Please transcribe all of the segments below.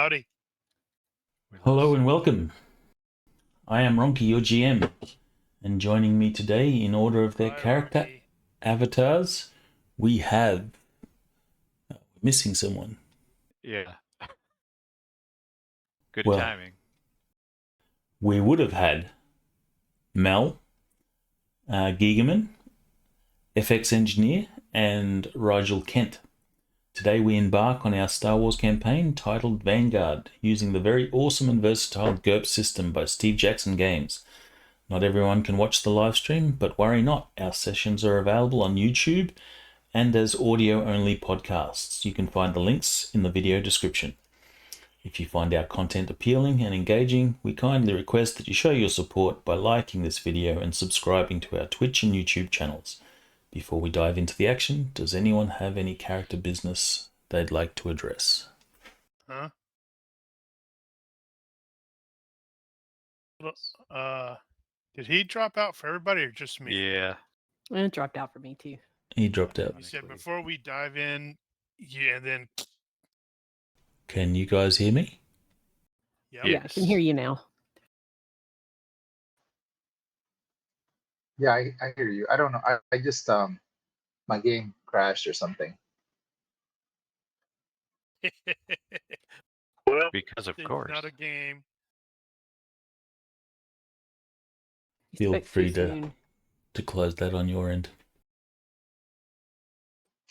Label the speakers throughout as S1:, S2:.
S1: Howdy.
S2: Hello and welcome. I am Ronnke, your GM, and joining me today in order of their character
S1: Ronnke.
S2: avatars, we have... we're missing someone.
S3: Yeah. Good
S2: Well,
S3: timing.
S2: we would have had Mel, Gigaman, FX Engineer, and Rigel Kent. Today we embark on our Star Wars campaign titled Vanguard, using the very awesome and versatile GURPS system by Steve Jackson Games. Not everyone can watch the live stream, but worry not, our sessions are available on YouTube and as audio-only podcasts. You can find the links in the video description. If you find our content appealing and engaging, we kindly request that you show your support by liking this video and subscribing to our Twitch and YouTube channels. Before we dive into the action, does anyone have any character business they'd like to address?
S1: Huh? Did he drop out for everybody or just me?
S3: Yeah.
S4: And it dropped out for me too.
S2: He dropped out.
S1: You said before we dive in, yeah, and then...
S2: Can you guys hear me?
S1: Yep.
S4: Yeah, I can hear you now.
S5: Yeah, I hear you. I don't know. I just my game crashed or something.
S1: Well,
S3: Because of
S1: it's
S3: course.
S1: not a game.
S2: Feel
S4: Expect
S2: free
S4: too
S2: to
S4: soon.
S2: close that on your end.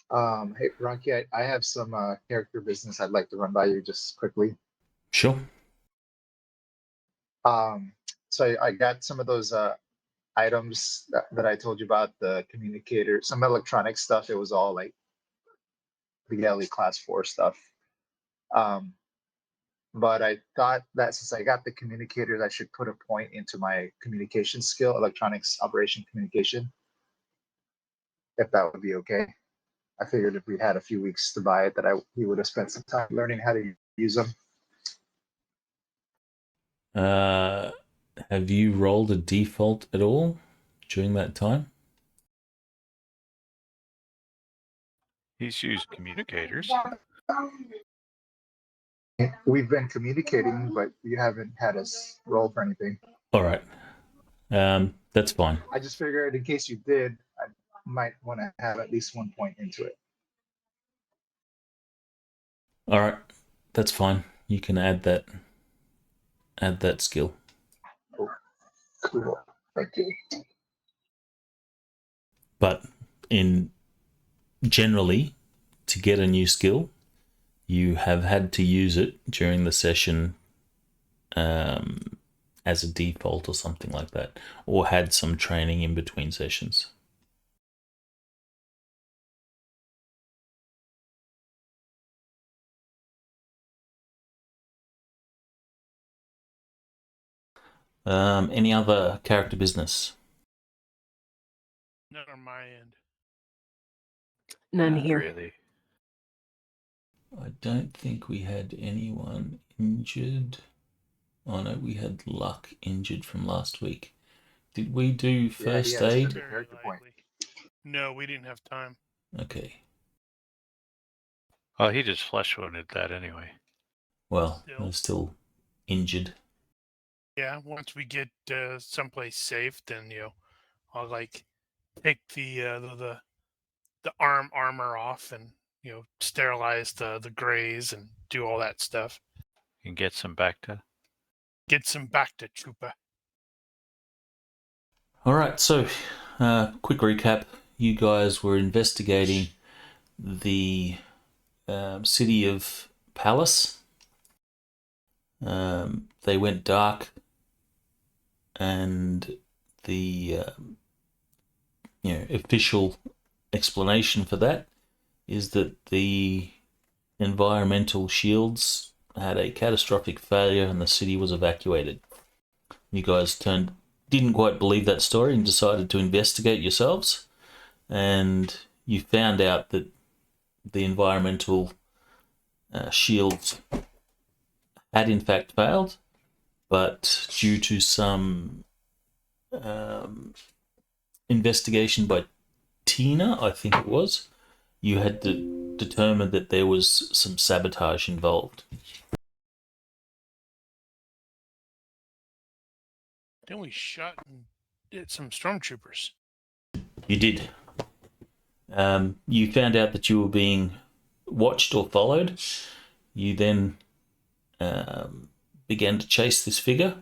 S5: Hey Ronnke, I have some character business I'd like to run by you just quickly.
S2: Sure.
S5: So I got some of those items that I told you about, the communicator, some electronic stuff. It was all like the galley class 4 stuff. But I thought that since I got the communicators, I should put a point into my communication skill, electronics operation communication, if that would be okay. I figured if we had a few weeks to buy it, that we would have spent some time learning how to use them.
S2: Have you rolled a default at all during that time?
S3: He's used communicators.
S5: We've been communicating, but you haven't had us roll for anything.
S2: All right. That's fine.
S5: I just figured in case you did, I might want to have at least 1 point into it.
S2: All right. That's fine. You can add that skill.
S5: Cool. Thank you.
S2: But generally, to get a new skill, you have had to use it during the session as a default or something like that, or had some training in between sessions. Any other character business?
S1: Not on my end.
S4: None
S3: Not
S4: here.
S3: really.
S2: I don't think we had anyone injured. Oh no, we had Luck injured from last week. Did we do first
S5: Yeah,
S2: aid?
S5: Very character point.
S1: likely. No, we didn't have time.
S2: Okay.
S3: Oh, he just flesh wounded that anyway.
S2: Well, they're still injured.
S1: Yeah, once we get someplace safe, then I'll like take the armor off and sterilize the grays and do all that stuff.
S3: And get some back to
S1: Chupa.
S2: All right, so quick recap. You guys were investigating the city of Pallas. They went dark, and the official explanation for that is that the environmental shields had a catastrophic failure and the city was evacuated. You guys didn't quite believe that story and decided to investigate yourselves, and you found out that the environmental shields had in fact failed, but due to some investigation by Tina, I think it was, you had determined that there was some sabotage involved.
S1: Then we shot and did some stormtroopers.
S2: You did. You found out that you were being watched or followed. You then began to chase this figure,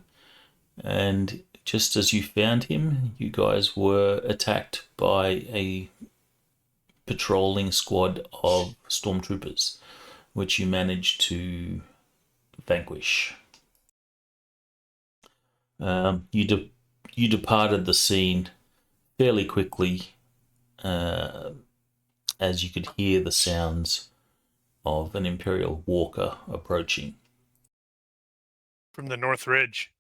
S2: and just as you found him, you guys were attacked by a patrolling squad of stormtroopers, which you managed to vanquish. You departed the scene fairly quickly, as you could hear the sounds of an Imperial walker approaching.
S1: From the North Ridge.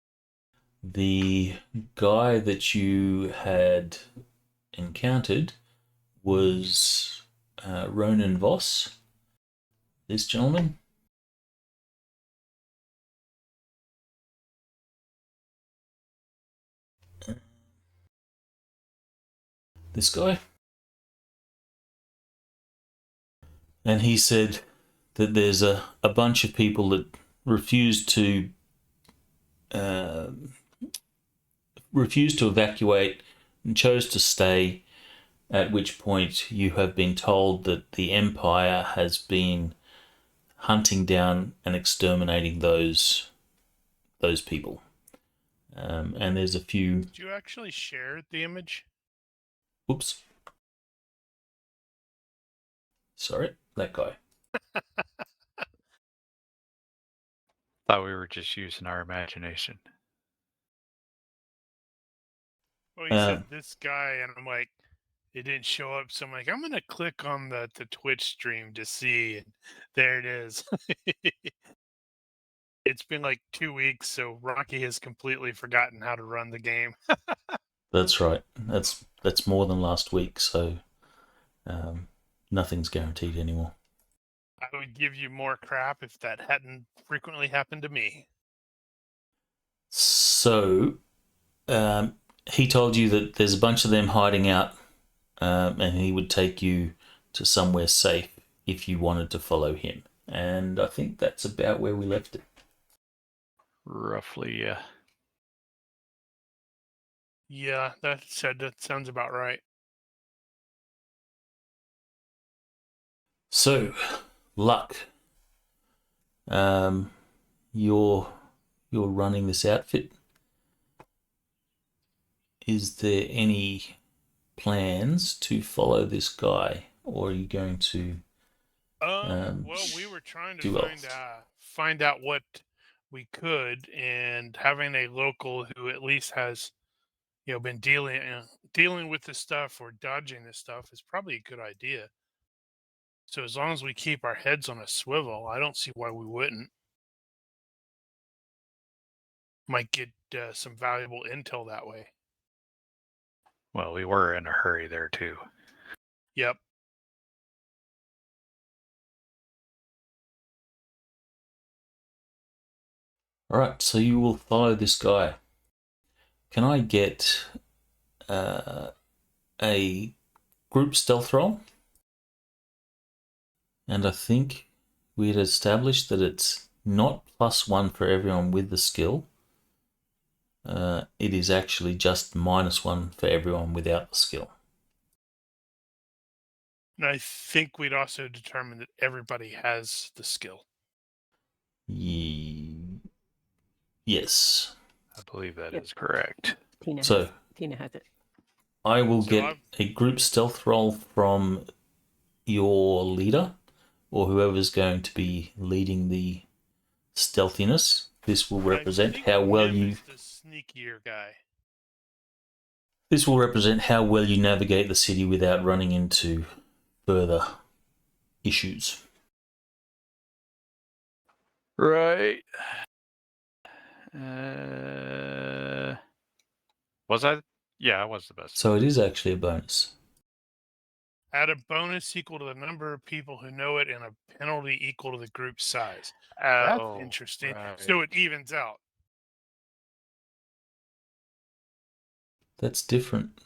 S2: The guy that you had encountered was Ronan Voss, this gentleman. This guy. And he said that there's a bunch of people that refuse to evacuate and chose to stay, at which point you have been told that the Empire has been hunting down and exterminating those people. And there's a few...
S1: Did you actually share the image?
S2: Oops. Sorry, that guy.
S3: Thought we were just using our imagination.
S1: Well, he said this guy, and I'm like, it didn't show up. So I'm like, I'm going to click on the Twitch stream to see. And there it is. It's been like 2 weeks, so Ronnke has completely forgotten how to run the game.
S2: That's right. That's more than last week, so nothing's guaranteed anymore.
S1: I would give you more crap if that hadn't frequently happened to me.
S2: So, he told you that there's a bunch of them hiding out, and he would take you to somewhere safe if you wanted to follow him. And I think that's about where we left it.
S3: Roughly, yeah.
S1: Yeah, that sounds about right.
S2: So, Luck, you're running this outfit. Is there any plans to follow this guy, or are you going to?
S1: Well, we were trying to find out what we could, and having a local who at least has, been dealing with this stuff or dodging this stuff is probably a good idea. So as long as we keep our heads on a swivel, I don't see why we wouldn't. Might get some valuable intel that way.
S3: Well, we were in a hurry there too.
S1: Yep.
S2: All right, so you will follow this guy. Can I get a group stealth roll? And I think we had established that it's not +1 for everyone with the skill. It is actually just -1 for everyone without the skill.
S1: And I think we'd also determined that everybody has the skill.
S2: Yes.
S3: I believe that is correct.
S4: Tina
S2: So
S4: has it.
S2: I will get a group stealth roll from your leader, or whoever's going to be leading the stealthiness. This will represent how well you...
S1: The sneakier guy.
S2: This will represent how well you navigate the city without running into further issues.
S3: Right. Was I? Yeah, I was the best.
S2: So it is actually a bonus.
S1: Add a bonus equal to the number of people who know it and a penalty equal to the group size. That's interesting.
S3: Right.
S1: So it evens out.
S2: That's different.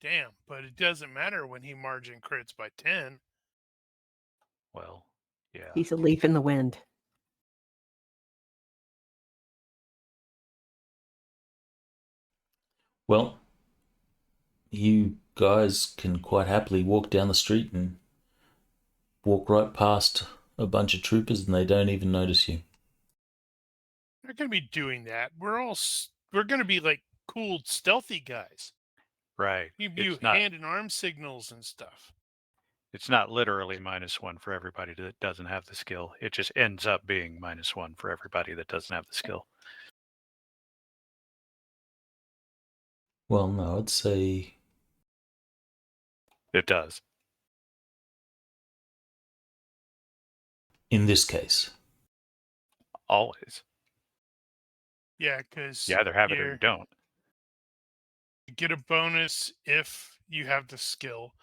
S1: Damn, but it doesn't matter when he margin crits by 10.
S3: Well, yeah.
S4: He's a leaf in the wind.
S2: Well, you guys can quite happily walk down the street and walk right past a bunch of troopers and they don't even notice you.
S1: We're going to be doing that. We're going to be like cool, stealthy guys.
S3: Right.
S1: You
S3: It's not.
S1: hand and arm signals and stuff.
S3: It's not literally -1 for everybody that doesn't have the skill. It just ends up being -1 for everybody that doesn't have the skill.
S2: Well, no, I'd say
S3: It does.
S2: in this case.
S3: Always.
S1: Yeah, because
S3: You either have it or you don't.
S1: you get a bonus if you have the skill.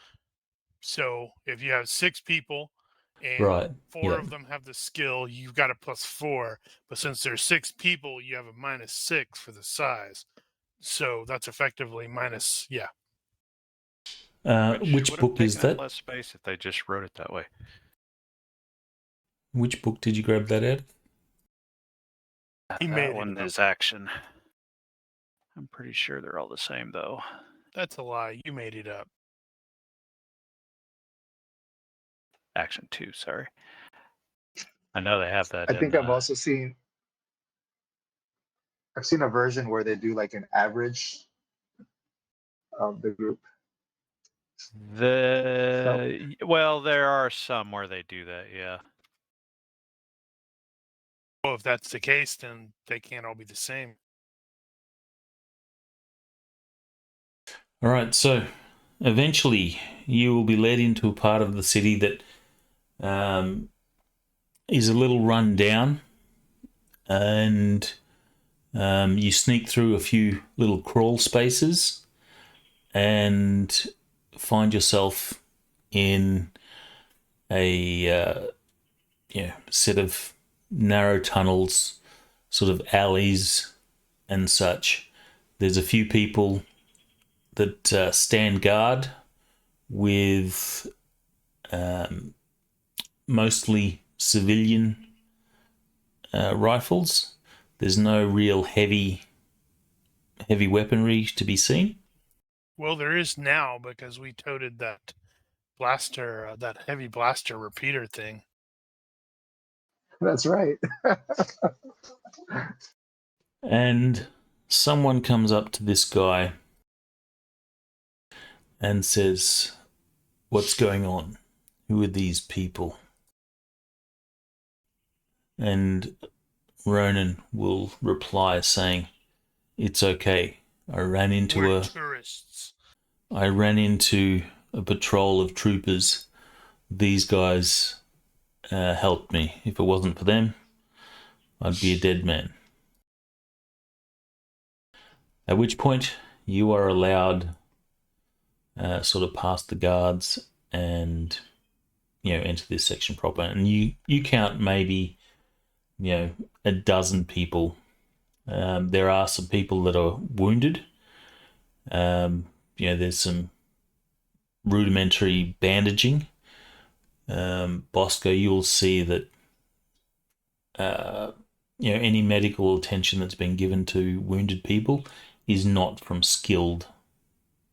S1: So if you have 6 people and
S2: Right,
S1: 4
S2: yeah.
S1: of them have the skill, you've got a +4. But since there's 6 people, you have a -6 for the size. So that's effectively minus, yeah.
S2: Which
S3: would have
S2: book is
S3: taken up
S2: that?
S3: less space if they just wrote it that way.
S2: Which book did you grab that out?
S1: He made
S3: That
S1: it
S3: one
S1: up.
S3: is action. I'm pretty sure they're all the same, though.
S1: That's a lie. You made it up.
S3: Action 2, sorry. I know they have that
S5: I think
S3: in...
S5: I've also seen. I've seen a version where they do like an average of the group.
S3: Well, there are some where they do that, yeah.
S1: Well, if that's the case, then they can't all be the same.
S2: All right, so eventually you will be led into a part of the city that is a little run down, and you sneak through a few little crawl spaces and find yourself in a set of narrow tunnels, sort of alleys and such. There's a few people that stand guard with mostly civilian rifles. There's no real heavy weaponry to be seen.
S1: Well, there is now because we toted that blaster, that heavy blaster repeater thing.
S5: That's right.
S2: And someone comes up to this guy and says, "What's going on? Who are these people?" And Ronan will reply saying, "It's okay. I ran into
S1: tourists.
S2: a patrol of troopers. These guys helped me. If it wasn't for them, I'd be a dead man." At which point you are allowed sort of past the guards and enter this section proper. And you count maybe a dozen people. There are some people that are wounded. There's some rudimentary bandaging. Bosco, you'll see that any medical attention that's been given to wounded people is not from skilled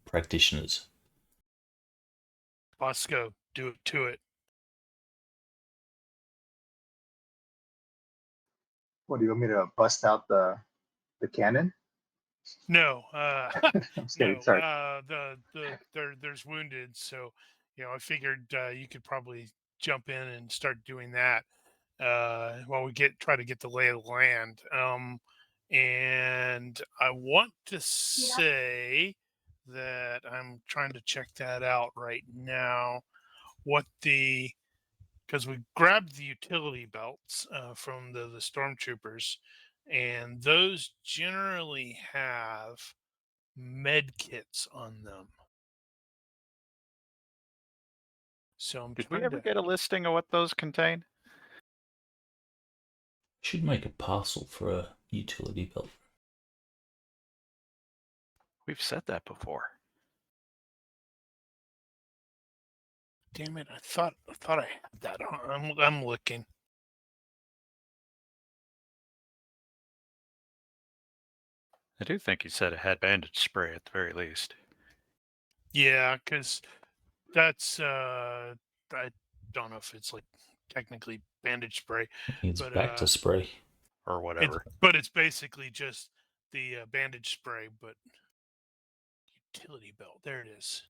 S2: practitioners.
S1: Bosco, do it to it.
S5: What do you want me to bust out the cannon?
S1: No,
S5: I'm just kidding.
S1: no.
S5: Sorry.
S1: There's wounded, so I figured you could probably jump in and start doing that while we try to get the lay of the land. And I want to say that I'm trying to check that out right now. Because we grabbed the utility belts from the stormtroopers, and those generally have med kits on them. So I'm
S3: Did we
S1: trying
S3: ever
S1: to
S3: get a listing of what those contain?
S2: Should make a parcel for a utility belt.
S3: We've said that before.
S1: Damn it! I thought I had that on. I'm looking.
S3: I do think he said it had bandage spray at the very least.
S1: Yeah, because that's I don't know if it's like technically bandage spray,
S2: It's
S1: but
S2: back to spray.
S3: Or whatever.
S1: it's basically just the bandage spray, but utility belt. There it is.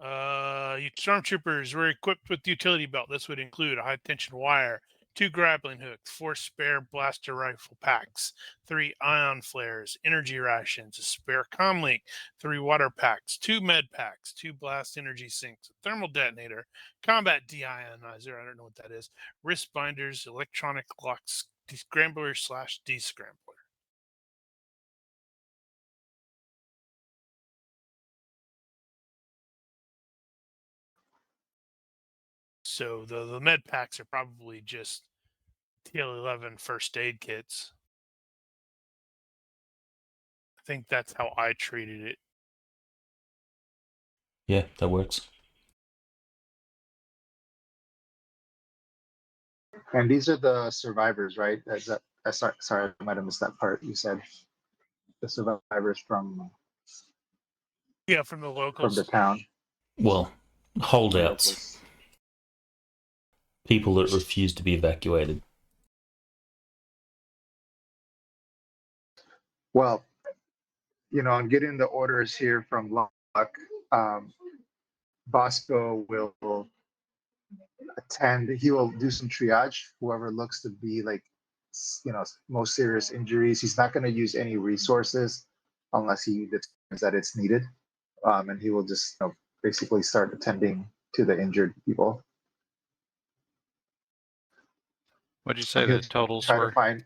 S1: Stormtroopers were equipped with the utility belt. This would include a high tension wire, 2 grappling hooks, 4 spare blaster rifle packs, 3 ion flares, energy rations, a spare comlink, 3 water packs, 2 med packs, 2 blast energy sinks, a thermal detonator, combat deionizer, I don't know what that is, wrist binders, electronic locks, descrambler / descrambler. So the med packs are probably just TL11 first aid kits. I think that's how I treated it.
S2: Yeah, that works.
S5: And these are the survivors, right? Sorry, I might have missed that part. You said the survivors from
S1: Yeah, from the locals.
S5: the town.
S2: Well, holdouts.
S5: Locals.
S2: People that refuse to be evacuated.
S5: Well, I'm getting the orders here from Luck. Bosco will attend. He will do some triage. Whoever looks to be like, most serious injuries. He's not going to use any resources unless he determines that it's needed. And he will just basically start attending to the injured people.
S3: What'd you say
S5: He'll
S3: the totals
S5: try
S3: were?
S5: to find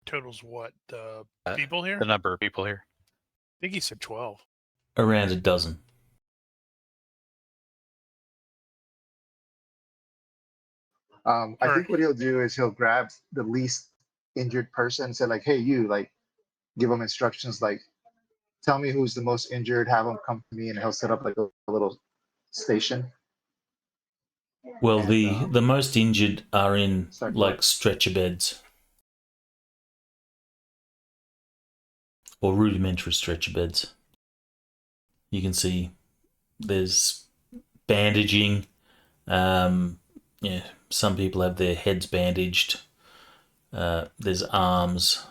S1: Totals what? The people here?
S3: The number of people here.
S1: I think he said 12.
S2: Around a dozen.
S5: I think what he'll do is he'll grab the least injured person and say like, hey, you, like, give him instructions like, tell me who's the most injured, have him come to me, and he'll set up like a little station.
S2: Well,
S5: And,
S2: the most injured are in
S5: start
S2: like
S5: work.
S2: stretcher beds. Or rudimentary stretcher beds. You can see there's bandaging. Yeah, some people have their heads bandaged. There's arms.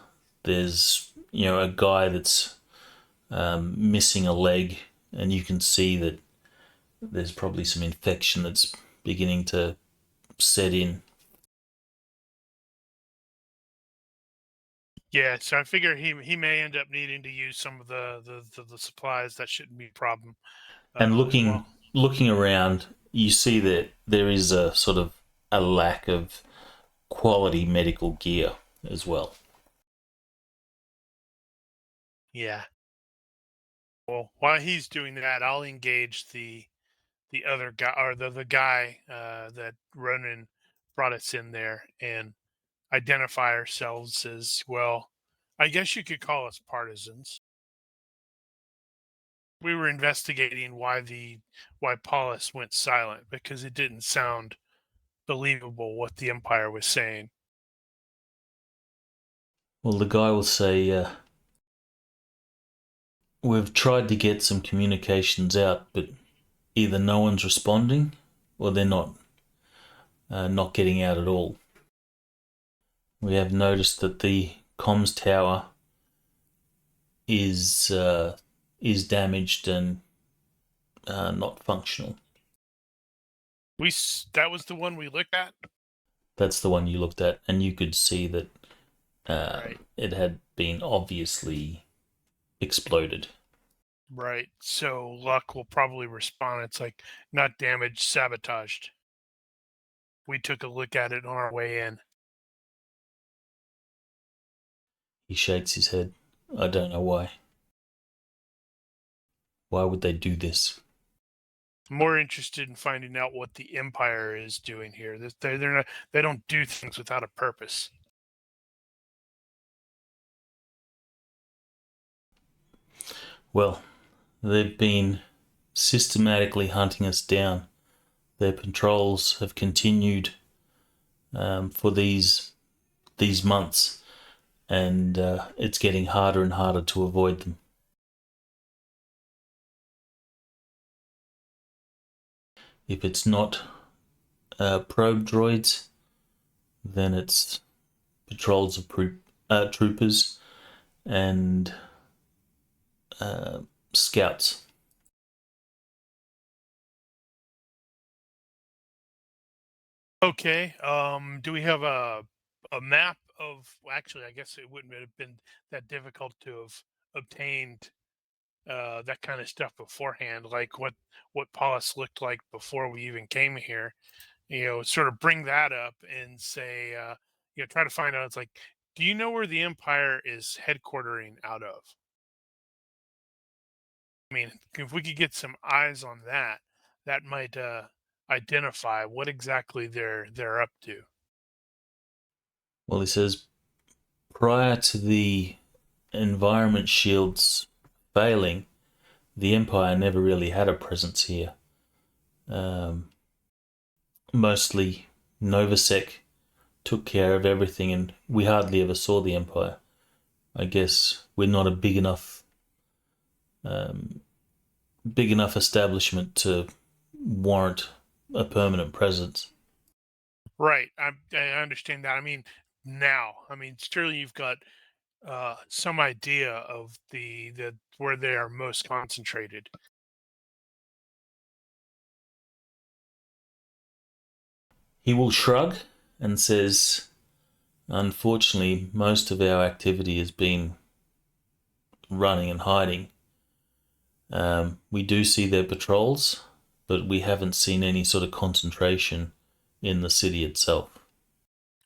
S2: There's a guy that's missing a leg, and you can see that there's probably some infection that's beginning to set in.
S1: Yeah, so I figure he may end up needing to use some of the supplies. That shouldn't be a problem.
S2: And
S1: as
S2: looking around, you see that there is a sort of a lack of quality medical gear as well.
S1: Yeah. Well, while he's doing that, I'll engage the other guy, or the guy that Ronan brought us in there, and identify ourselves as, well, I guess you could call us partisans. We were investigating why Pallas went silent, because it didn't sound believable what the Empire was saying.
S2: Well, the guy will say, we've tried to get some communications out, but either no one's responding or they're not getting out at all. We have noticed that the comms tower is damaged and not functional.
S1: That was the one we looked at?
S2: That's the one you looked at, and you could see that
S1: Right.
S2: it had been obviously exploded.
S1: Right. So Luck will probably respond. It's like, not damaged, sabotaged. We took a look at it on our way in.
S2: He shakes his head. I don't know why. Why would they do this?
S1: I'm more interested in finding out what the Empire is doing here. They don't do things without a purpose.
S2: Well, they've been systematically hunting us down. Their patrols have continued for these these months, and it's getting harder and harder to avoid them. If it's not probe droids, then it's patrols of troopers and scouts.
S1: Okay. Do we have a map of? Well, actually, I guess it wouldn't have been that difficult to have obtained that kind of stuff beforehand, like what Pallas looked like before we even came here. Sort of bring that up and say, try to find out. It's like, do you know where the Empire is headquartering out of? I mean, if we could get some eyes on that, that might identify what exactly they're up to.
S2: Well, he says prior to the environment shields failing, the Empire never really had a presence here. Mostly Novasec took care of everything, and we hardly ever saw the Empire. I guess we're not a big enough establishment to warrant a permanent presence.
S1: Right. I understand that. I mean, now, surely you've got some idea of the where they are most concentrated.
S2: He will shrug and says, unfortunately, most of our activity has been running and hiding. We do see their patrols, but we haven't seen any sort of concentration in the city itself.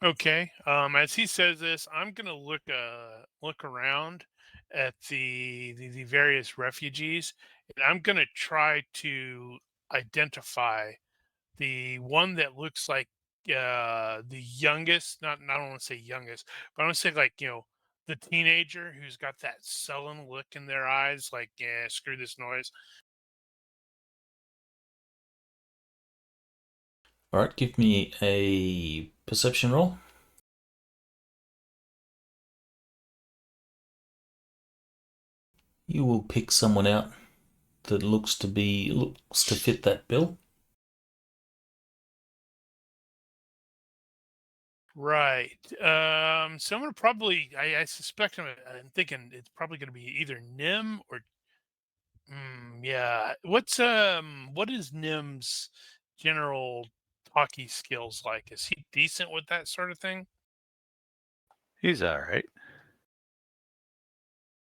S1: Okay. As he says this, I'm gonna look around at the various refugees, and I'm gonna try to identify the one that looks like the youngest. Not I don't want to say youngest, but I want to say, like, the teenager who's got that sullen look in their eyes, like, yeah, screw this noise.
S2: All right, give me a perception roll. You will pick someone out that looks to fit that bill.
S1: Right. So I'm gonna probably. I suspect I'm thinking it's probably gonna be either Nim or. Yeah. What is Nim's general hockey skills like? Is he decent with that sort of thing?
S3: He's all right.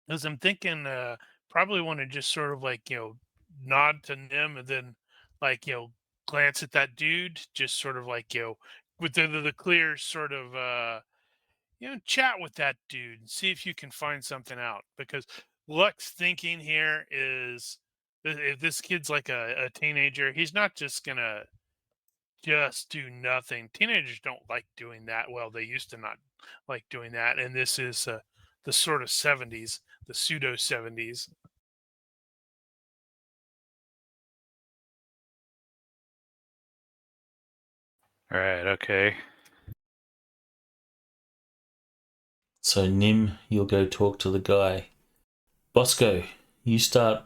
S1: Because I'm thinking, probably want to just sort of, like, nod to Nim and then, like, glance at that dude, just sort of like, with the clear sort of, chat with that dude and see if you can find something out. Because Luck's thinking here is, if this kid's like a teenager, he's not just gonna just do nothing. Teenagers don't like doing that. Well, they used to not like doing that, and this is the sort of 70s, the pseudo 70s.
S3: All right. Okay.
S2: So Nim, you'll go talk to the guy. Bosco, you start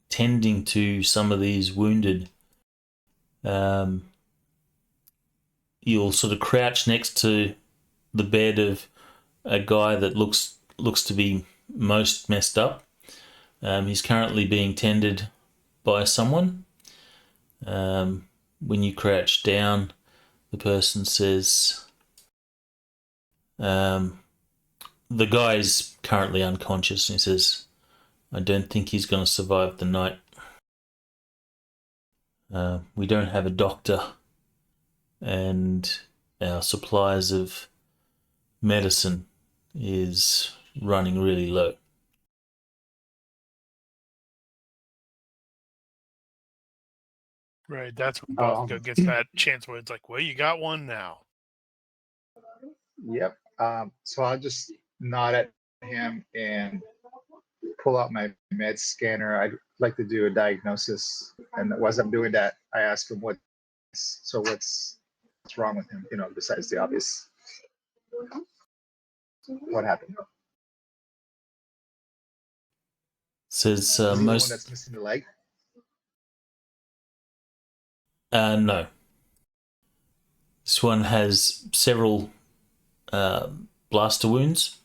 S2: tending to some of these wounded. You'll sort of crouch next to the bed of a guy that looks to be most messed up. He's currently being tended by someone. When you crouch down, the person says, the guy's currently unconscious, and he says, I don't think he's going to survive the night. We don't have a doctor, and our supplies of medicine is running really low.
S1: Right. That's when Bosco gets that chance where it's like, well, you got one now.
S5: Yep. So I'll just nod at him and pull out my med scanner. I'd like to do a diagnosis. And as I'm doing that, I ask him what's wrong with him, besides the obvious. What happened?
S2: Says
S5: Is he the one
S2: most.
S5: that's missing the leg?
S2: No. This one has several blaster wounds,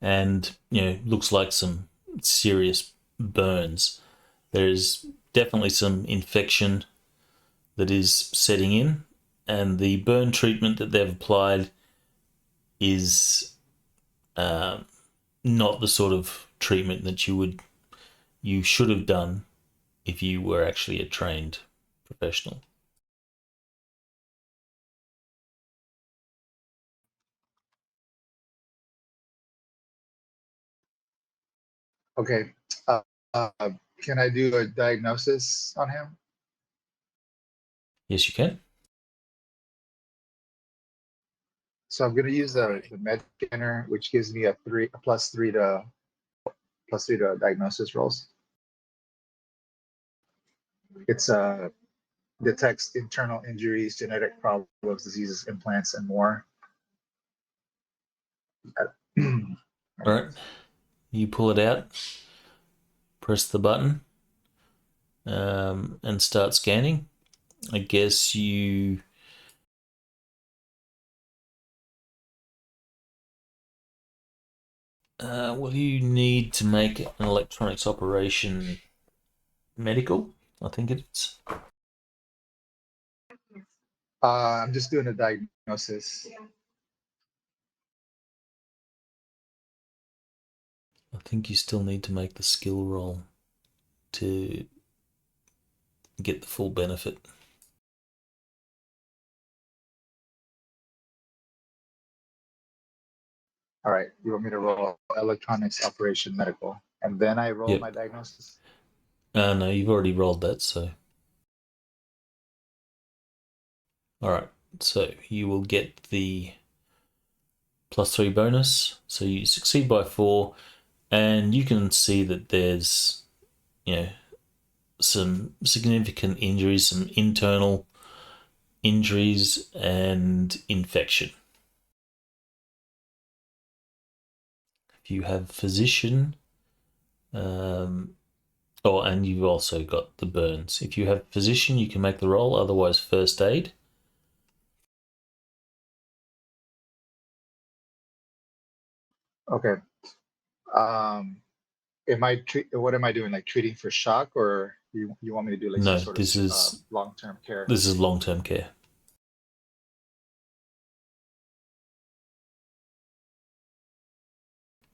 S2: and looks like some serious burns. There's definitely some infection that is setting in, and the burn treatment that they've applied is not the sort of treatment that you should have done if you were actually a trained professional.
S5: Okay. Uh, uh, can I do a diagnosis on him?
S2: Yes, you can.
S5: So I'm going to use the med scanner, which gives me a plus three to diagnosis rolls. It's detects internal injuries, genetic problems, diseases, implants, and more.
S2: All right. You pull it out, press the button, and start scanning. I guess you what do you need to make an electronics operation medical? I think it's.
S5: I'm just doing a diagnosis.
S2: I think you still need to make the skill roll to get the full benefit.
S5: All right. You want me to roll electronics operation medical, and then I roll
S2: Yep.
S5: my diagnosis?
S2: No, you've already rolled that, so. All right, so you will get the +3 bonus. So you succeed by 4, and you can see that there's, some significant injuries, some internal injuries, and infection. If you have physician, and you've also got the burns. If you have physician, you can make the roll. Otherwise, first aid.
S5: Okay. What am I doing? Like treating for shock, or you want me to do like
S2: No,
S5: some sort
S2: this
S5: of
S2: is
S5: long-term care?
S2: this is long-term care.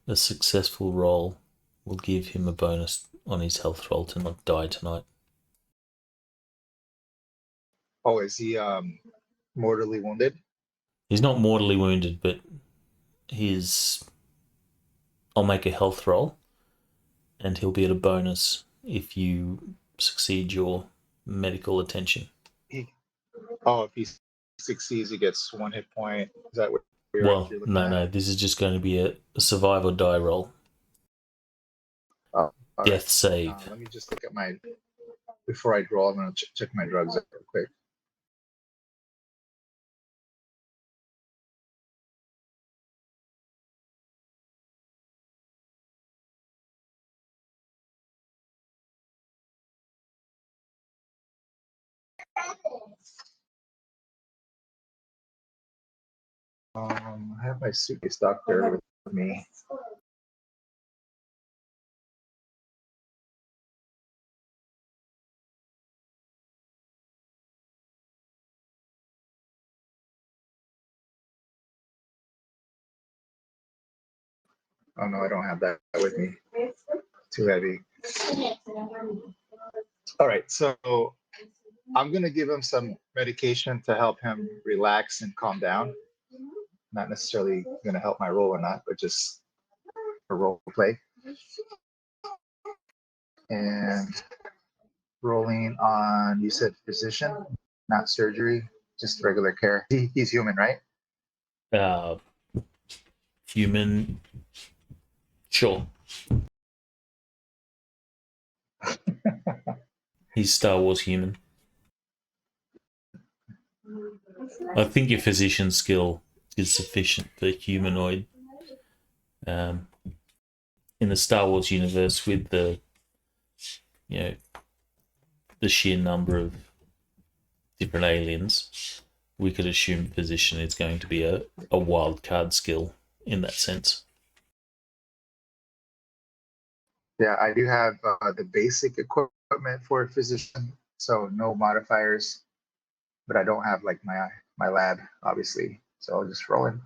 S2: A successful roll will give him a bonus on his health roll to not die tonight.
S5: Oh, is he mortally wounded?
S2: He's not mortally wounded, but I'll make a health roll, and he'll be at a bonus if you succeed your medical attention.
S5: If he succeeds, he gets 1 hit point. Is that what
S2: Well,
S5: you're looking
S2: no,
S5: at?
S2: this is just going to be a survive or die roll.
S5: Oh, all
S2: Death
S5: right.
S2: save.
S5: Let me just look at before I draw, I'm going to check my drugs out real quick. I have my suitcase doctor with me. Oh no, I don't have that with me. Too heavy. All right, so I'm gonna give him some medication to help him relax and calm down. Not necessarily gonna help my role or not, but just a role play. And rolling on, you said physician, not surgery, just regular care. He's human, right?
S2: Human. Sure. He's Star Wars human. I think your physician skill is sufficient for humanoid. In the Star Wars universe, with the the sheer number of different aliens, we could assume physician is going to be a wild card skill in that sense.
S5: Yeah, I do have the basic equipment for a physician, so no modifiers, but I don't have like my lab, obviously. So I'll just roll in.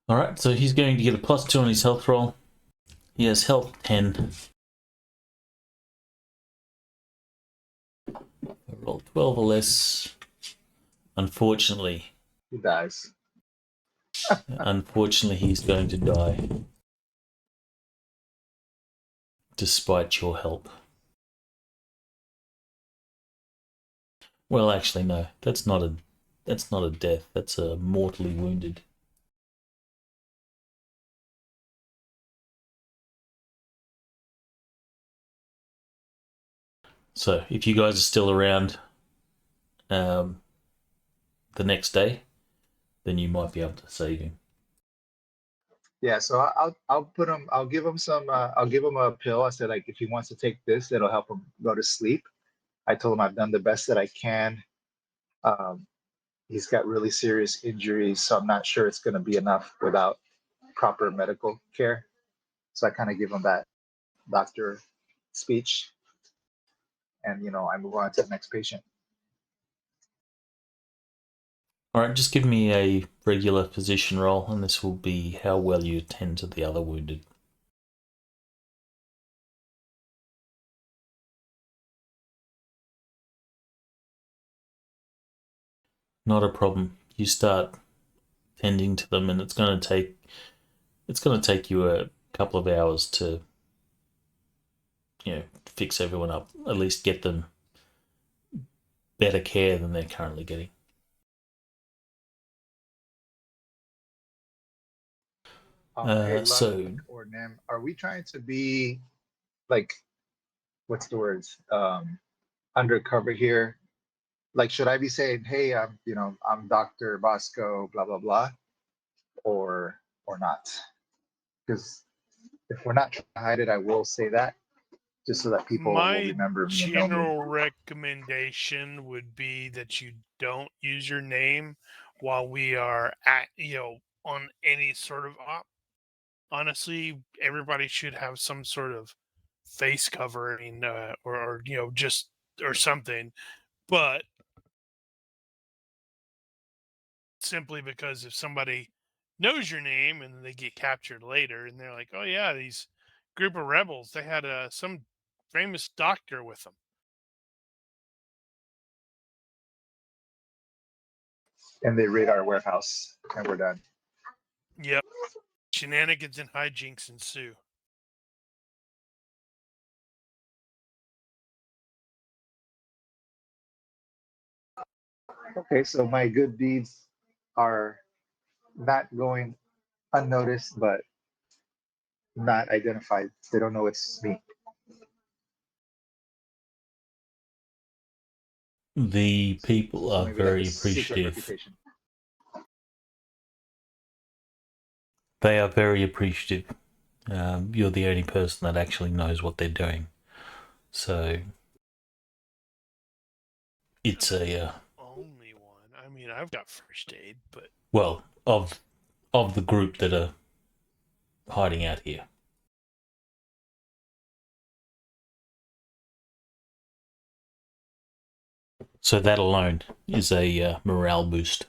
S2: All right, so he's going to get a +2 on his health roll. He has health 10. Roll 12 or less. Unfortunately,
S5: He dies.
S2: he's going to die. Despite your help. Well, actually, no. That's not a death. That's a mortally wounded. So, if you guys are still around the next day, then you might be able to save him.
S5: Yeah, so I'll put him. I'll give him some. I'll give him a pill. I said like if he wants to take this, it'll help him go to sleep. I told him I've done the best that I can. He's got really serious injuries, so I'm not sure it's going to be enough without proper medical care. So I kind of give him that doctor speech, and I move on to the next patient.
S2: All right, just give me a regular physician roll, and this will be how well you attend to the other wounded. Not a problem. You start tending to them, and it's going to take you a couple of hours to fix everyone up. At least get them better care than they're currently getting.
S5: Hey,
S2: So
S5: Lunk or Nem, are we trying to be like, what's the words? Undercover here. Like, should I be saying, "Hey, I'm Dr. Bosco, blah blah blah," or not? Because if we're not trying to hide it, I will say that, just so that people will
S1: My
S5: remember me and know me.
S1: general recommendation would be that you don't use your name while we are at on any sort of op. Honestly, everybody should have some sort of face covering or just or something. But simply because if somebody knows your name and they get captured later and they're like, oh yeah, these group of rebels, they had some famous doctor with them.
S5: And they raid our warehouse, and we're done.
S1: Yep. Shenanigans and hijinks ensue.
S5: Okay, so my good deeds are not going unnoticed, but not identified. They don't know it's me.
S2: the people
S5: So
S2: are
S5: maybe like a
S2: very
S5: secret
S2: appreciative.
S5: reputation.
S2: They are very appreciative. You're the only person that actually knows what they're doing. So it's a
S1: Only one. I mean, I've got first aid, but
S2: well, of the group that are hiding out here. So that alone is a morale boost.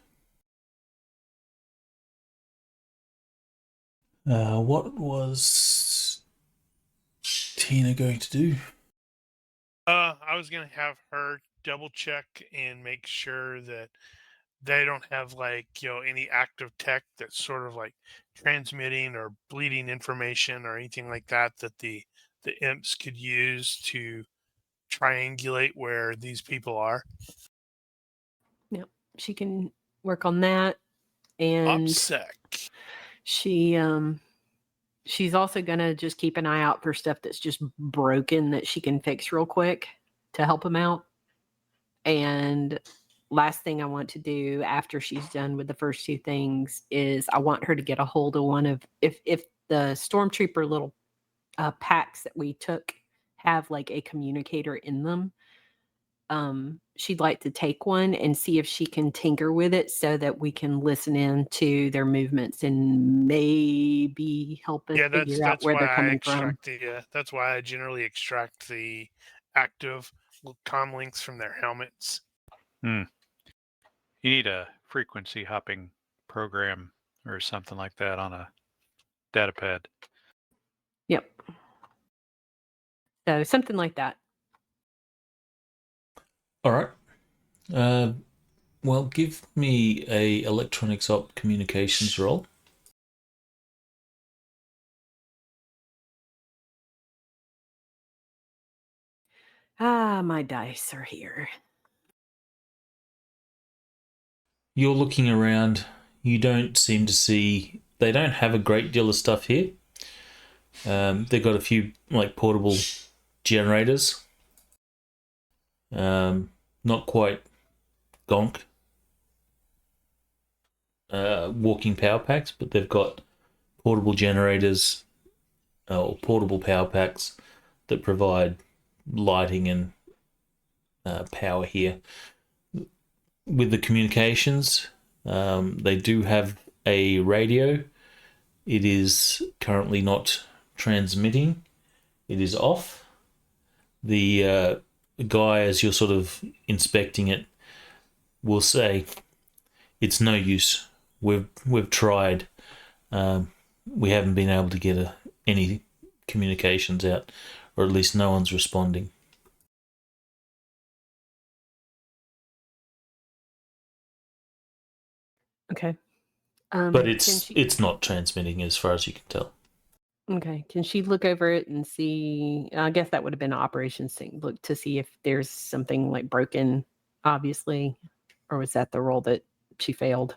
S2: What was Tina going to do?
S1: I was gonna have her double check and make sure that they don't have like any active tech that's sort of like transmitting or bleeding information or anything like that that the imps could use to triangulate where these people are.
S4: Yep. She can work on that. And
S1: OPSEC.
S4: she She's also gonna just keep an eye out for stuff that's just broken that she can fix real quick to help him out. And last thing I want to do after she's done with the first two things is I want her to get a hold of one of if the stormtrooper little packs that we took have like a communicator in them. She'd like to take one and see if she can tinker with it so that we can listen in to their movements and maybe help us
S1: Yeah,
S4: figure out
S1: that's
S4: where
S1: why
S4: they're
S1: I
S4: coming from.
S1: extract that's why I generally extract the active comm links from their helmets.
S3: You need a frequency hopping program or something like that on a data pad.
S4: Yep. So something like that.
S2: All right. Well, give me a electronics op communications roll.
S4: My dice are here.
S2: You're looking around. You don't seem to see. They don't have a great deal of stuff here. They've got a few like portable generators. Not quite gonk. Walking power packs, but they've got portable generators or portable power packs that provide lighting and power here. With the communications, they do have a radio. It is currently not transmitting. It is off. The guy, as you're sort of inspecting it, will say, "It's no use. We've tried. We haven't been able to get any communications out, or at least no one's responding."
S4: Okay.
S2: But it's not transmitting as far as you can tell.
S4: Okay. Can she look over it and see? I guess that would have been an operations thing. Look to see if there's something like broken, obviously, or was that the role that she failed?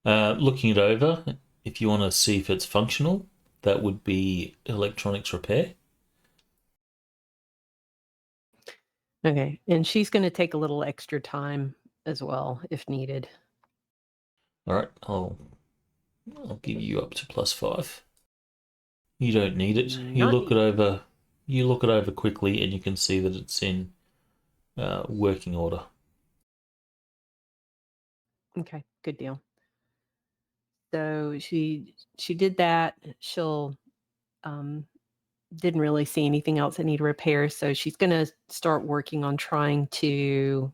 S2: Looking it over, if you want to see if it's functional, that would be electronics repair.
S4: Okay. And she's going to take a little extra time as well if needed.
S2: All right, I'll give you up to +5. You don't need it. You look it over. You look it over quickly, and you can see that it's in working order.
S4: Okay. Good deal. So she did that. She'll didn't really see anything else that needed repair, so she's going to start working on trying to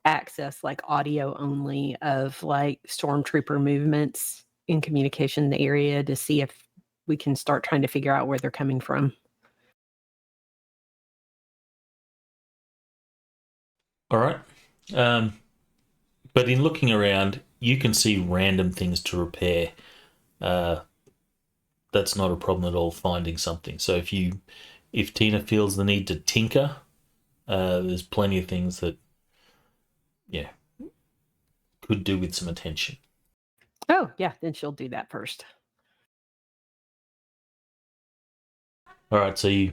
S4: access like audio only of like stormtrooper movements in communication in the area to see if we can start trying to figure out where they're coming from.
S2: All right. But in looking around, you can see random things to repair. That's not a problem at all, finding something. So if Tina feels the need to tinker, there's plenty of things that, yeah, could do with some attention.
S4: Oh, yeah, then she'll do that first.
S2: All right, so you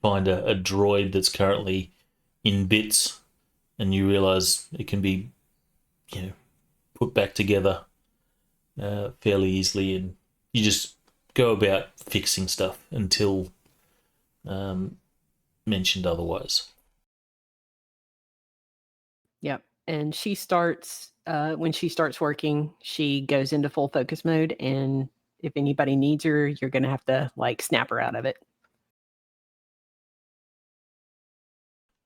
S2: find a droid that's currently in bits, and you realize it can be, put back together fairly easily, and you just go about fixing stuff until mentioned otherwise.
S4: Yep. And she starts when she starts working, she goes into full focus mode, and if anybody needs her, you're going to have to like snap her out of it.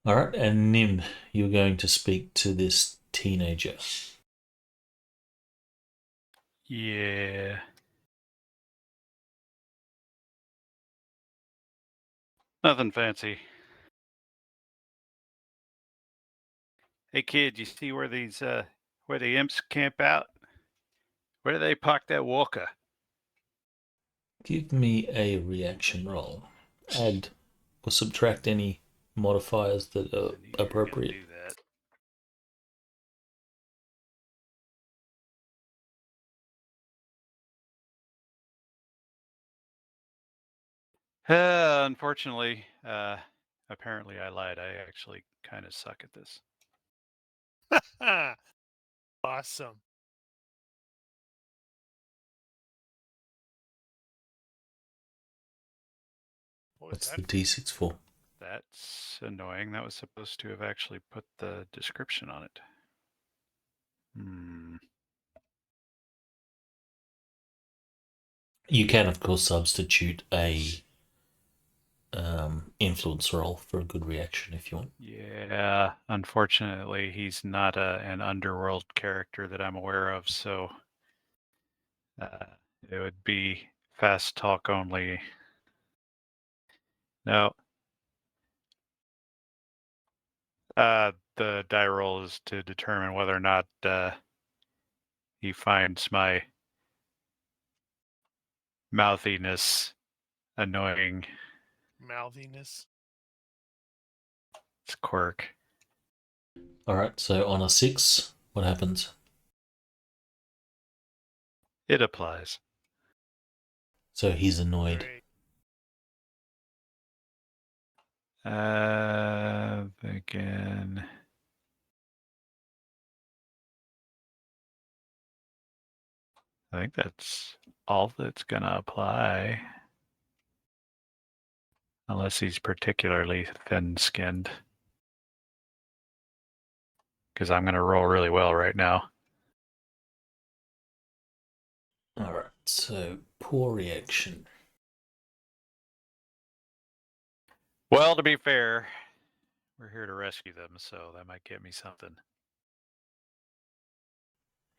S2: All right, and Nim, you're going to speak to this teenager.
S3: Yeah. Nothing fancy. Hey kid, you see where these where the imps camp out? Where do they park that walker?
S2: Give me a reaction roll. Add or subtract any modifiers that are appropriate.
S3: Do that. Unfortunately, apparently I lied. I actually kind of suck at this.
S1: Awesome. What was
S2: What's
S1: that?
S2: the D6 for?
S3: That's annoying. That was supposed to have actually put the description on it.
S2: You can, of course, substitute a influence roll for a good reaction if you want.
S3: Yeah, unfortunately, he's not an underworld character that I'm aware of, so it would be fast talk only. No. The die roll is to determine whether or not he finds my mouthiness annoying.
S1: Mouthiness.
S3: It's quirk.
S2: Alright, so on a 6, what happens?
S3: It applies.
S2: So he's annoyed.
S1: Great.
S3: Again. I think that's all that's gonna apply. Unless he's particularly thin-skinned. Because I'm gonna roll really well right now.
S2: Alright, so poor reaction.
S3: Well, to be fair, we're here to rescue them, so that might get me something.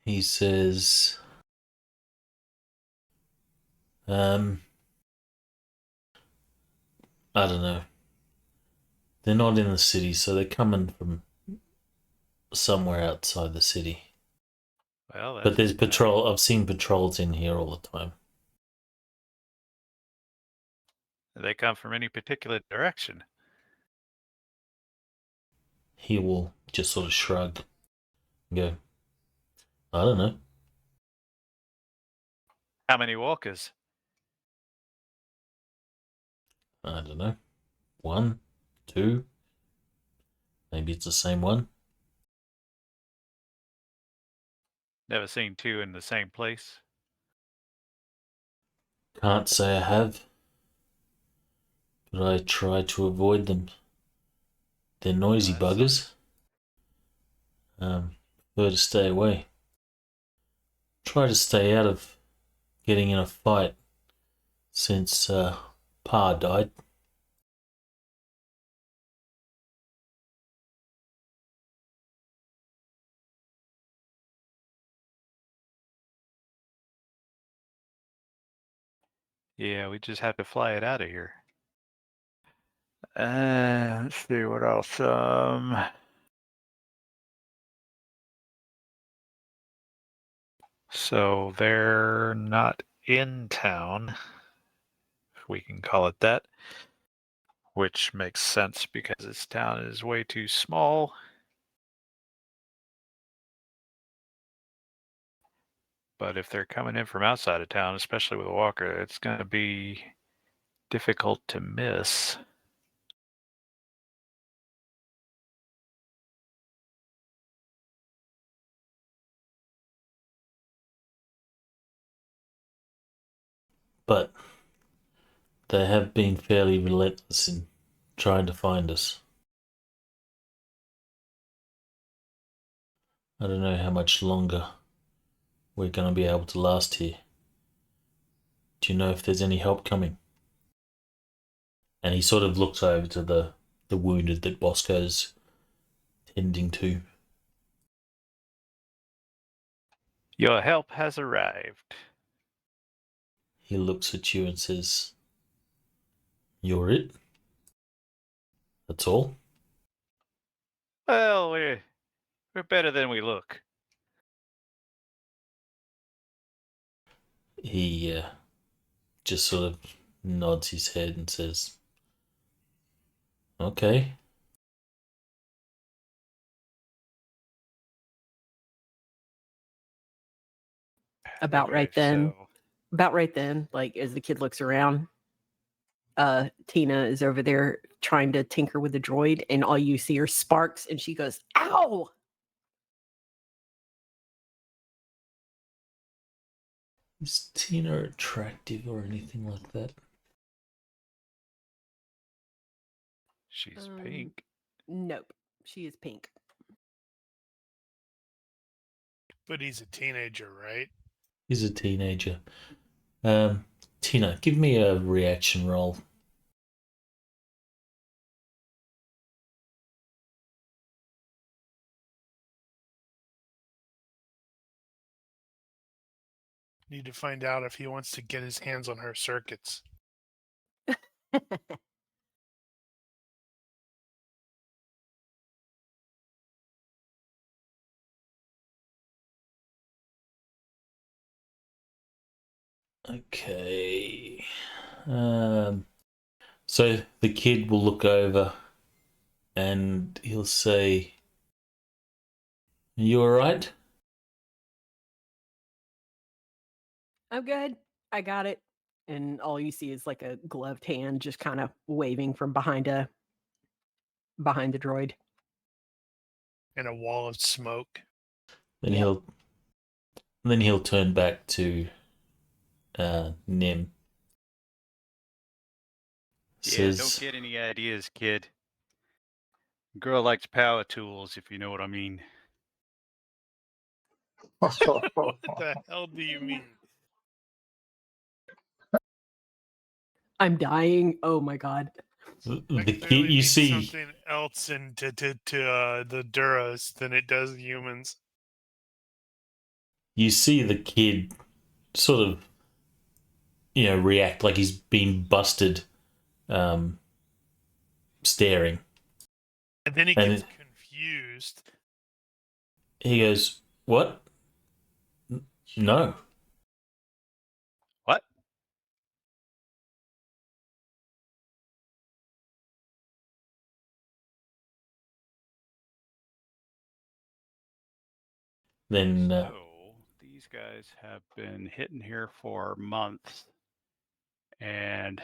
S2: He says, I don't know. They're not in the city, so they're coming from somewhere outside the city.
S3: Well,
S2: But there's patrol. I've seen patrols in here all the time.
S3: They come from any particular direction.
S2: He will just sort of shrug and go, I don't know.
S3: How many walkers?
S2: I don't know. 1, 2. Maybe it's the same one.
S3: Never seen two in the same place.
S2: Can't say I have. But I try to avoid them. They're noisy
S3: That
S2: buggers. Prefer to stay away. Try to stay out of getting in a fight since Pa died.
S3: Yeah, we just have to fly it out of here. Let's see what else. So they're not in town, if we can call it that, which makes sense because this town is way too small. But if they're coming in from outside of town, especially with a walker, it's going to be difficult to miss.
S2: But they have been fairly relentless in trying to find us. I don't know how much longer we're going to be able to last here. Do you know if there's any help coming? And he sort of looks over to the wounded that Bosco's tending to.
S3: Your help has arrived.
S2: He looks at you and says, You're it? That's all?
S3: Well, we're better than we look.
S2: He just sort of nods his head and says, Okay.
S4: About
S3: Okay,
S4: right then.
S3: so-
S4: About right then, like as the kid looks around, Tina is over there trying to tinker with the droid, and all you see are sparks, and she goes, "Ow!"
S2: Is Tina attractive or anything like that?
S3: She's pink.
S4: Nope, she is pink.
S1: But he's a teenager, right?
S2: He's a teenager. Tina, give me a reaction roll.
S1: Need to find out if he wants to get his hands on her circuits.
S2: Okay. So the kid will look over and he'll say, "Are you alright?"
S4: I'm good. I got it. And all you see is like a gloved hand just kind of waving from behind the droid.
S1: And a wall of smoke.
S2: Then
S4: Yep.
S2: he'll turn back to Nim.
S6: Yeah, don't get any ideas, kid. Girl likes power tools, if you know what I mean.
S1: What the hell do you mean?
S2: Mm-hmm.
S4: I'm dying. Oh my god.
S2: The
S1: That
S2: kid
S1: clearly
S2: you
S1: means
S2: see,
S1: something else into the Duras than it does humans.
S2: you see the kid sort of, react like he's been busted, staring.
S1: And then he
S2: And
S1: gets confused.
S2: He goes, "What? No."
S6: What?
S2: Then
S6: So, these guys have been hitting here for months. And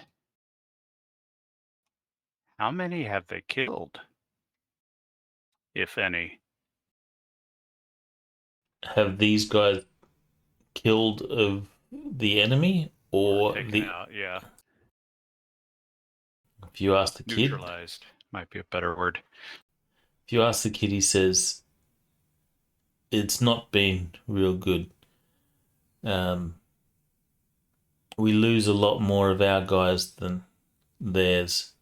S6: how many have they killed? If any.
S2: have these guys killed of the enemy or
S6: taken
S2: the?
S6: out, yeah.
S2: If you ask the kid,
S6: Neutralized might be a better word.
S2: he says, "It's not been real good. We lose a lot more of our guys than theirs.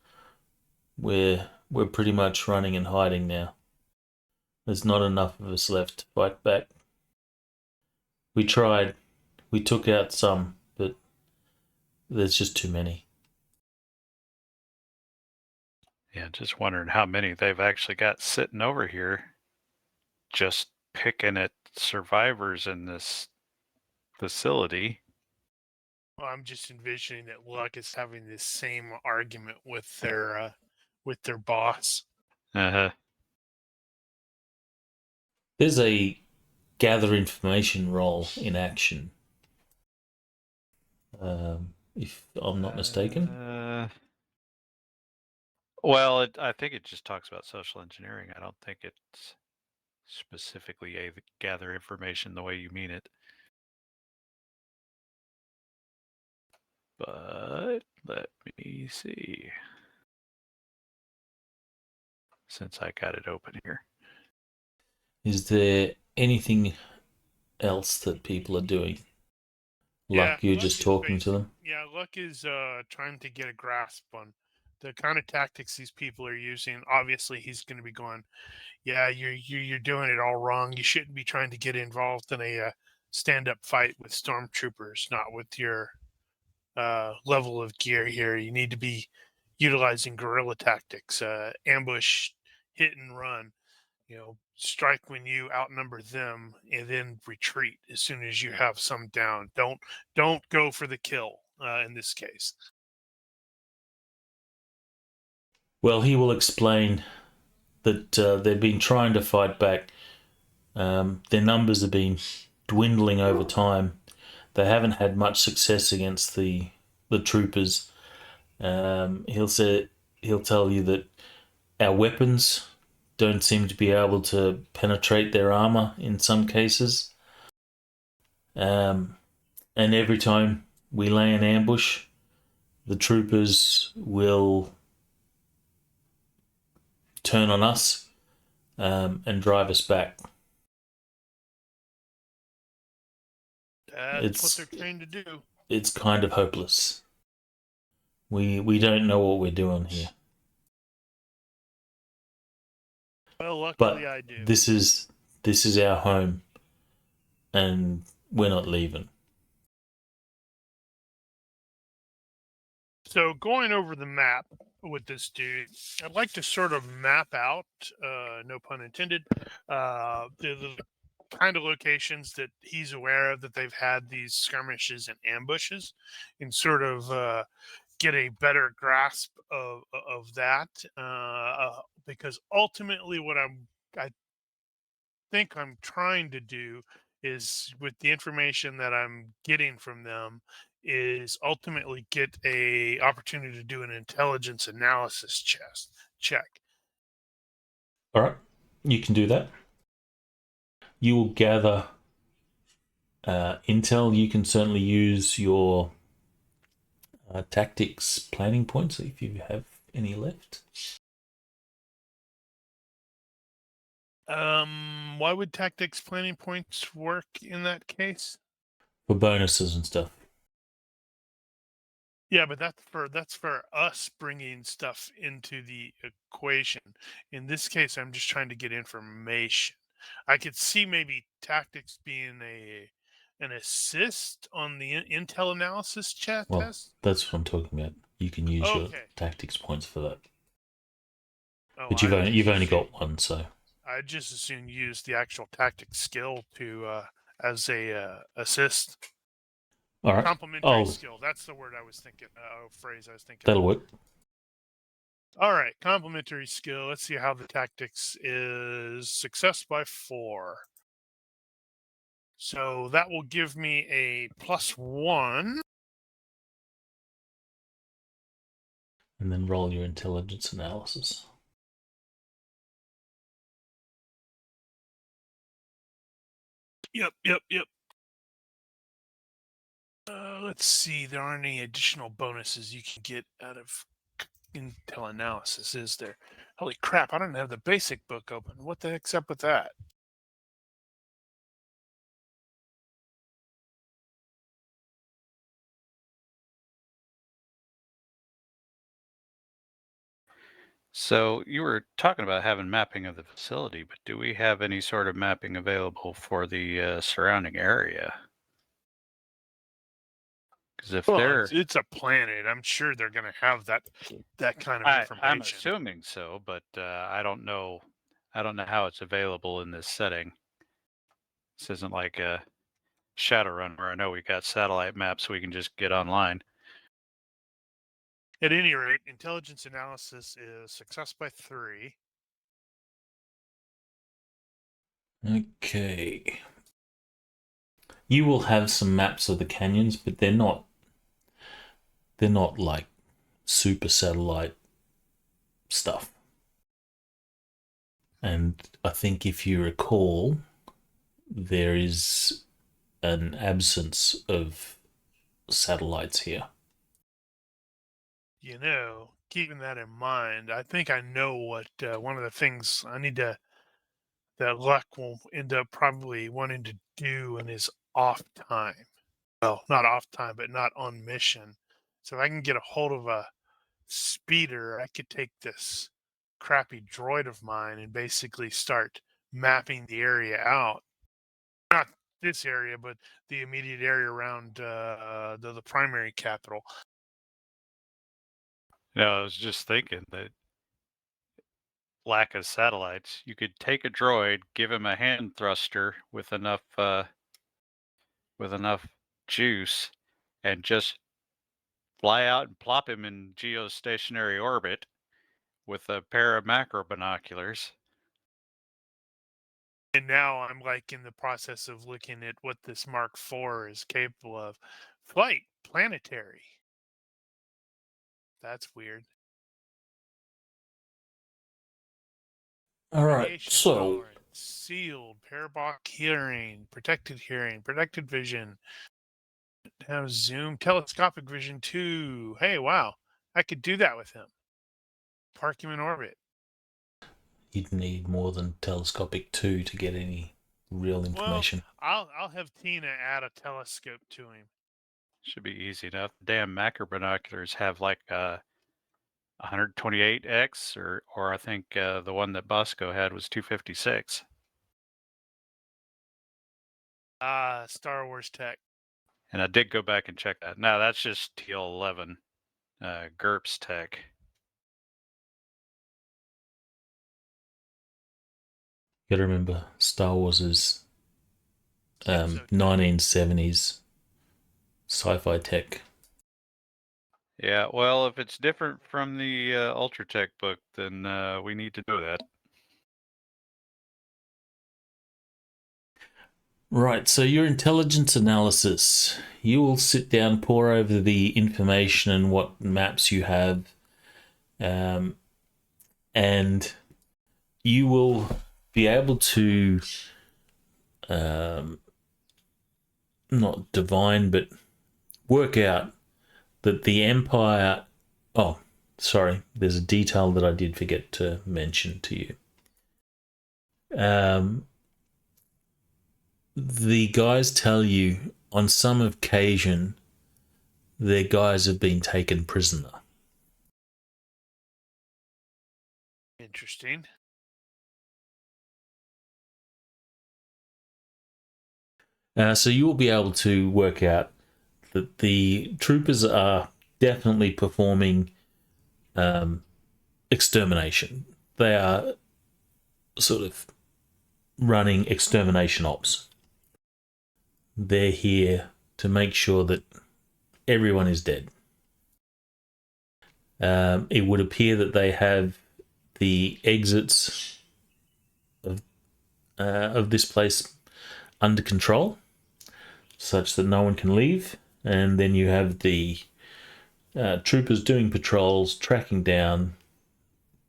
S2: We're pretty much running and hiding now. There's not enough of us left to fight back. We tried. We took out some, but there's just too many."
S3: Yeah, just wondering how many they've actually got sitting over here just picking at survivors in this facility.
S1: Well, I'm just envisioning that Luck is having this same argument with their boss.
S3: Uh-huh.
S2: There's a gather information role in action. If I'm not mistaken.
S3: Well, I think it just talks about social engineering. I don't think it's specifically a gather information the way you mean it. But let me see. Since I got it open here.
S2: Is there anything else that people are doing? Like you're just talking to them?
S1: Yeah, Luck is trying to get a grasp on the kind of tactics these people are using. Obviously, he's going to be going, "Yeah, you're doing it all wrong. You shouldn't be trying to get involved in a stand-up fight with stormtroopers, not with your level of gear here. You need to be utilizing guerrilla tactics, ambush, hit and run. Strike when you outnumber them, and then retreat as soon as you have some down. Don't go for the kill in this case."
S2: Well, he will explain that they've been trying to fight back. Their numbers have been dwindling over time. They haven't had much success against the troopers. He'll tell you that our weapons don't seem to be able to penetrate their armor in some cases. And every time we lay an ambush, the troopers will turn on us and drive us back.
S1: That's what they're trained to do.
S2: It's kind of hopeless. We don't know what we're doing here.
S1: Well, luckily I do.
S2: This is our home, and we're not leaving.
S1: So going over the map with this dude, I'd like to sort of map out, no pun intended, the kind of locations that he's aware of that they've had these skirmishes and ambushes, and sort of get a better grasp of that. Because ultimately, what I think I'm trying to do is, with the information that I'm getting from them, is ultimately get a opportunity to do an intelligence analysis check.
S2: All right, you can do that. You will gather intel. You can certainly use your tactics planning points if you have any left.
S1: Why would tactics planning points work in that case?
S2: For bonuses and stuff.
S1: Yeah, but that's for us bringing stuff into the equation. In this case, I'm just trying to get information. I could see maybe tactics being an assist on the intel analysis test.
S2: That's what I'm talking about. You can use your
S1: Okay.
S2: tactics points for that.
S1: Oh,
S2: But you've only got one, so
S1: I just assume use the actual tactics skill to as a assist.
S2: all right.
S1: Complementary skill. That's the word I was thinking. Phrase I was thinking.
S2: That'll work.
S1: All right, complementary skill. Let's see how the tactics is. Success by 4. So that will give me a +1.
S2: And then roll your intelligence analysis.
S1: Yep. Let's see. There aren't any additional bonuses you can get out of intel analysis, is there? Holy crap! I don't have the basic book open. What the heck's up with that?
S3: So you were talking about having mapping of the facility, but do we have any sort of mapping available for the surrounding area? Because if they're,
S1: it's a planet. I'm sure they're going to have that kind of information.
S3: I'm assuming so, but I don't know. I don't know how it's available in this setting. This isn't like a Shadowrun where I know we got satellite maps we can just get online.
S1: At any rate, intelligence analysis is success by 3.
S2: Okay. You will have some maps of the canyons, but they're not like super satellite stuff. And I think if you recall, there is an absence of satellites here.
S1: You know, keeping that in mind, I think I know what one of the things I need to, that Luck will end up probably wanting to do in his off time. Well, not off time, but not on mission. So if I can get a hold of a speeder, I could take this crappy droid of mine and basically start mapping the area out. Not this area, but the immediate area around the primary capital.
S3: No, I was just thinking that lack of satellites, you could take a droid, give him a hand thruster with enough juice, and just fly out and plop him in geostationary orbit with a pair of macro binoculars.
S1: And now I'm like in the process of looking at what this Mark IV is capable of. Flight, planetary. That's weird.
S2: All right,
S1: Radiation
S2: so
S1: tolerance, sealed, parabolic hearing, protected vision. Have zoom, telescopic vision too. Hey, wow. I could do that with him. Park him in orbit.
S2: you'd need more than telescopic 2 to get any real information.
S1: Well, I'll have Tina add a telescope to him.
S3: Should be easy enough. Damn macro binoculars have like 128x, or I think the one that Bosco had was 256.
S1: Star Wars tech.
S3: And I did go back and check that. No, that's just TL11 GURPS tech.
S2: You gotta remember, Star Wars is
S1: Seems so
S2: 1970s sci-fi tech.
S3: Yeah, well, if it's different from the Ultra Tech book, then we need to know that.
S2: Right, so your intelligence analysis. You will sit down, pore over the information and what maps you have, and you will be able to not divine, but work out that the Empire... Oh, sorry, there's a detail that I did forget to mention to you. The guys tell you on some occasion their guys have been taken prisoner.
S1: interesting.
S2: So you will be able to work out that the troopers are definitely performing extermination. They are sort of running extermination ops. They're here to make sure that everyone is dead. It would appear that they have the exits of this place under control, such that no one can leave. And then you have the troopers doing patrols, tracking down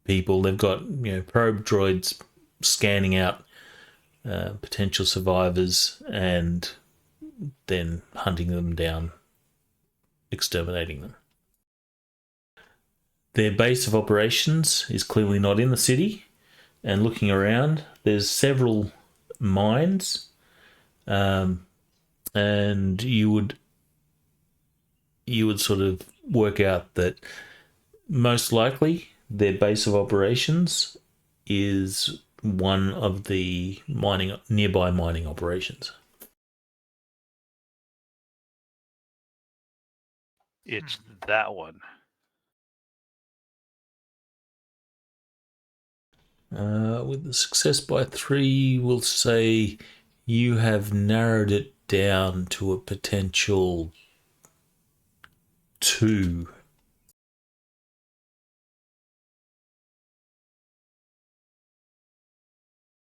S2: people. They've got probe droids scanning out potential survivors and then hunting them down, exterminating them. Their base of operations is clearly not in the city, and looking around, there's several mines, and you would sort of work out that most likely their base of operations is one of the nearby mining operations.
S3: It's that one.
S2: With the success by 3, we'll say you have narrowed it down to a potential 2.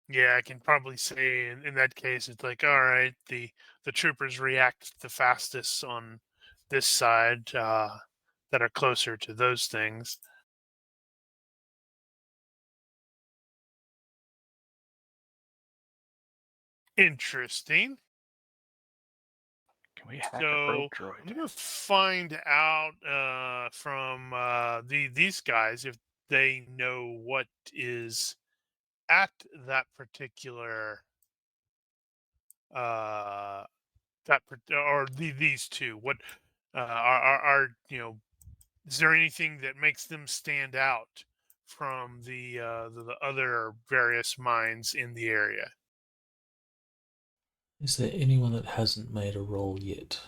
S1: Yeah, I can probably say in that case, it's like, all right, the troopers react the fastest on this side that are closer to those things. Interesting.
S3: Can we hack a
S1: So
S3: probe
S1: I'm
S3: droid?
S1: gonna find out from these guys if they know what is at that particular these two. What are is there anything that makes them stand out from the other various mines in the area?
S2: Is there anyone that hasn't made a roll yet?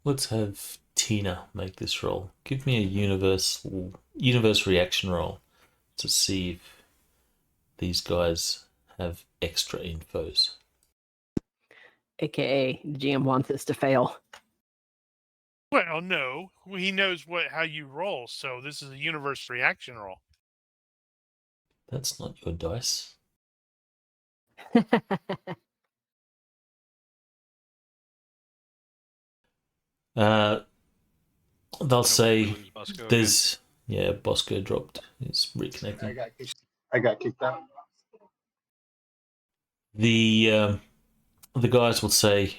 S2: Let's have Tina make this roll. Give me a universe reaction roll to see if these guys have extra infos.
S4: AKA, the GM wants us to fail.
S1: Well, no, he knows how you roll, so this is a universe reaction roll.
S2: That's not your dice. They'll say
S3: we lose Bosco
S2: there's Bosco dropped. He's reconnecting.
S5: I got kicked out.
S2: The guys will say,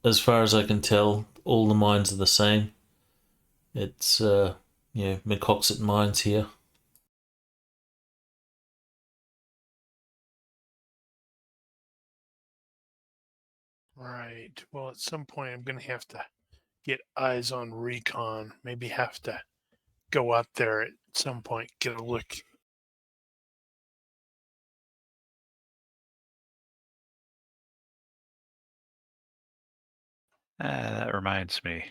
S2: as far as I can tell, all the mines are the same. It's McCoxet mines here.
S1: Right. Well, at some point, I'm going to have to get eyes on recon. Maybe have to go out there at some point, get a look.
S3: That reminds me.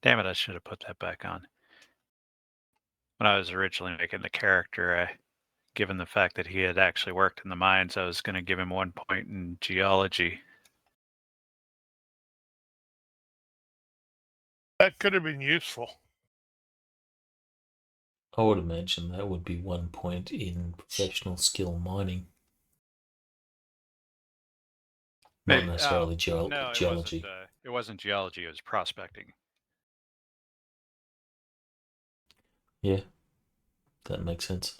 S3: Damn it, I should have put that back on. When I was originally making the character, given the fact that he had actually worked in the mines, I was going to give him 1 point in geology.
S1: That could have been useful.
S2: I would imagine that would be 1 point in professional skill mining. Not necessarily
S3: No,
S2: geology.
S3: it wasn't geology, it was prospecting.
S2: Yeah, that makes sense.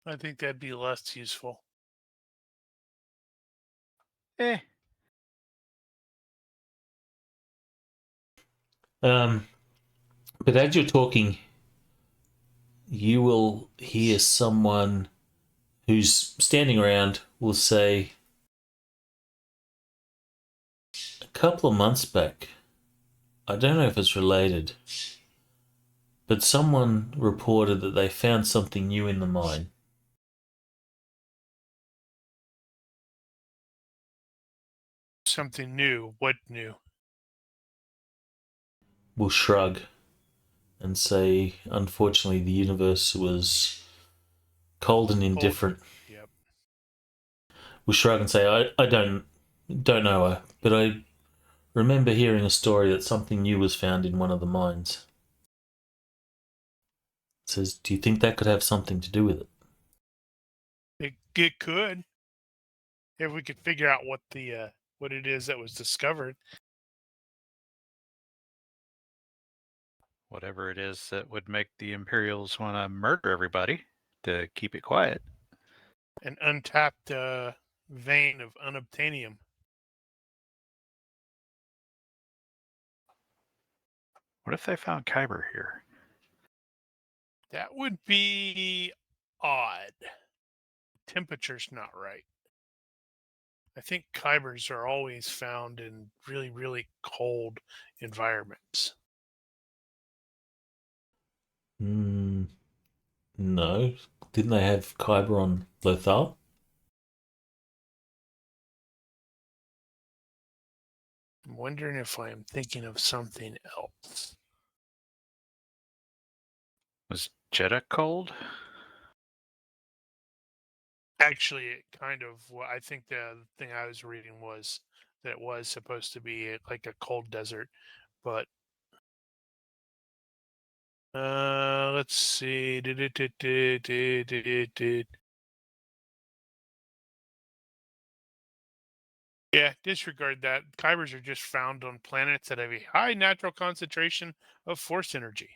S1: I think that'd be less useful.
S2: But as you're talking, you will hear someone who's standing around will say, a couple of months back, I don't know if it's related, but someone reported that they found something new in the mine.
S1: Something new. What new?
S2: Will shrug and say, unfortunately, the universe was cold and indifferent.
S1: Yep.
S2: Will shrug and say, I don't know her, but I remember hearing a story that something new was found in one of the mines. It says, do you think that could have something to do with it?
S1: It could, if we could figure out what it is that was discovered.
S3: Whatever it is that would make the Imperials want to murder everybody to keep it quiet.
S1: An untapped vein of unobtainium.
S3: What if they found Kyber here?
S1: That would be odd. Temperature's not right. I think Kybers are always found in really, really cold environments.
S2: No. Didn't they have Kyber on Lothal?
S1: I'm wondering if I am thinking of something else.
S3: Was Jeddah cold?
S1: Actually, it kind of. I think the thing I was reading was that it was supposed to be like a cold desert, but let's see. Yeah, disregard that. Kybers are just found on planets that have a high natural concentration of force energy.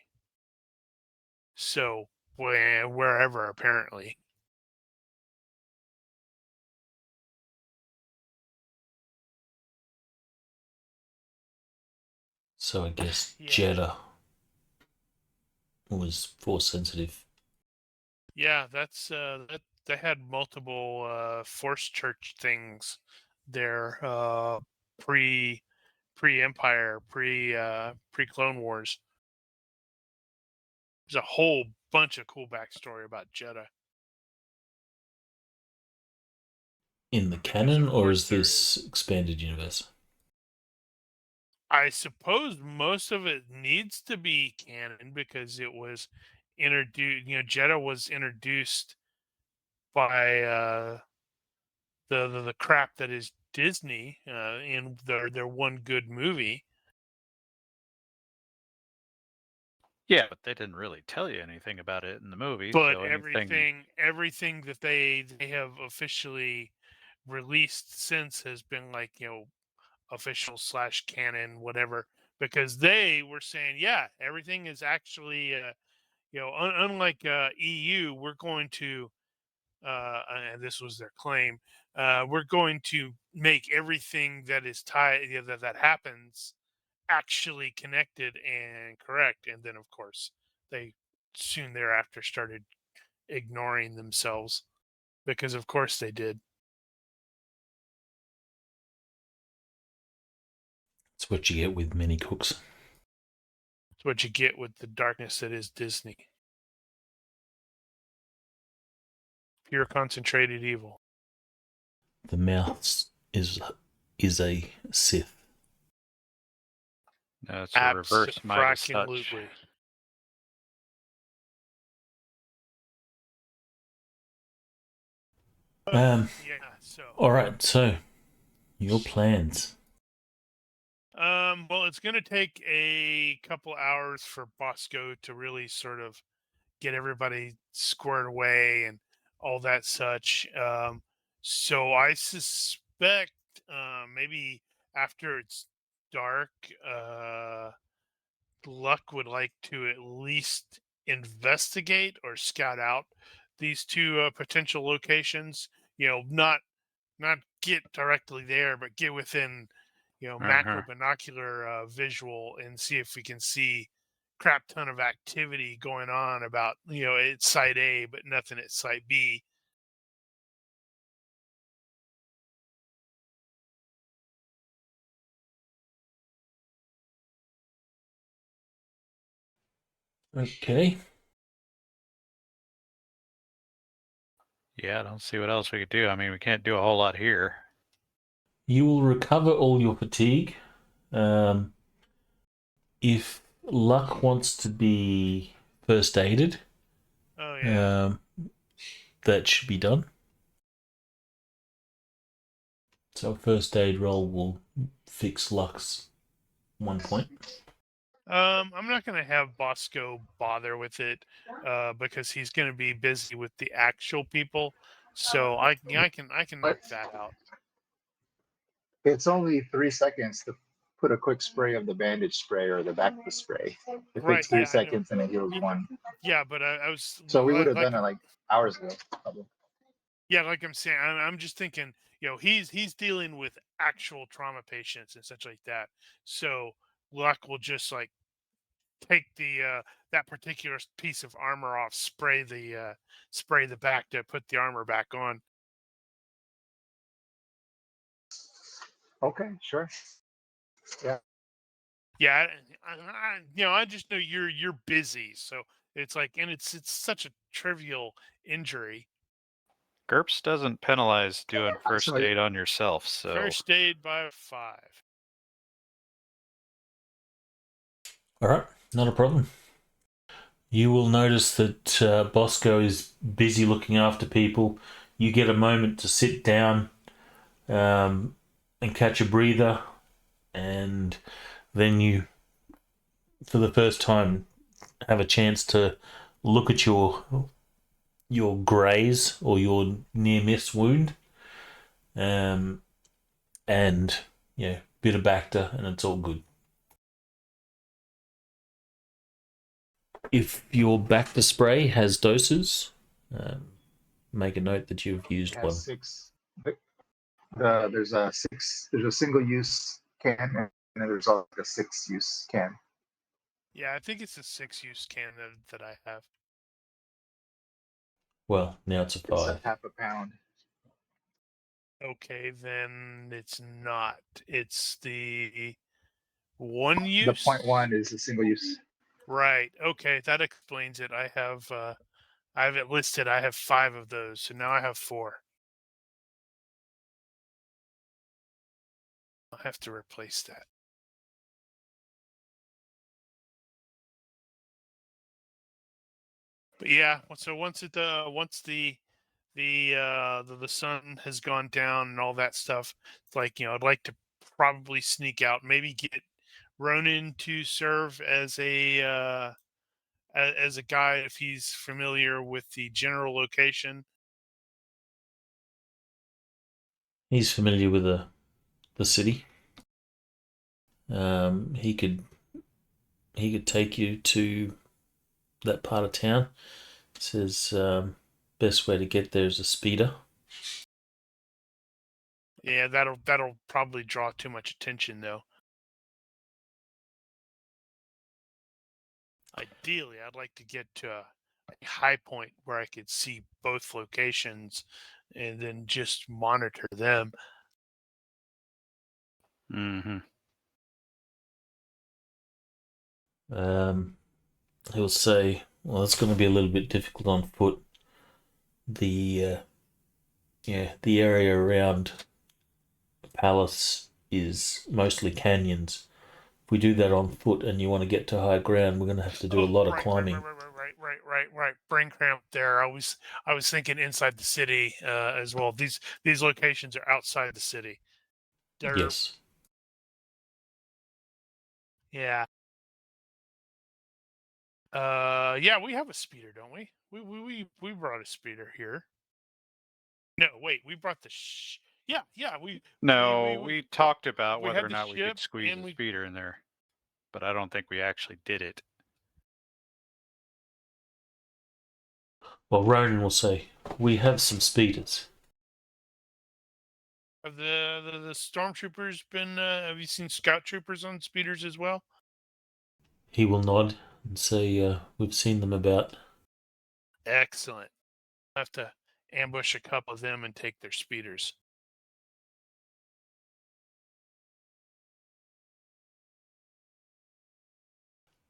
S1: So, wherever, apparently.
S2: So I guess
S1: Yeah.
S2: Jeddah was force sensitive.
S1: Yeah, that's that. They had multiple force church things there, pre-Empire, pre-Clone Wars. There's a whole bunch of cool backstory about Jeddah.
S2: In the
S1: Because,
S2: canon,
S1: of
S2: or
S1: course,
S2: is
S1: there
S2: this expanded universe?
S1: I suppose most of it needs to be canon because it was introduced. Jeddah was introduced by the crap that is Disney in their one good movie.
S3: Yeah, but they didn't really tell you anything about it in the movie.
S1: But
S3: so
S1: everything that they have officially released since has been like official / canon, whatever, because they were saying, yeah, everything is actually, unlike EU, we're going to, and this was their claim, we're going to make everything that is tied, that happens actually connected and correct. And then, of course, they soon thereafter started ignoring themselves because, of course, they did.
S2: That's what you get with many cooks.
S1: It's what you get with the darkness that is Disney. Pure concentrated evil.
S2: The mouse is a Sith.
S3: No, it's a reverse Midas touch.
S1: Absolutely.
S2: Yeah.
S1: So.
S2: All right. So, your plans.
S1: Well, it's going to take a couple hours for Bosco to really sort of get everybody squared away and all that such. So I suspect maybe after it's dark, Luck would like to at least investigate or scout out these two potential locations. Not get directly there, but get within, macro binocular visual and see if we can see crap ton of activity going on about, at site A, but nothing at site B.
S2: Okay.
S3: Yeah, I don't see what else we could do. I mean, we can't do a whole lot here.
S2: You will recover all your fatigue. If Luck wants to be first aided,
S1: Oh yeah.
S2: that should be done. So a first aid roll will fix Luck's 1 point.
S1: I'm not going to have Bosco bother with it because he's going to be busy with the actual people. So I can knock that out.
S5: It's only 3 seconds to put a quick spray of the bandage spray or the back spray. It
S1: Right,
S5: takes 3
S1: yeah, I know.
S5: seconds and it heals 1.
S1: Yeah, but I was
S5: So we would have
S1: like,
S5: done it like hours ago, probably.
S1: yeah, like I'm saying, I'm just thinking, he's dealing with actual trauma patients and such like that. So Luck will just like take the that particular piece of armor off, spray the back to put the armor back on.
S5: Okay, sure. Yeah.
S1: Yeah, I just know you're busy, so it's like, and it's such a trivial injury.
S3: GURPS doesn't penalize doing first aid on yourself, so
S1: First aid by 5.
S2: All right, not a problem. You will notice that Bosco is busy looking after people. You get a moment to sit down and catch a breather, and then you, for the first time, have a chance to look at your graze or your near miss wound, and bit of Bacta, and it's all good. If your Bacta spray has doses, make a note that you've used
S5: It has
S2: one.
S5: 6. There's a 6. There's a single-use can, and then there's also a 6-use can.
S1: Yeah, I think it's a 6-use can that I have.
S2: Well, now it's a 5.
S5: It's a half a pound.
S1: Okay, then it's not. It's the 1 use.
S5: The 0.1 is a single use.
S1: Right. Okay, that explains it. I have it listed. I have 5 of those, so now I have 4. I'll have to replace that. But yeah, so once the sun has gone down and all that stuff, it's like, I'd like to probably sneak out, maybe get Ronan to serve as a guide if he's familiar with the general location.
S2: He's familiar with the city. He could take you to that part of town. It says best way to get there is a speeder.
S1: Yeah, that'll probably draw too much attention, though. Ideally, I'd like to get to a high point where I could see both locations and then just monitor them.
S3: Mm-hmm.
S2: He'll say, well, it's going to be a little bit difficult on foot. The area around Pallas is mostly canyons. If we do that on foot and you want to get to high ground, we're going to have to do a lot of climbing.
S1: Right. Brain cramp there. I was thinking inside the city as well. These locations are outside the city.
S2: Yes.
S1: Yeah. Yeah, we have a speeder, don't we? We brought a speeder here. No, wait, we brought the yeah,
S3: No, we talked about
S1: we
S3: whether
S1: had
S3: or
S1: the
S3: not we
S1: ship
S3: could squeeze
S1: and
S3: a
S1: we
S3: speeder in there, but I don't think we actually did it.
S2: Well, Ronan will say, we have some speeders.
S1: have the stormtroopers been have you seen scout troopers on speeders as well?
S2: He will nod and say, we've seen them about.
S1: Excellent. I'll have to ambush a couple of them and take their speeders.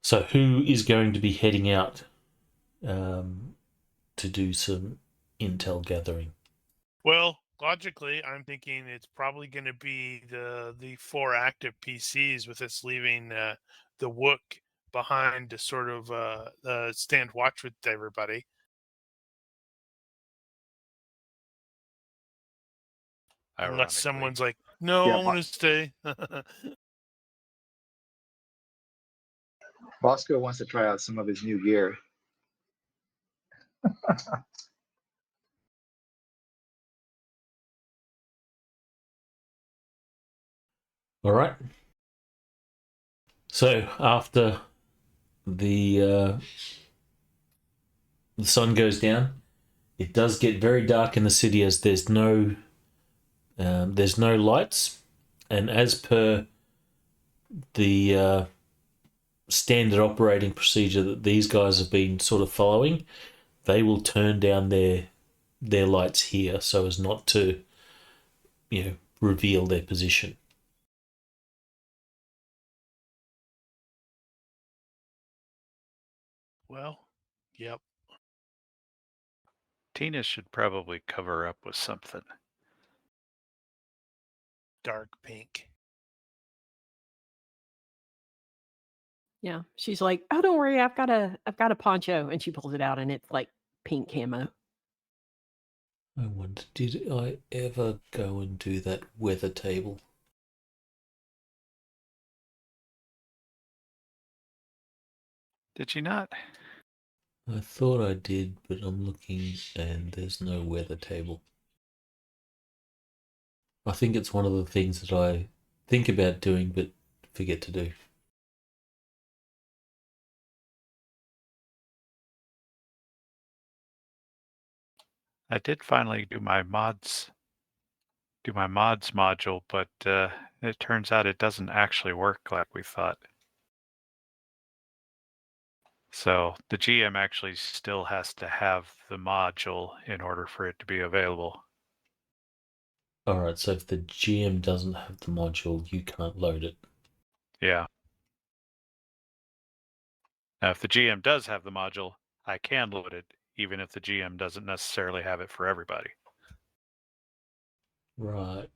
S2: So who is going to be heading out to do some intel gathering?
S1: Well, logically, I'm thinking it's probably going to be the 4 active PCs, with us leaving the Wook behind to sort of stand watch with everybody. Unless someone's like, no,
S5: Yeah,
S1: I want to stay.
S5: Bosco wants to try out some of his new gear.
S2: All right. So after the sun goes down, it does get very dark in the city as there's no lights, and as per the standard operating procedure that these guys have been sort of following, they will turn down their lights here so as not to, reveal their position.
S1: Well, yep.
S3: Tina should probably cover up with something.
S1: Dark pink.
S4: Yeah, she's like, "Oh, don't worry, I've got a poncho," and she pulls it out, and it's like pink camo.
S2: I wonder, did I ever go and do that weather table?
S3: Did you not?
S2: I thought I did, but I'm looking and there's no weather table. I think it's one of the things that I think about doing but forget to do.
S3: I did finally do my mods module, but it turns out it doesn't actually work like we thought. So the GM actually still has to have the module in order for it to be available.
S2: Alright, so if the GM doesn't have the module, you can't load it.
S3: Yeah. Now, if the GM does have the module, I can load it, even if the GM doesn't necessarily have it for everybody.
S2: Right.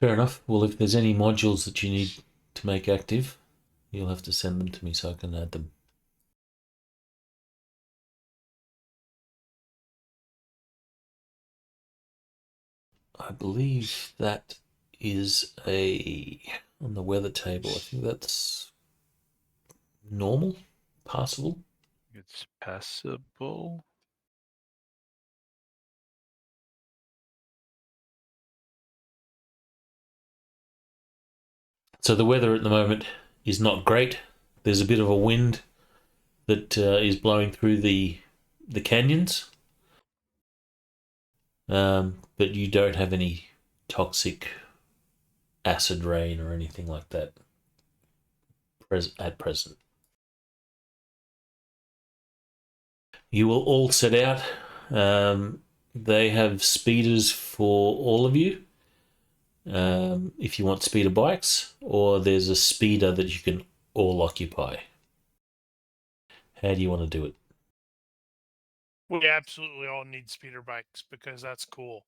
S2: Fair enough. Well, if there's any modules that you need to make active, you'll have to send them to me so I can add them. I believe that is on the weather table, I think that's normal, passable.
S3: It's passable.
S2: So the weather at the moment is not great. There's a bit of a wind that is blowing through the canyons. But you don't have any toxic acid rain or anything like that at present. You will all set out. They have speeders for all of you. If you want speeder bikes, or there's a speeder that you can all occupy. How do you want to do it?
S1: We absolutely all need speeder bikes because that's cool.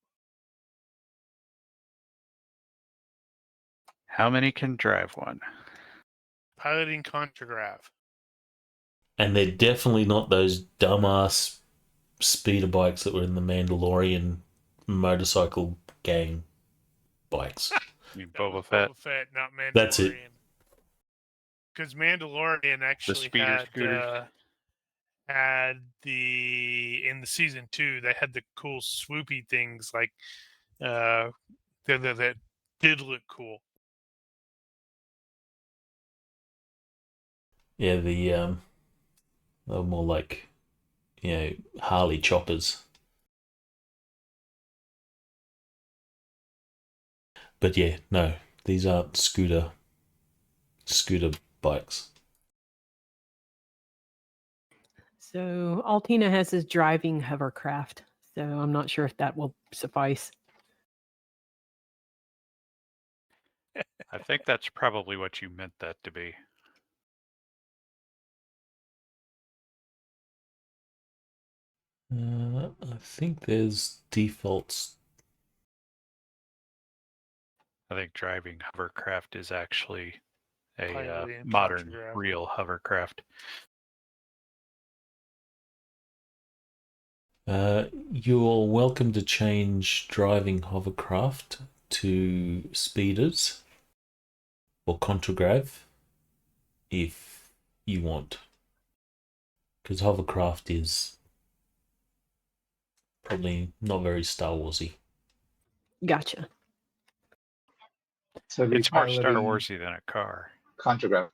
S3: How many can drive one?
S1: Piloting contragrav.
S2: And they're definitely not those dumbass speeder bikes that were in the Mandalorian motorcycle gang bikes.
S3: I mean,
S1: That
S3: Boba
S1: was
S3: Fett.
S1: Boba Fett, not Mandalorian.
S2: That's it.
S1: Because Mandalorian actually
S3: speeder scooters.
S1: had in the season 2 they had the cool swoopy things like that did look cool.
S2: Yeah, they were more like, Harley choppers. But yeah, no, these aren't scooter bikes.
S4: So Altina has his driving hovercraft. So I'm not sure if that will suffice.
S3: I think that's probably what you meant that to be.
S2: I think there's defaults.
S3: I think driving hovercraft is actually a
S1: Piloting
S3: modern,
S1: contragrav.
S3: real hovercraft.
S2: You're welcome to change driving hovercraft to speeders or contragrav if you want, because hovercraft is probably not very Star Warsy.
S4: Gotcha.
S5: So
S3: It's more Star Warsy than a car.
S5: contragrav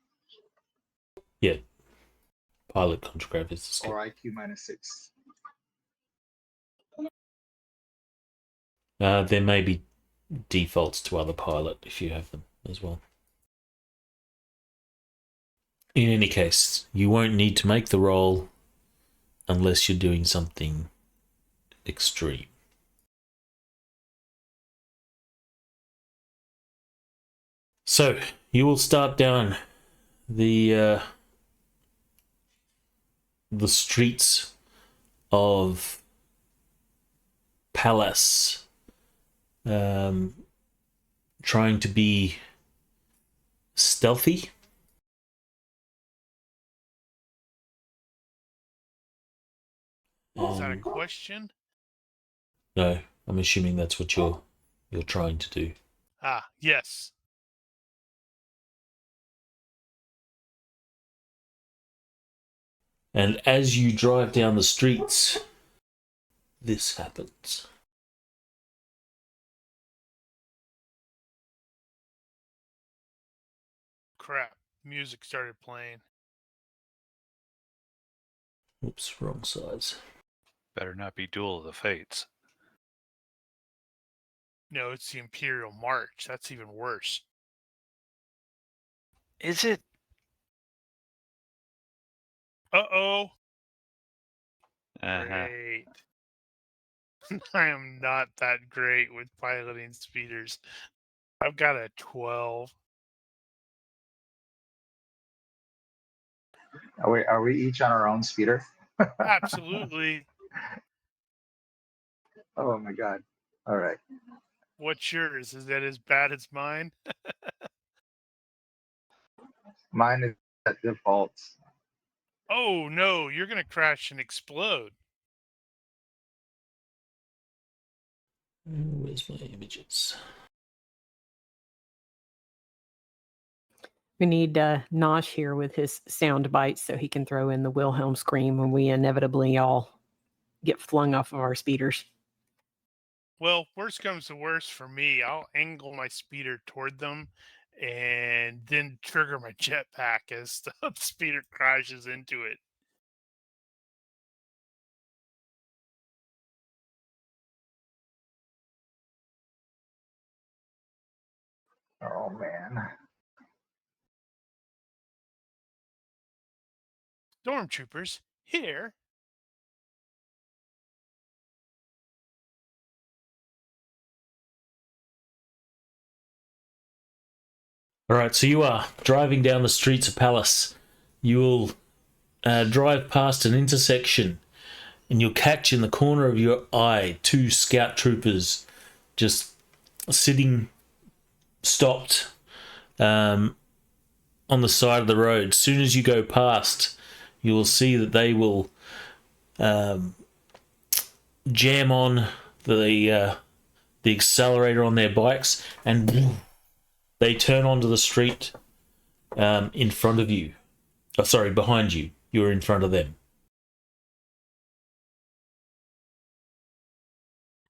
S2: Yeah, pilot contragrav is the skill.
S5: or IQ -6.
S2: There may be defaults to other pilot if you have them as well. In any case, you won't need to make the roll unless you're doing something extreme. So, you will start down the streets of Pallas, trying to be stealthy.
S1: Is that a question?
S2: No, I'm assuming that's what you're trying to do.
S1: Ah, yes.
S2: And as you drive down the streets, this happens.
S1: Crap. Music started playing.
S2: Oops, wrong size.
S3: Better not be Duel of the Fates.
S1: No, it's the Imperial March. That's even worse.
S3: Is it?
S1: Uh-oh.
S3: Uh-huh.
S1: Great. I am not that great with piloting speeders. I've got a 12.
S5: Are we each on our own speeder?
S1: Absolutely.
S5: Oh my god. All right.
S1: What's yours? Is that as bad as mine?
S5: Mine is at default.
S1: Oh, no. You're going to crash and explode.
S2: Where's my images?
S4: We need Nosh here with his sound bites so he can throw in the Wilhelm scream when we inevitably all get flung off of our speeders.
S1: Well, worst comes to worst for me. I'll angle my speeder toward them and then trigger my jetpack as the speeder crashes into it.
S5: Oh man.
S1: Stormtroopers here.
S2: All right, so you are driving down the streets of Pallas. You will drive past an intersection, and you'll catch in the corner of your eye 2 scout troopers just sitting stopped on the side of the road. As soon as you go past, you will see that they will jam on the accelerator on their bikes, and they turn onto the street in front of you. Oh, sorry, behind you. You're in front of them.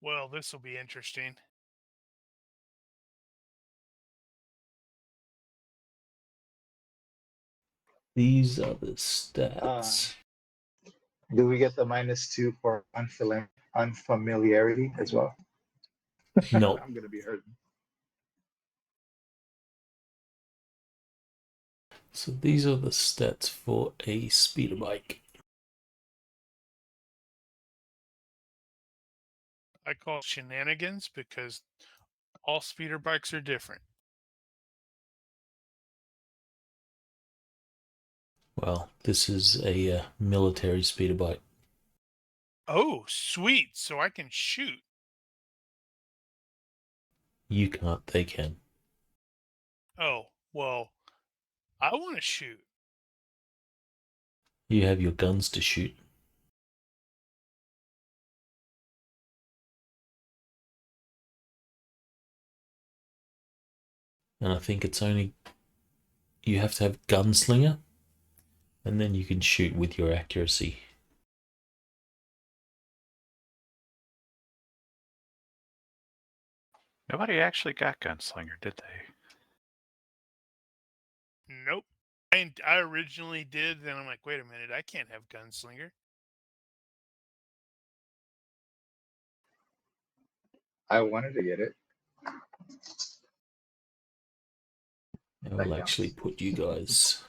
S1: Well, this will be interesting.
S2: These are the stats.
S5: Do we get the -2 for unfamiliarity as well?
S2: No.
S5: I'm gonna be hurting.
S2: So these are the stats for a speeder bike.
S1: I call it shenanigans because all speeder bikes are different.
S2: Well, this is a military speeder bike.
S1: Oh, sweet. So I can shoot.
S2: You can't, they can.
S1: Oh, well, I want to shoot.
S2: You have your guns to shoot. And I think it's only... You have to have gunslinger, and then you can shoot with your accuracy.
S3: Nobody actually got Gunslinger, did they?
S1: Nope. I originally did, then I'm like, wait a minute, I can't have gunslinger.
S5: I wanted to get it.
S2: I will actually put you guys...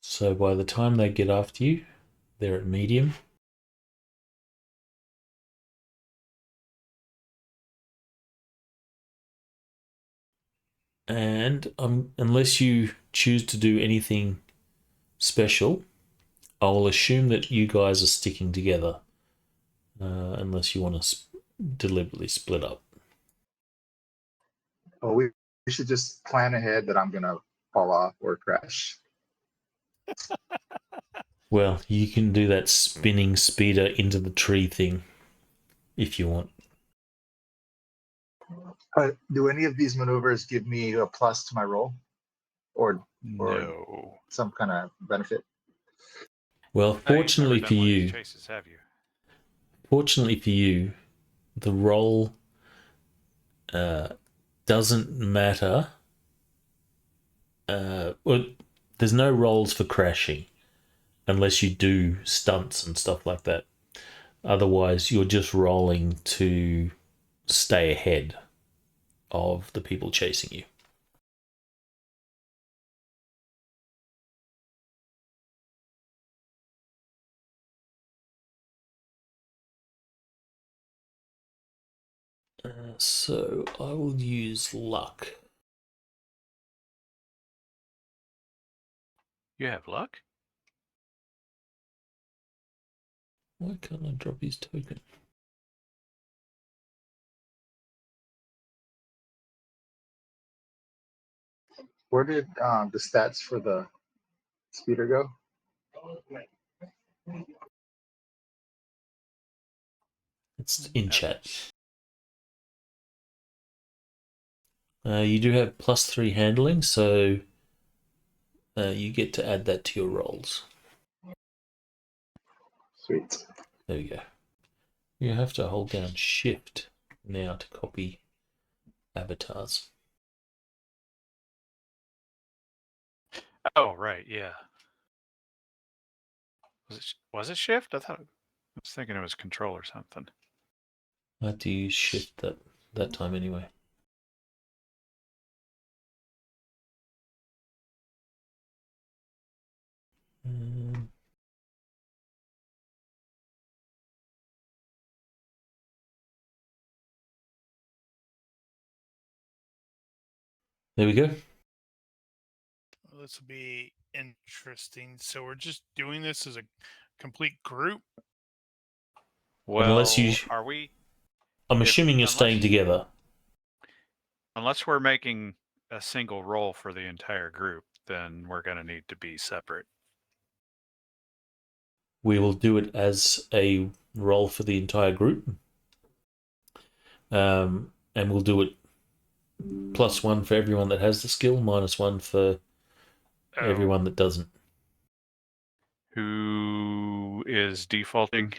S2: So by the time they get after you, they're at medium. And unless you choose to do anything special, I will assume that you guys are sticking together, unless you want to deliberately split up.
S5: Oh, we should just plan ahead that I'm gonna fall off or crash.
S2: Well, you can do that spinning speeder into the tree thing if you want.
S5: Do any of these maneuvers give me a plus to my roll, or
S3: No.
S5: some kind of benefit?
S2: Well,
S3: No, you've never
S2: fortunately
S3: done
S2: for
S3: one of these
S2: you,
S3: chases, have you?
S2: the roll doesn't matter. Well, there's no rolls for crashing unless you do stunts and stuff like that. Otherwise, you're just rolling to stay ahead of the people chasing you. So I will use luck.
S3: You have luck?
S2: Why can't I drop his token?
S5: Where did the stats for the speeder go?
S2: It's in chat.
S3: Others.
S2: You do have +3 handling, so you get to add that to your rolls.
S5: Sweet.
S2: There we go. You have to hold down Shift now to copy avatars.
S3: Oh, right, yeah. Was it Shift? I was thinking it was Control or something.
S2: I had to use Shift that time anyway. There we go.
S1: Well, this will be interesting. So we're just doing this as a complete group.
S3: Well,
S2: Unless you,
S3: are we?
S2: I'm assuming you're staying together.
S3: Unless we're making a single roll for the entire group, then we're going to need to be separate.
S2: We will do it as a roll for the entire group. And we'll do it +1 for everyone that has the skill, -1 for everyone that doesn't.
S3: Who is defaulting?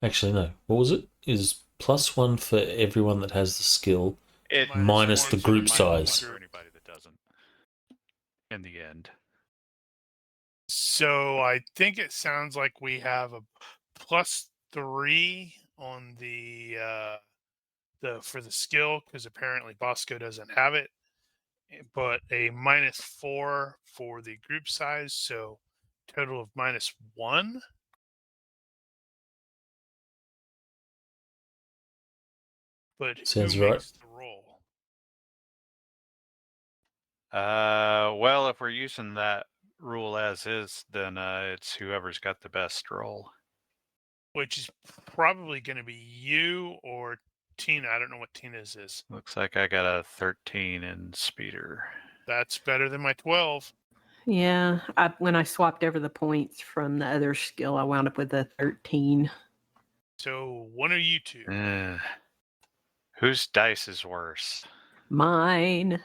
S2: Actually, no. What was it? Is +1 for everyone that has the skill,
S3: It
S2: minus the group size.
S3: For anybody that doesn't. In the end.
S1: So I think it sounds like we have a +3 on the for the skill, because apparently Bosco doesn't have it, but a -4 for the group size, so total of -1. But
S2: Sounds
S1: who
S2: right.
S1: makes the roll?
S3: Well, if we're using that rule as is, then it's whoever's got the best roll.
S1: Which is probably going to be you or Tina. I don't know what Tina's is.
S3: Looks like I got a 13 in speeder.
S1: That's better than my 12.
S4: Yeah, when I swapped over the points from the other skill, I wound up with a 13.
S1: So one of you two.
S3: Whose dice is worse?
S4: Mine.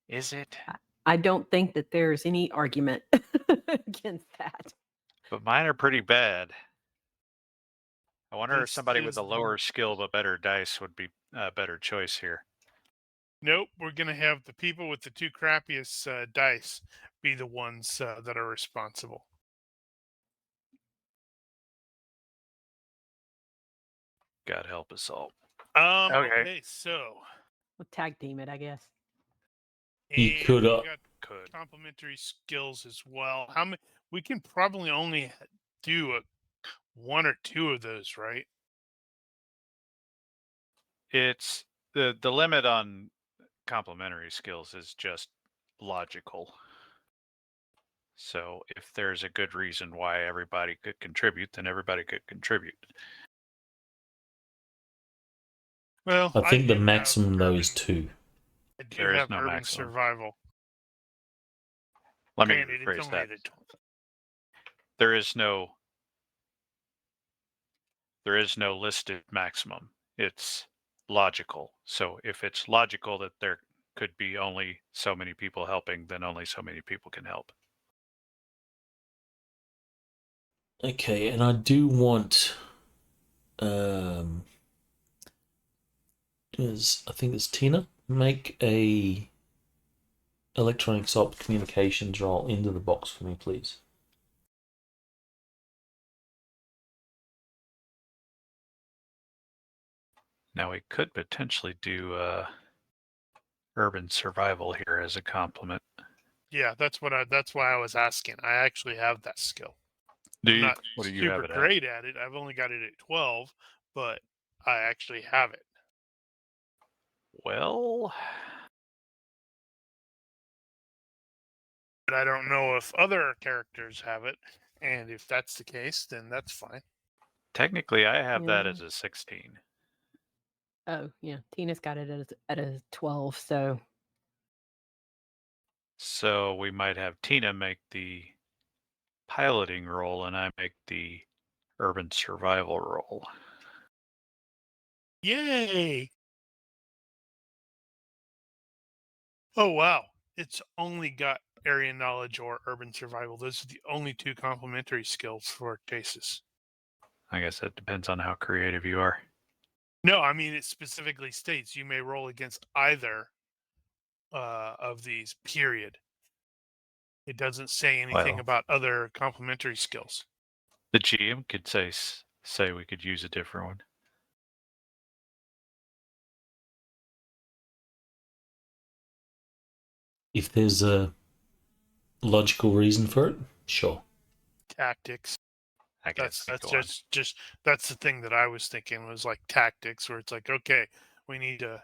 S3: Is it?
S4: I don't think that there's any argument against that.
S3: But mine are pretty bad. I wonder if
S1: This
S3: somebody with
S1: is
S3: a lower skill but better dice would be a better choice here.
S1: Nope, we're going to have the people with the two crappiest dice be the ones that are responsible.
S3: God help us all.
S1: Okay, so
S4: We'll tag team it, I guess.
S2: You
S1: and
S2: could,
S1: we got complementary skills as well. How many? We can probably only do one or two of those, right?
S3: It's the limit on complementary skills is just logical. So if there's a good reason why everybody could contribute, then everybody could contribute.
S1: Well,
S2: I think the
S1: do
S2: maximum
S1: have
S2: though
S1: urban-
S2: is 2.
S1: I do
S3: There is
S1: have
S3: no
S1: urban
S3: maximum.
S1: survival.
S3: Let me
S1: Granted, it's
S3: rephrase
S1: only
S3: that.
S1: the
S3: There is no listed maximum. It's logical. So if it's logical that there could be only so many people helping, then only so many people can help.
S2: Okay, and I do want I think it's Tina, make a electronics op communications roll into the box for me, please.
S3: Now we could potentially do urban survival here as a complement.
S1: Yeah, that's why I was asking. I actually have that skill.
S3: Do
S1: I'm
S3: you?
S1: not
S3: What do you
S1: super
S3: have it at?
S1: great at it. I've only got it at 12, but I actually have it.
S3: Well,
S1: But I don't know if other characters have it, and if that's the case, then that's fine.
S3: technically I have that
S4: Yeah.
S3: as a 16.
S4: Oh, yeah. Tina's got it at a 12, so.
S3: So we might have Tina make the piloting roll and I make the urban survival roll.
S1: Yay! Oh, wow. It's only got area knowledge or urban survival. Those are the only two complementary skills for Tasis.
S3: I guess that depends on how creative you are.
S1: No, I mean, it specifically states you may roll against either of these, period. It doesn't say anything
S3: Well.
S1: about other complementary skills.
S3: The GM could say we could use a different one.
S2: If there's a logical reason for it, sure.
S1: Tactics.
S3: I guess
S1: That's
S3: go on.
S1: just that's the thing that I was thinking was like tactics, where it's like, okay, we need to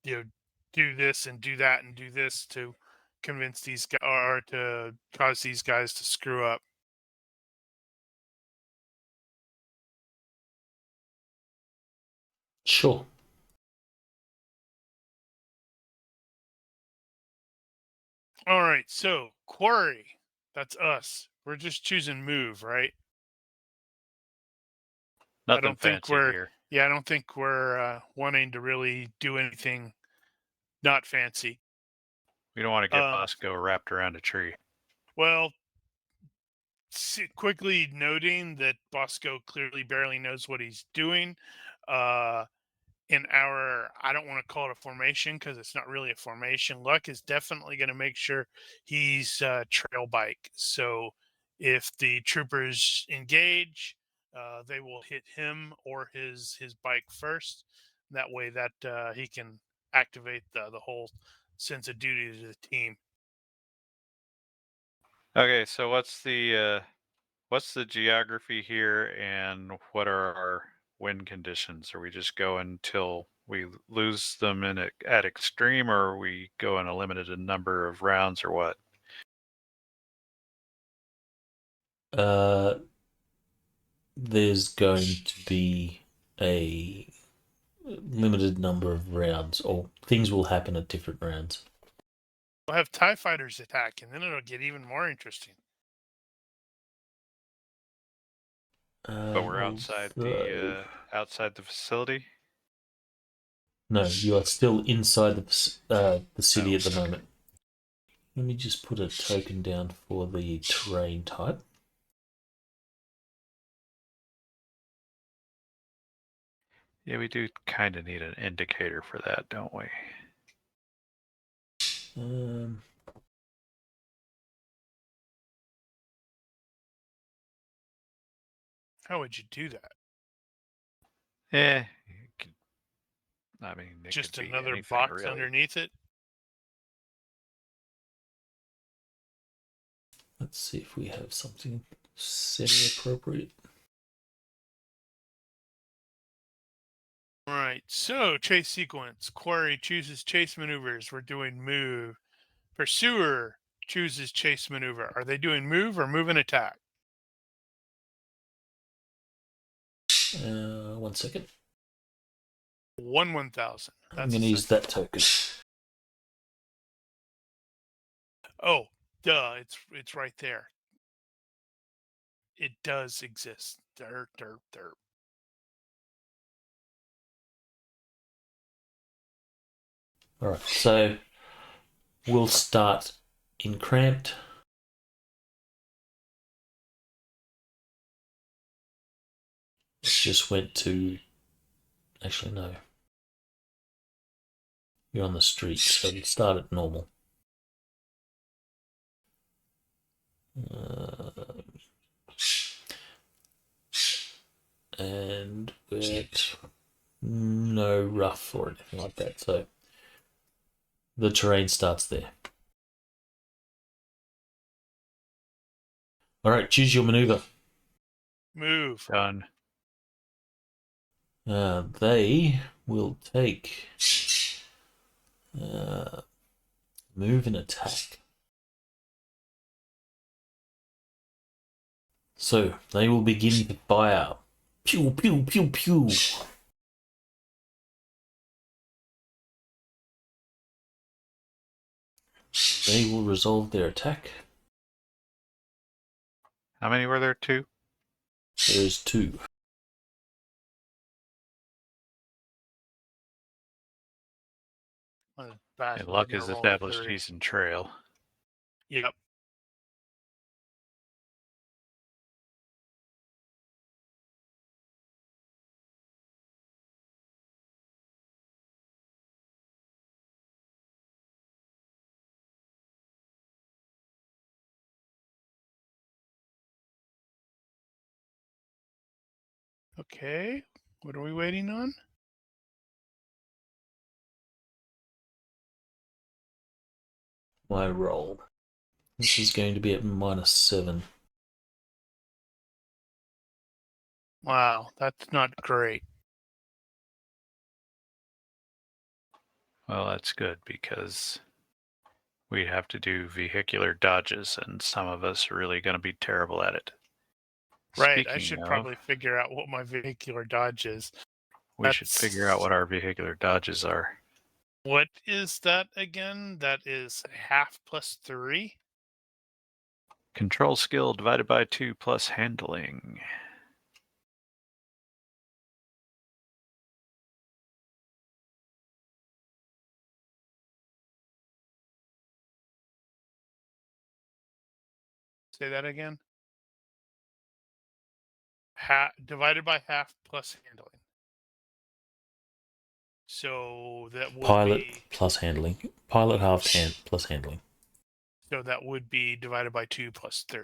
S1: do this and do that and do this to convince these guys or to cause these guys to screw up.
S2: Sure.
S1: All right, so quarry, that's us. We're just choosing move, right?
S3: Nothing
S1: I don't think
S3: fancy
S1: we're
S3: here.
S1: I don't think we're wanting to really do anything not fancy.
S3: We don't want to get Bosco wrapped around a tree.
S1: Well, quickly noting that Bosco clearly barely knows what he's doing. In our, I don't want to call it a formation because it's not really a formation. Luck is definitely going to make sure he's trail bike. So if the troopers engage, they will hit him or his bike first. That way, that he can activate the whole sense of duty to the team.
S3: Okay, so what's the geography here, and what are our win conditions? Are we just going until we lose them at extreme, or are we go in a limited number of rounds, or what?
S2: There's going to be a limited number of rounds, or things will happen at different rounds.
S1: We'll have TIE fighters attack, and then it'll get even more interesting.
S3: But we're outside the facility.
S2: No, you are still inside the city at the
S3: okay.
S2: moment. Let me just put a token down for the terrain type.
S3: Yeah, we do kind of need an indicator for that, don't we?
S1: How would you do that?
S3: I mean, it
S1: Just
S3: could be
S1: another
S3: anything,
S1: box
S3: really.
S1: underneath it?
S2: Let's see if we have something semi-appropriate.
S1: All right, so chase sequence. Quarry chooses chase maneuvers. We're doing move. Pursuer chooses chase maneuver. Are they doing move or move and attack?
S2: 1 second.
S1: 1,000.
S2: I'm going to use that token.
S1: Oh, duh! It's right there. It does exist. Derp, derp, derp.
S2: All right, so we'll start in cramped. It just went to. Actually, no. You're on the street, so we'll start at normal. And with no rough or anything like that, so the terrain starts there. All right, choose your maneuver.
S1: Move.
S3: Done.
S2: They will take move and attack. So they will begin to fire. Pew, pew, pew, pew. They will resolve their attack.
S3: How many were there? 2?
S2: There is 2.
S1: On the back,
S3: And luck
S1: gonna
S3: is
S1: roll a
S3: established.
S1: 30.
S3: He's in trail.
S1: Yep. Okay. What are we waiting on?
S2: My roll. This is going to be at -7.
S1: Wow, that's not great.
S3: Well, that's good because we have to do vehicular dodges, and some of us are really going to be terrible at it.
S1: Right, I
S3: Speaking
S1: should
S3: of,
S1: probably figure out what my vehicular dodge is.
S3: we should figure out what our vehicular dodges are.
S1: What is that again? That is half plus 3?
S3: Control skill divided by 2 plus handling.
S1: Say that again. Divided by half plus handling. So that would
S2: Pilot
S1: be
S2: plus handling. Pilot half plus handling.
S1: so that would be divided by 2 plus 3.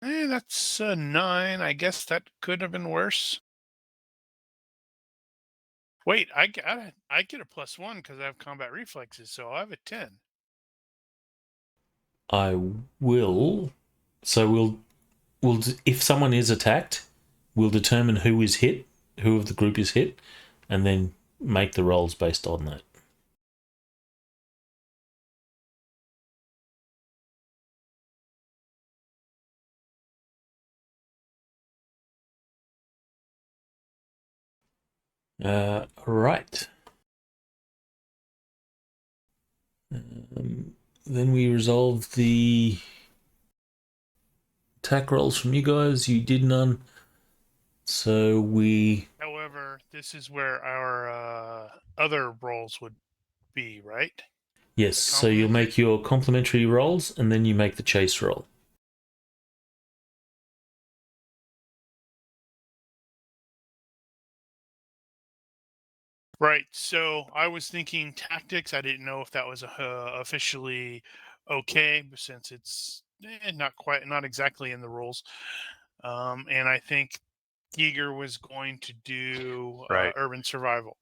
S1: That's a 9. I guess that could have been worse. Wait, I get a +1 because I have combat reflexes, so I have a 10.
S2: I will. So we'll if someone is attacked, we'll determine who is hit, who of the group is hit, and then make the rolls based on that. Right. Then we resolve the attack rolls from you guys. You did none. So we...
S1: However, this is where our other rolls would be, right?
S2: Yes, so you'll make your complementary rolls, and then you make the chase roll.
S1: Right. So I was thinking tactics. I didn't know if that was officially okay, but since it's not exactly in the rules. And I think Giger was going to do
S3: Right.
S1: urban survival.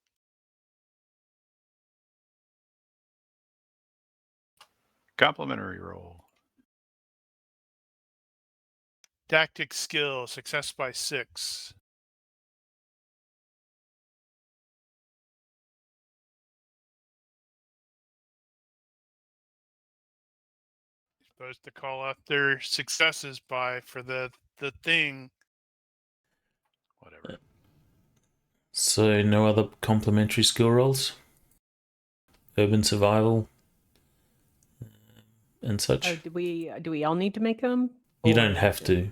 S3: Complementary roll.
S1: Tactics skill, success by 6. Supposed to call out their successes for the thing.
S3: Whatever.
S2: So no other complementary skill rolls? Urban survival and such?
S4: Oh, do we all need to make them?
S2: You don't have to,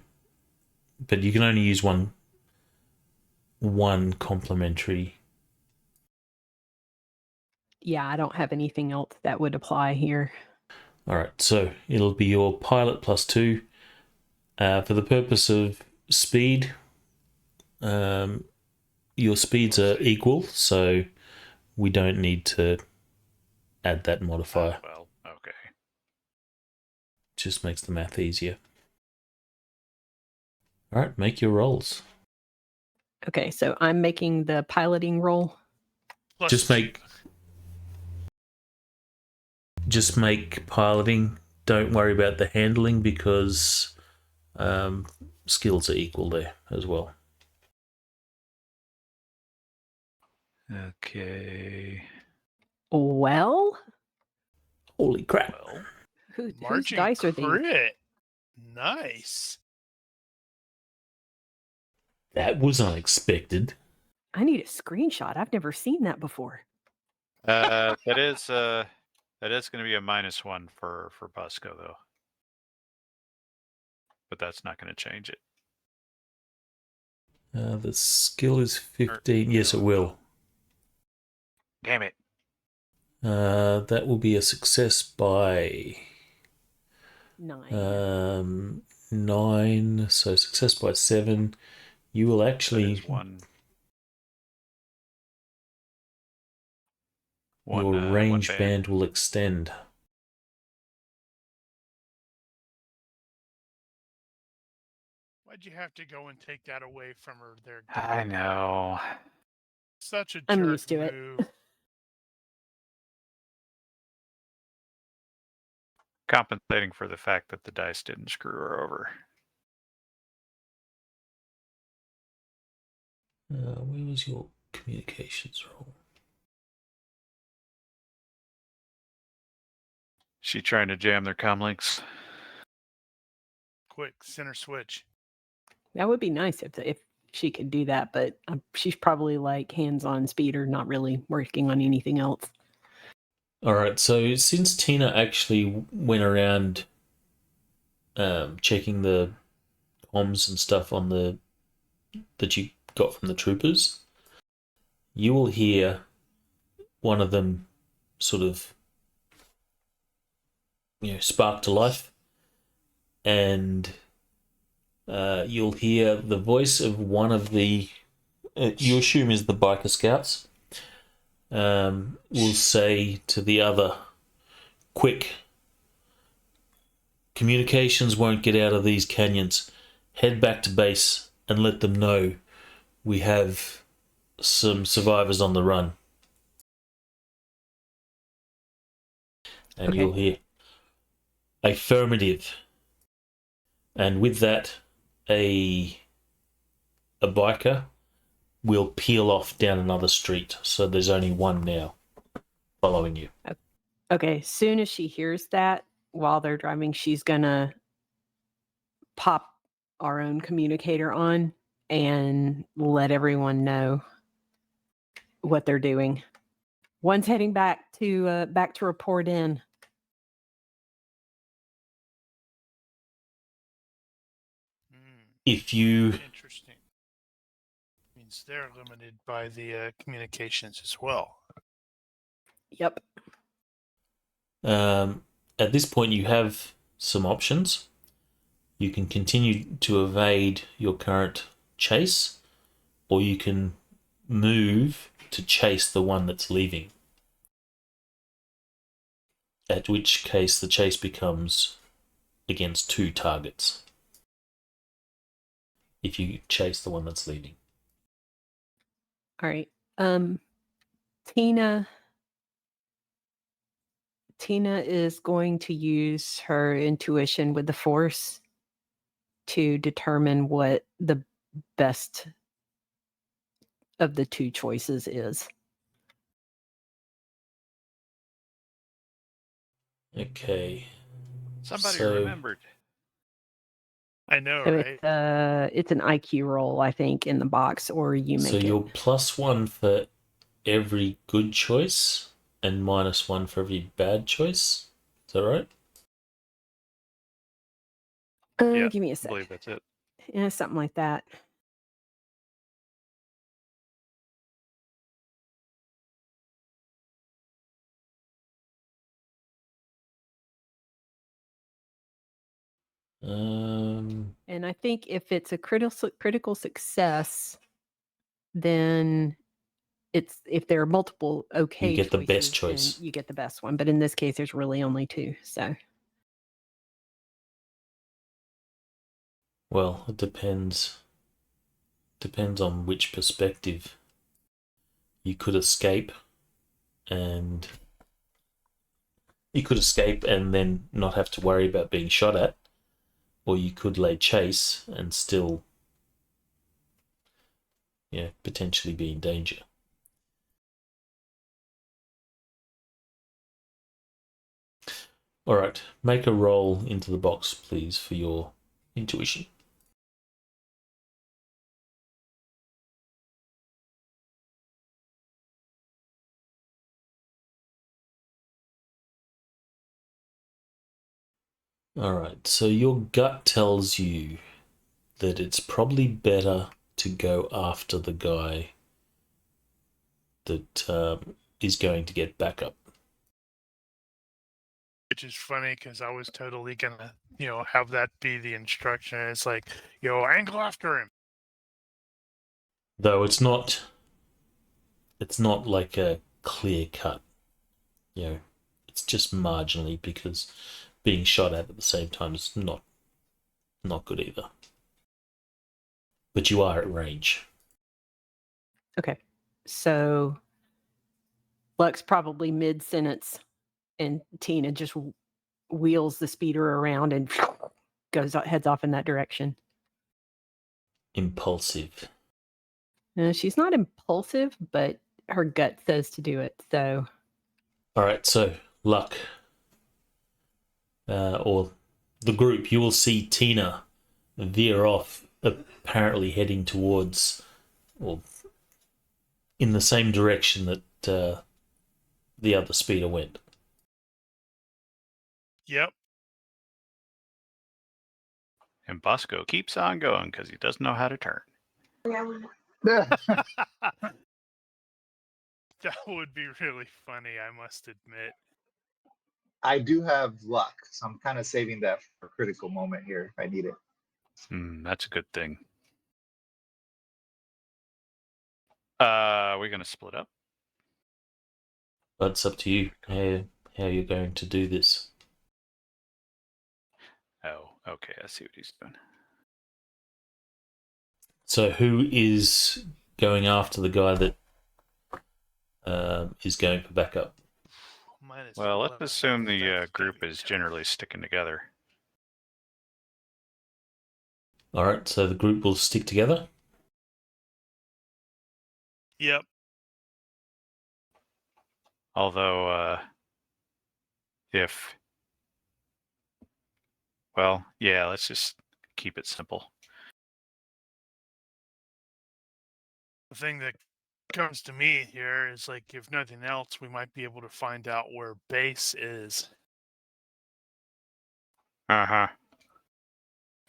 S2: but you can only use one complementary.
S4: Yeah, I don't have anything else that would apply here.
S2: All right, so it'll be your pilot +2. For the purpose of speed, your speeds are equal, so we don't need to add that modifier.
S3: Well, okay.
S2: Just makes the math easier. All right, make your rolls.
S4: Okay, so I'm making the piloting roll.
S2: Just make piloting. Don't worry about the handling because skills are equal there as well.
S3: Okay.
S4: Well,
S2: Holy crap.
S3: Well,
S4: whose
S1: Marching
S4: dice are these?
S1: crit. Nice.
S2: That was unexpected.
S4: I need a screenshot. I've never seen that before.
S3: that is going to be a -1 for Busco though, but that's not going to change it.
S2: The skill is 15. Yes, it will.
S3: Damn it.
S2: That will be a success by
S4: 9.
S2: 9. So success by 7. You will actually... your range band will extend.
S1: Why'd you have to go and take that away from her there?
S3: I know.
S1: Such a jerk
S4: I'm used to
S1: move.
S4: it.
S3: Compensating for the fact that the dice didn't screw her over.
S2: Where was your communications roll?
S3: She trying to jam their comlinks?
S1: Quick, center switch.
S4: That would be nice if she could do that, but she's probably like hands-on speeder, not really working on anything else.
S2: All right, so since Tina actually went around checking the comms and stuff on that you got from the troopers, you will hear one of them sort of spark to life, and you'll hear the voice of one of the you assume is the biker scouts will say to the other, "Quick, communications won't get out of these canyons. Head back to base and let them know we have some survivors on the run." And
S4: Okay.
S2: you'll hear, "Affirmative." And with that, a biker will peel off down another street. So there's only one now following you.
S4: Okay, soon as she hears that while they're driving, she's gonna pop our own communicator on and let everyone know what they're doing. One's heading back to report in.
S2: If you
S1: Interesting. Means they're limited by the communications as well.
S4: Yep.
S2: at this point you have some options. You can continue to evade your current chase, or you can move to chase the one that's leaving. At which case the chase becomes against 2 targets if you chase the one that's leaving.
S4: All right. Tina is going to use her intuition with the Force to determine what the best of the 2 choices is.
S2: Okay.
S3: Somebody remembered.
S1: I know,
S4: So
S1: right?
S4: it's an IQ roll, I think, in the box, or you make
S2: So
S4: it.
S2: you're +1 for every good choice and -1 for every bad choice. Is that right?
S3: Yeah,
S4: Give me a
S3: I
S4: sec.
S3: believe that's it.
S4: Yeah, something like that. And I think if it's a critical success, then it's if there are multiple okay
S2: You get the best
S4: choices,
S2: choice.
S4: then you get the best one. But in this case, there's really only 2. So
S2: Well, it depends on which perspective. You could escape and then not have to worry about being shot at, or you could lay chase and still potentially be in danger. All right, make a roll into the box, please, for your intuition. All right, so your gut tells you that it's probably better to go after the guy that is going to get backup.
S1: Which is funny because I was totally gonna, have that be the instruction. It's like, angle after him.
S2: Though it's not like a clear cut. It's just marginally, because being shot at the same time is not good either. But you are at range.
S4: Okay. So Lux probably mid-sentence, and Tina just wheels the speeder around and heads off in that direction.
S2: Impulsive.
S4: She's not impulsive, but her gut says to do it. So,
S2: all right. So Luck, or the group, you will see Tina veer off, apparently heading towards, or in the same direction that the other speeder went.
S1: Yep.
S3: And Bosco keeps on going because he doesn't know how to turn.
S1: That would be really funny, I must admit.
S5: I do have luck, so I'm kind of saving that for a critical moment here if I need it.
S3: That's a good thing. We're going to split up.
S2: But it's up to you how you're going to do this.
S3: Oh, okay. I see what he's doing.
S2: So who is going after the guy that is going for backup?
S3: Well, let's assume the group is generally sticking together.
S2: All right, so the group will stick together.
S1: Yep.
S3: Although, let's just keep it simple.
S1: The thing that comes to me here is, like, if nothing else, we might be able to find out where base is.
S3: Uh-huh.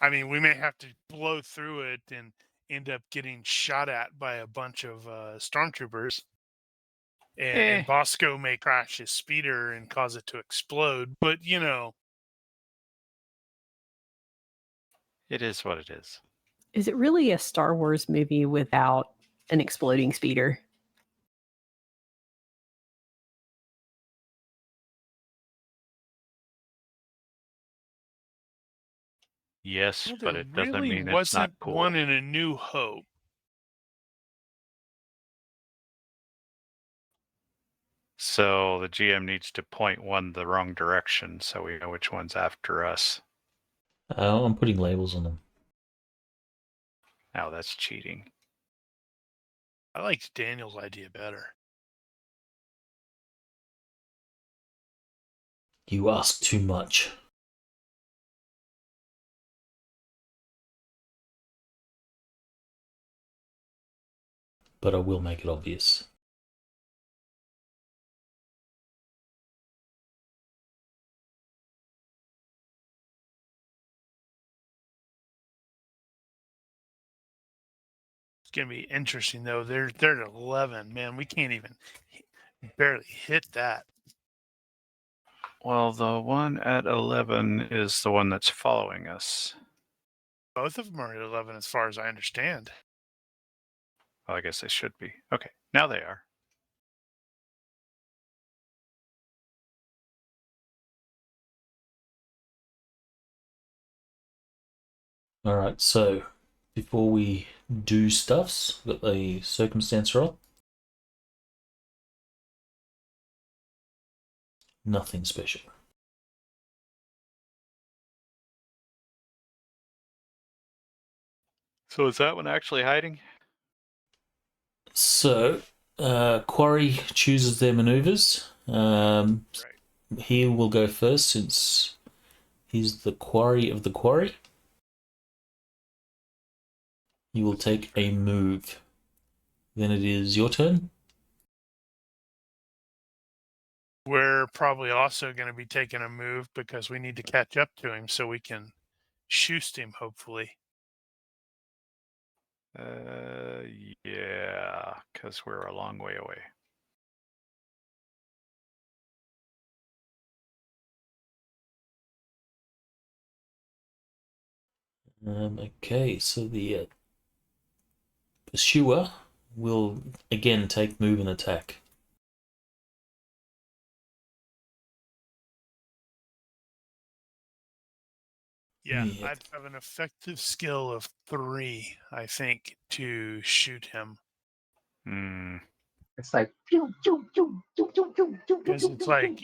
S1: I mean, we may have to blow through it and end up getting shot at by a bunch of stormtroopers. And Bosco may crash his speeder and cause it to explode. But,
S3: It is what it is.
S4: is it really a Star Wars movie without an exploding speeder?
S3: Yes,
S1: well,
S3: but
S1: there
S3: it doesn't
S1: really
S3: mean it's
S1: wasn't
S3: not cool.
S1: one in A New Hope.
S3: So the GM needs to point one the wrong direction so we know which one's after us.
S2: I'm putting labels on them.
S3: Now that's cheating.
S1: I liked Daniel's idea better.
S2: You ask too much. But I will make it obvious.
S1: It's gonna be interesting though. They're at 11. Man, we can't even barely hit that.
S3: Well, the one at 11 is the one that's following us.
S1: Both of them are at 11, as far as I understand.
S3: Well, I guess they should be. Okay, now they are.
S2: All right, so before we do stuffs, we've got the circumstance roll. Nothing special.
S3: So is that one actually hiding?
S2: So, Quarry chooses their maneuvers.
S1: Right.
S2: He will go first since he's the quarry of the quarry. You will take a move. Then it is your turn.
S1: We're probably also going to be taking a move because we need to catch up to him so we can shoost him, hopefully.
S3: Yeah, because we're a long way away.
S2: Okay, so the pursuer will again take move and attack.
S1: Yeah,
S2: Yeah.
S1: I'd have an effective skill of 3, I think, to shoot him.
S3: Hmm.
S5: It's like
S1: Because it's like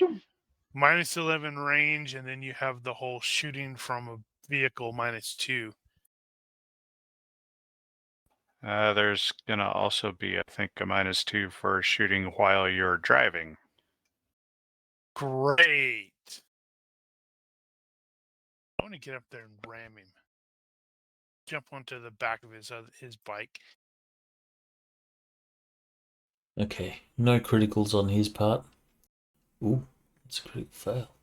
S1: -11 range, and then you have the whole shooting from a vehicle -2.
S3: There's gonna also be, I think, a -2 for shooting while you're driving.
S1: Great. I want to get up there and ram him. Jump onto the back of his bike.
S2: Okay, no criticals on his part. Ooh, it's a critical fail.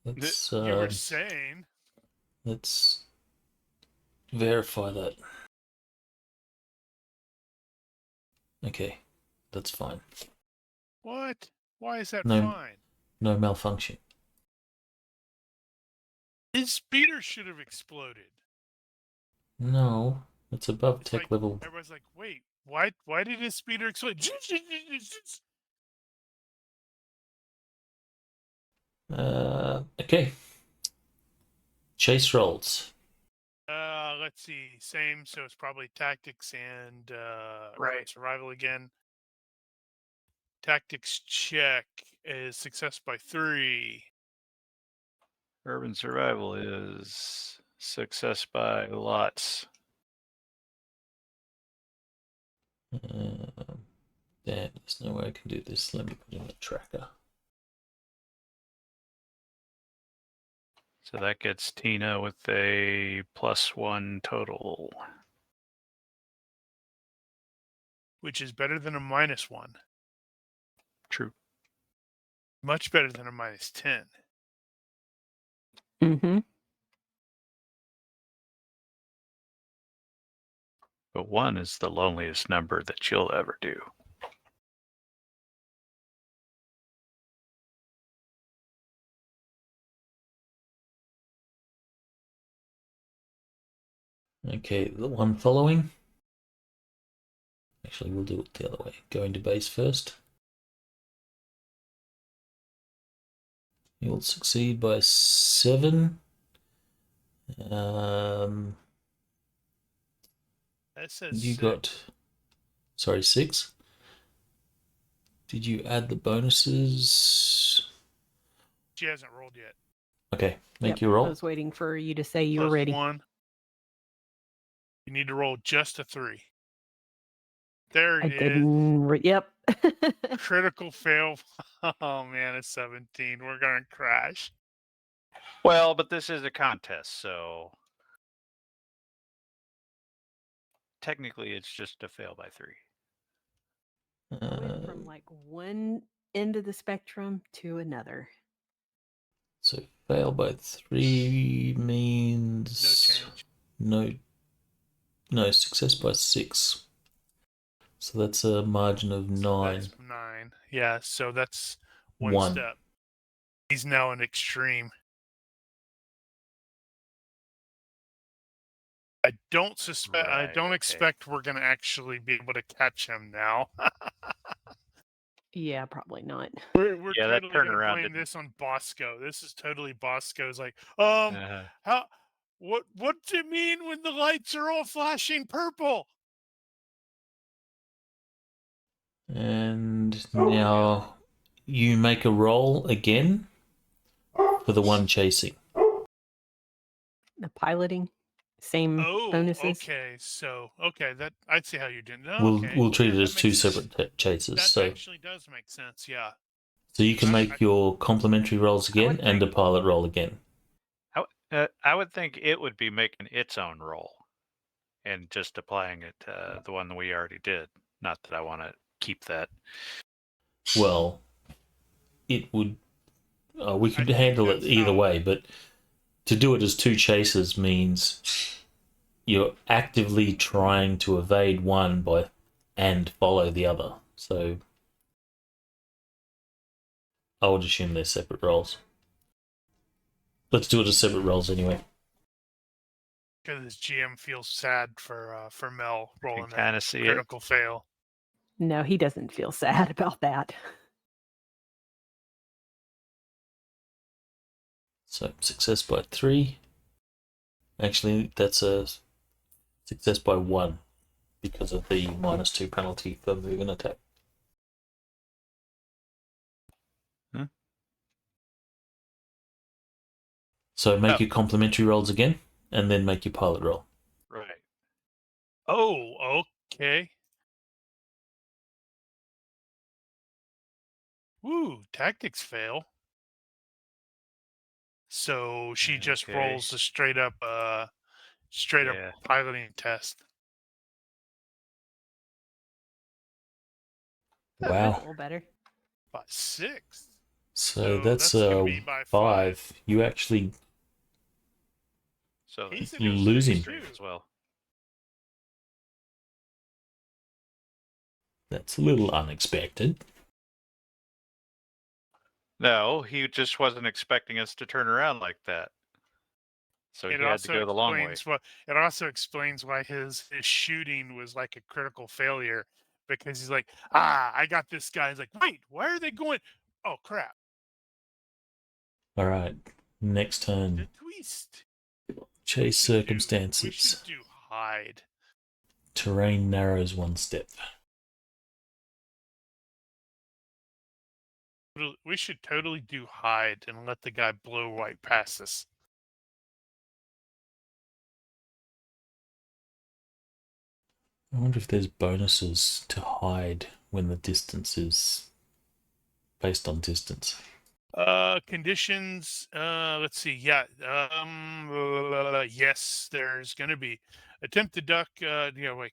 S2: Let's
S1: You were saying.
S2: let's verify that. Okay, that's fine.
S1: What? Why is that
S2: No.
S1: fine?
S2: No malfunction.
S1: His speeder should have exploded.
S2: No, it's above
S1: It's
S2: tech
S1: like,
S2: level.
S1: everybody's like, wait, why did his speeder explode?
S2: Okay. Chase rolls.
S1: Let's see. Same, so it's probably tactics and
S4: Right.
S1: survival again. Tactics check is success by 3.
S3: Urban survival is success by lots.
S2: Damn, there's no way I can do this. Let me put in a tracker.
S3: So that gets Tina with a +1 total.
S1: Which is better than a -1.
S3: True.
S1: Much better than a -10.
S4: Mm-hmm.
S3: But 1 is the loneliest number that you'll ever do.
S2: Okay, the one following. Actually, we'll do it the other way. Go into base first. You'll succeed by 7.
S1: That says
S2: You
S1: 6.
S2: got... Sorry, 6. Did you add the bonuses?
S1: She hasn't rolled yet.
S2: Okay, make
S4: Yep,
S2: your roll.
S4: I was waiting for you to say you were
S1: Plus
S4: ready.
S1: 1. You need to roll just a 3. There
S4: I
S1: it is.
S4: didn't. Yep.
S1: Critical fail. Oh man, it's 17. We're gonna crash.
S3: Well, but this is a contest, so technically it's just a fail by 3.
S4: I went from like one end of the spectrum to another.
S2: So fail by 3 means...
S1: No change.
S2: No, success by 6. So that's a margin of 9.
S1: That's 9. Yeah, so that's
S2: 1.
S1: one step. He's now an extreme. I don't suspect. I
S3: Right,
S1: don't
S3: okay.
S1: expect we're gonna actually be able to catch him now.
S4: Yeah, probably not.
S1: We're
S3: Yeah, that
S1: totally gonna
S3: turnaround
S1: blame
S3: didn't-
S1: this on Bosco. This is totally Bosco's like,
S3: Uh,
S1: how what's it mean when the lights are all flashing purple?
S2: And now you make a roll again for the one chasing.
S4: The piloting, same
S1: Oh,
S4: bonuses.
S1: okay. So that I'd see how you're doing. No,
S2: We'll
S1: okay.
S2: we'll treat
S1: Yeah,
S2: it
S1: that
S2: as two
S1: makes sense.
S2: separate chases.
S1: That
S2: So
S1: actually does make sense. Yeah.
S2: you can make your complementary rolls again
S3: would
S2: and a
S3: think-
S2: pilot roll again.
S3: I would think it would be making its own roll and just applying it to the one that we already did. Not that I want to keep that.
S2: Well, it would. We could
S1: think
S2: handle it
S1: that's
S2: either
S1: how-
S2: way, but to do it as two chases means you're actively trying to evade one and follow the other. So I would assume they're separate roles. Let's do it as separate roles anyway.
S1: Because his GM feels sad for Mel rolling
S3: kinda
S1: that
S3: see it.
S1: critical fail.
S4: No, he doesn't feel sad about that.
S2: So success by 3. Actually, that's a success by 1 because of the -2 penalty for move and attack. So make your complimentary rolls again, and then make your pilot roll.
S3: Right.
S1: Oh, okay. Woo, tactics fail. So she just
S3: Okay.
S1: rolls a straight up
S3: Yeah.
S1: piloting test.
S4: That's a
S2: Wow.
S4: little better.
S1: By 6.
S2: So that's
S1: gonna be by
S2: 5. You actually
S3: So
S1: He's
S3: that's
S1: an
S2: lose him.
S1: extreme
S3: as well.
S2: That's a little unexpected.
S3: No, he just wasn't expecting us to turn around like that. So he had to go the long way.
S1: It also explains why his shooting was like a critical failure, because he's like, I got this guy. He's like, wait, why are they going? Oh crap!
S2: All right. Next
S1: The
S2: turn.
S1: twist.
S2: Chase
S1: We
S2: circumstances.
S1: should do hide.
S2: Terrain narrows 1 step.
S1: We should totally do hide and let the guy blow right past us.
S2: I wonder if there's bonuses to hide when the distance is based on distance.
S1: Conditions. Let's see. Yeah. Yes, there's going to be attempt to duck.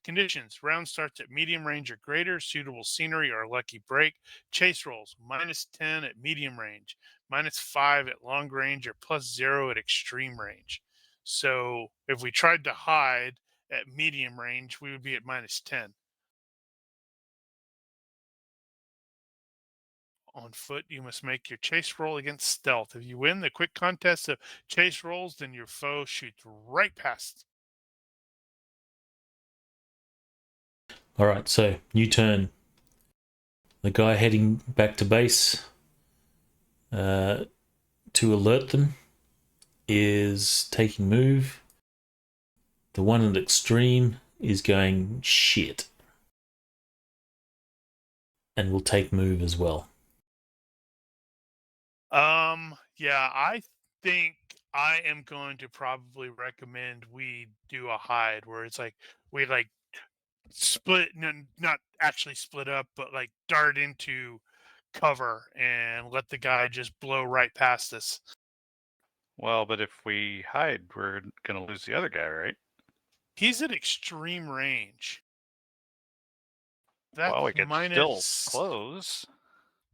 S1: Conditions. Round starts at medium range or greater. Suitable scenery or lucky break. Chase rolls -10 at medium range, -5 at long range, or +0 at extreme range. So if we tried to hide at medium range, we would be at -10. On foot, you must make your chase roll against stealth. If you win the quick contest of chase rolls, then your foe shoots right past.
S2: All right, so new turn. The guy heading back to base to alert them is taking move. The one at extreme is going shit and will take move as well.
S1: Yeah, I think I am going to probably recommend we do a hide where it's like we like split, not actually split up, but like dart into cover and let the guy just blow right past us.
S3: Well, but if we hide, we're gonna lose the other guy, right?
S1: He's at extreme range. That's
S3: Well, we could still close.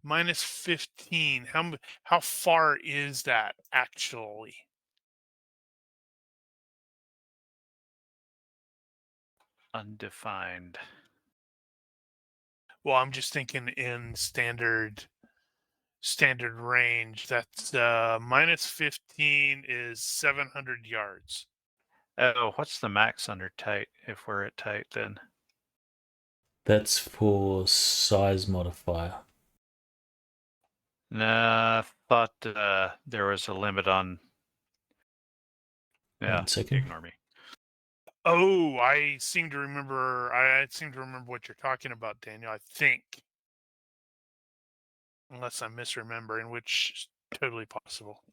S1: -15. How far is that actually?
S3: Undefined.
S1: Well, I'm just thinking in standard range. That's -15 is 700 yards.
S3: Oh, what's the max under tight if we're at tight then?
S2: That's for size modifier.
S3: Nah, I thought there was a limit on. Yeah,
S2: 1 second.
S3: ignore me.
S1: Oh, I seem to remember what you're talking about, Daniel. I think. Unless I'm misremembering, which is totally possible.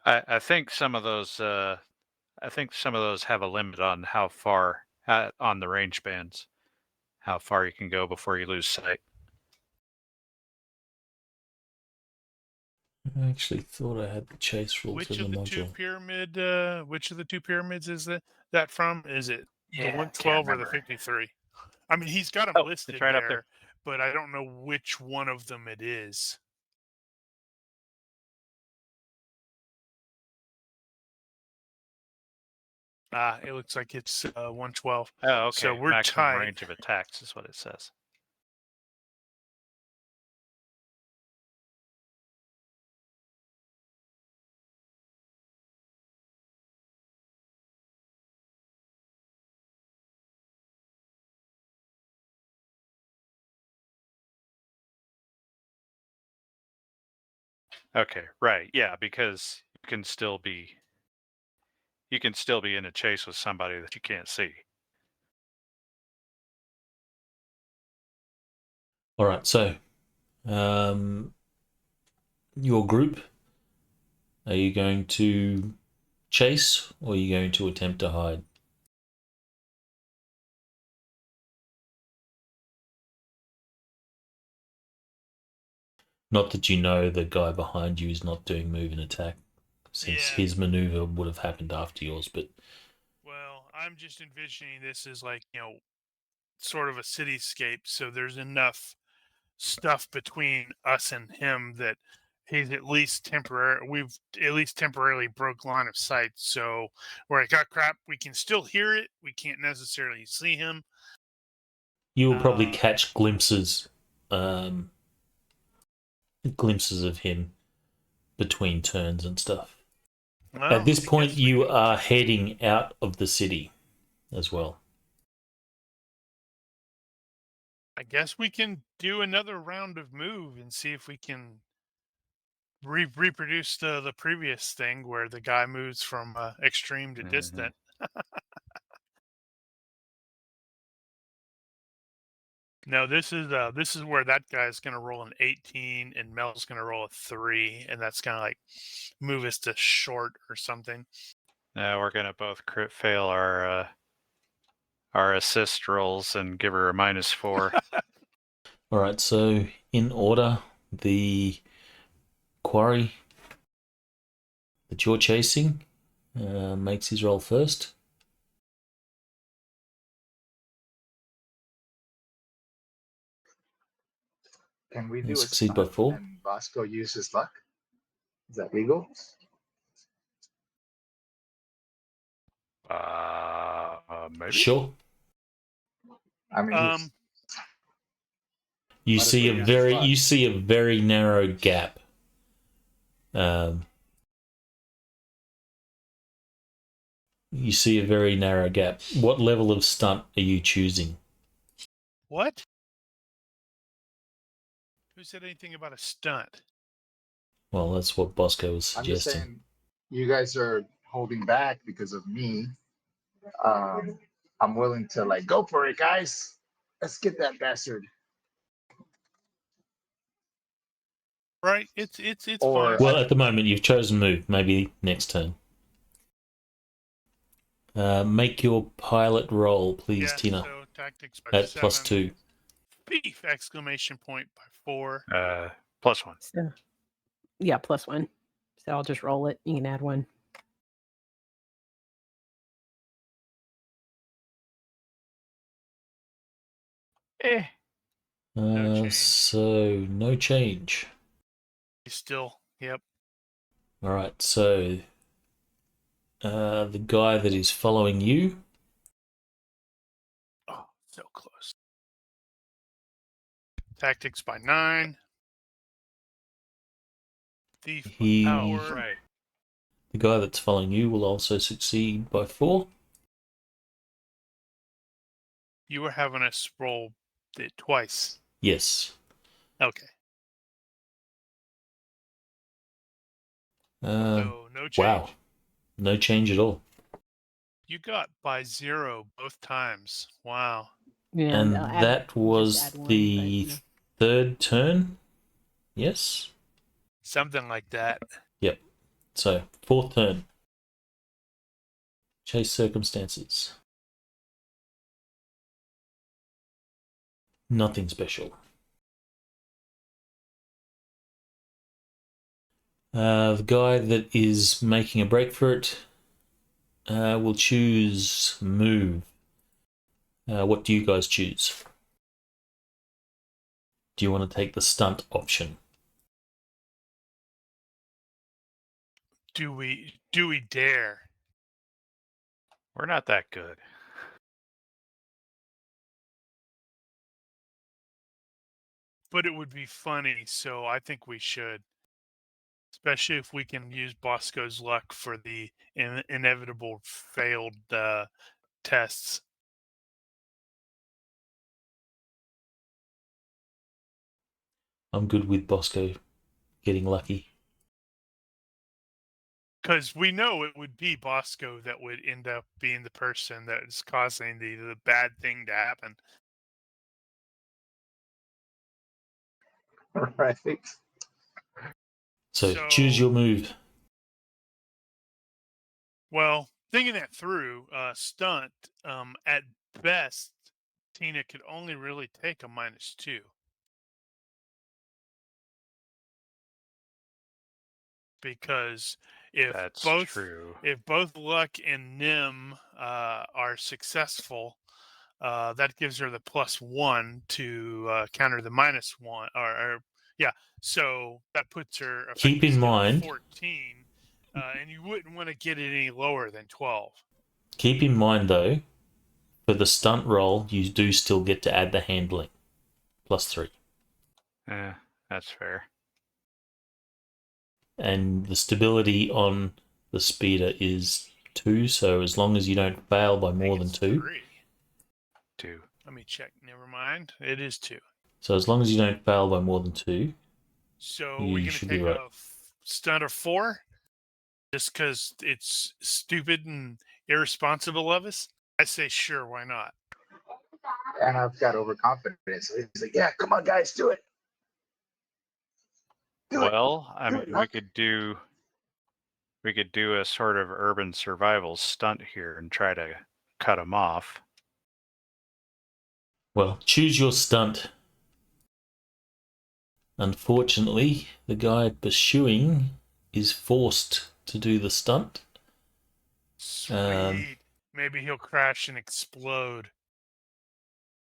S3: I think some of those have a limit on how far on the range bands, how far you can go before you lose sight.
S2: I actually thought I had the chase rules
S1: Which
S2: in the
S1: of the
S2: module.
S1: which of the two pyramids is that from? Is it the
S3: Yeah,
S1: 112 or the
S3: remember.
S1: 53? I mean, he's got them
S3: Oh,
S1: listed
S3: it's right
S1: there,
S3: up there.
S1: but I don't know which one of them it is. It looks like it's 112.
S3: Oh, okay.
S1: So we're
S3: Maximum
S1: tied.
S3: range of attacks is what it says. Okay, right. Yeah, because you can still be in a chase with somebody that you can't see.
S2: All right, so your group, are you going to chase or are you going to attempt to hide? Not that you know the guy behind you is not doing move and attack, since
S1: Yeah.
S2: his maneuver would have happened after yours, but
S1: Well, I'm just envisioning this as like, sort of a cityscape, so there's enough stuff between us and him that he's at least we've at least temporarily broke line of sight. So where I got crap, we can still hear it. We can't necessarily see him.
S2: you will probably
S1: Uh,
S2: catch glimpses of him between turns and stuff.
S1: Well,
S2: At this
S1: I
S2: point,
S1: guess we
S2: you
S1: can-
S2: are heading out of the city as well.
S1: I guess we can do another round of move and see if we can reproduce the previous thing where the guy moves from extreme to
S3: Mhm.
S1: distant. No, this is where that guy's gonna roll an 18 and Mel's gonna roll a 3, and that's gonna like move us to short or something.
S3: Now we're gonna both crit fail our assist rolls and give her a -4.
S2: All right, so in order, the quarry that you're chasing makes his roll first.
S5: Can we
S2: And
S5: do a
S2: succeed by
S5: stunt
S2: 4.
S5: and Bosco use his luck? Is that legal?
S3: Maybe.
S2: Sure.
S5: I mean,
S1: Um,
S2: You
S5: What if
S2: see
S5: we
S2: a
S5: got
S2: very
S5: spot?
S2: you see a very narrow gap. You see a very narrow gap. What level of stunt are you choosing?
S1: what? Who said anything about a stunt?
S2: Well, that's what Bosco was
S5: I'm just
S2: suggesting.
S5: saying, you guys are holding back because of me. I'm willing to like go for it, guys. Let's get that bastard.
S1: Right? It's
S5: Or
S1: fine.
S2: Well, at the moment, you've chosen move. Maybe next turn. Make your pilot roll, please,
S1: Yeah.
S2: Tina.
S1: So tactics by
S2: At
S1: 7.
S2: +2.
S1: Beef! Exclamation point by 4.
S3: +1.
S4: So, yeah, +1. So I'll just roll it. You can add 1.
S1: No change.
S2: So no change.
S1: He's still. Yep.
S2: All right. So the guy that is following you,
S1: Oh, so close. Tactics by 9. Thief by
S2: he,
S1: power.
S3: Right.
S2: the guy that's following you will also succeed by 4.
S1: You were having us roll it twice.
S2: Yes.
S1: Okay. So no change.
S2: Wow. No change at all.
S1: You got by 0 both times. Wow.
S4: Yeah,
S2: And
S4: I'll
S2: that
S4: just
S2: was
S4: add 1,
S2: the
S4: but,
S2: third turn. Yes.
S1: Something like that.
S2: Yep. So 4th turn. Chase circumstances. Nothing special. The guy that is making a break for it will choose move. What do you guys choose? Do you want to take the stunt option?
S1: Do we dare?
S3: We're not that good.
S1: But it would be funny, so I think we should. Especially if we can use Bosco's luck for the inevitable failed tests.
S2: I'm good with Bosco getting lucky.
S1: Because we know it would be Bosco that would end up being the person that is causing the bad thing to happen.
S5: Right.
S2: So choose your move.
S1: Well, thinking that through, stunt, at best, Tina could only really take a -2. Because if
S3: That's
S1: both
S3: true.
S1: if both Luck and Nim are successful, that gives her the +1 to counter the -1. Or yeah, so that puts her
S2: Keep
S1: effective
S2: in
S1: skill at
S2: mind,
S1: 14, and you wouldn't want to get it any lower than 12.
S2: keep in mind though, for the stunt roll, you do still get to add the handling, +3.
S3: That's fair.
S2: And the stability on the speeder is 2, so as long as you don't fail by
S1: I think
S2: more than
S1: it's
S2: 2.
S1: 3.
S3: 2.
S1: Let me check. Never mind. It is 2.
S2: So as long as you don't fail by more than 2,
S1: So
S2: you
S1: we're going to
S2: should be
S1: take
S2: right.
S1: a stunt of 4 just because it's stupid and irresponsible of us. I say sure, why not?
S5: And I've got overconfidence. So he's like, yeah, come on, guys, do it.
S3: Well, I
S5: Do
S3: mean,
S5: it,
S3: we
S5: Luck.
S3: could do a sort of urban survival stunt here and try to cut him off.
S2: Well, choose your stunt. Unfortunately, the guy pursuing is forced to do the stunt.
S1: Sweet. Maybe he'll crash and explode.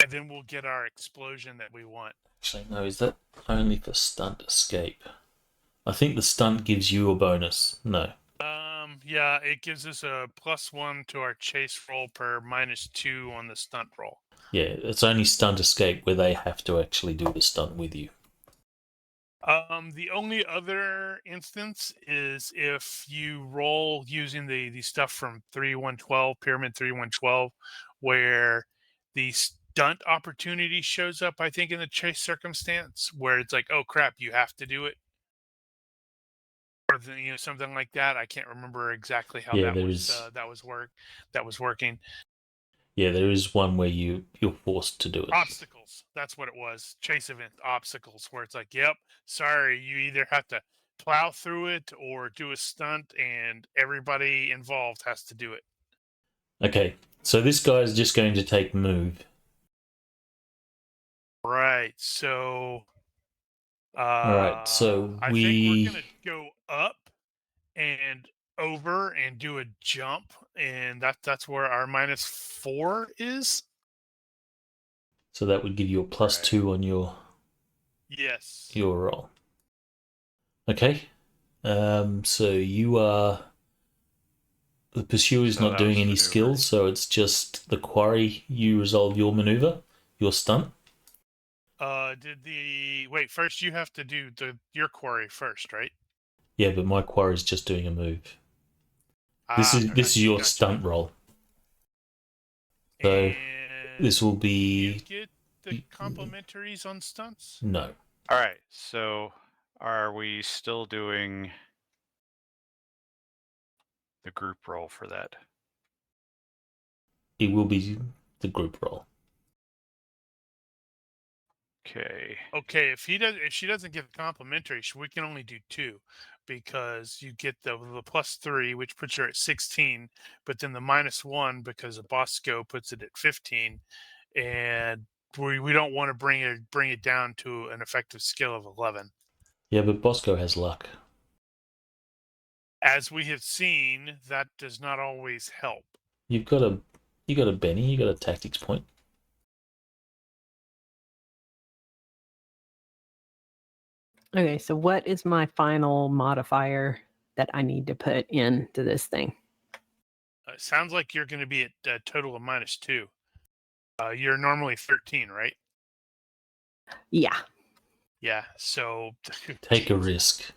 S1: And then we'll get our explosion that we want.
S2: Actually, no, is that only for stunt escape? I think the stunt gives you a bonus. No.
S1: Yeah, it gives us a +1 to our chase roll per -2 on the stunt roll.
S2: Yeah, it's only stunt escape where they have to actually do the stunt with you.
S1: The only other instance is if you roll using the stuff from 3112, Pyramid 3112, where the stunt opportunity shows up, I think, in the chase circumstance, where it's like, oh crap, you have to do it. Or something like that. I can't remember exactly how
S2: Yeah,
S1: that
S2: there
S1: was
S2: is.
S1: that was working.
S2: Yeah, there is one where you're forced to do it.
S1: Obstacles. That's what it was. Chase event obstacles, where it's like, yep, sorry, you either have to plow through it or do a stunt, and everybody involved has to do it.
S2: Okay, so this guy is just going to take move.
S1: Right. So,
S2: All right, so
S1: I think we're gonna go up and over and do a jump, and that's where our -4 is.
S2: So that would give you a +2 on
S1: Yes.
S2: your roll. Okay. So you are. The pursuer is
S3: So
S2: not
S3: that
S2: doing
S3: was
S2: any
S3: maneuver.
S2: skills, so it's just the quarry. You resolve your maneuver, your stunt.
S1: Wait, first you have to do your quarry first, right?
S2: Yeah, but my quarry is just doing a move. This is your stunt roll. So
S1: And
S2: this will
S1: do you
S2: be
S1: get the complimentaries on stunts?
S2: no.
S3: All right. So are we still doing the group roll for that?
S2: It will be the group roll.
S3: Okay.
S1: Okay, if she doesn't get the complimentary, we can only do 2, because you get the +3, which puts her at 16, but then the -1 because of Bosco puts it at 15, and we don't want to bring it down to an effective skill of 11.
S2: Yeah, but Bosco has luck.
S1: As we have seen, that does not always help.
S2: You got a Benny. You got a tactics point.
S4: Okay, so what is my final modifier that I need to put into this thing?
S1: It sounds like you're going to be at a total of -2. You're normally 13, right?
S4: Yeah.
S1: Yeah. So
S2: Take a risk.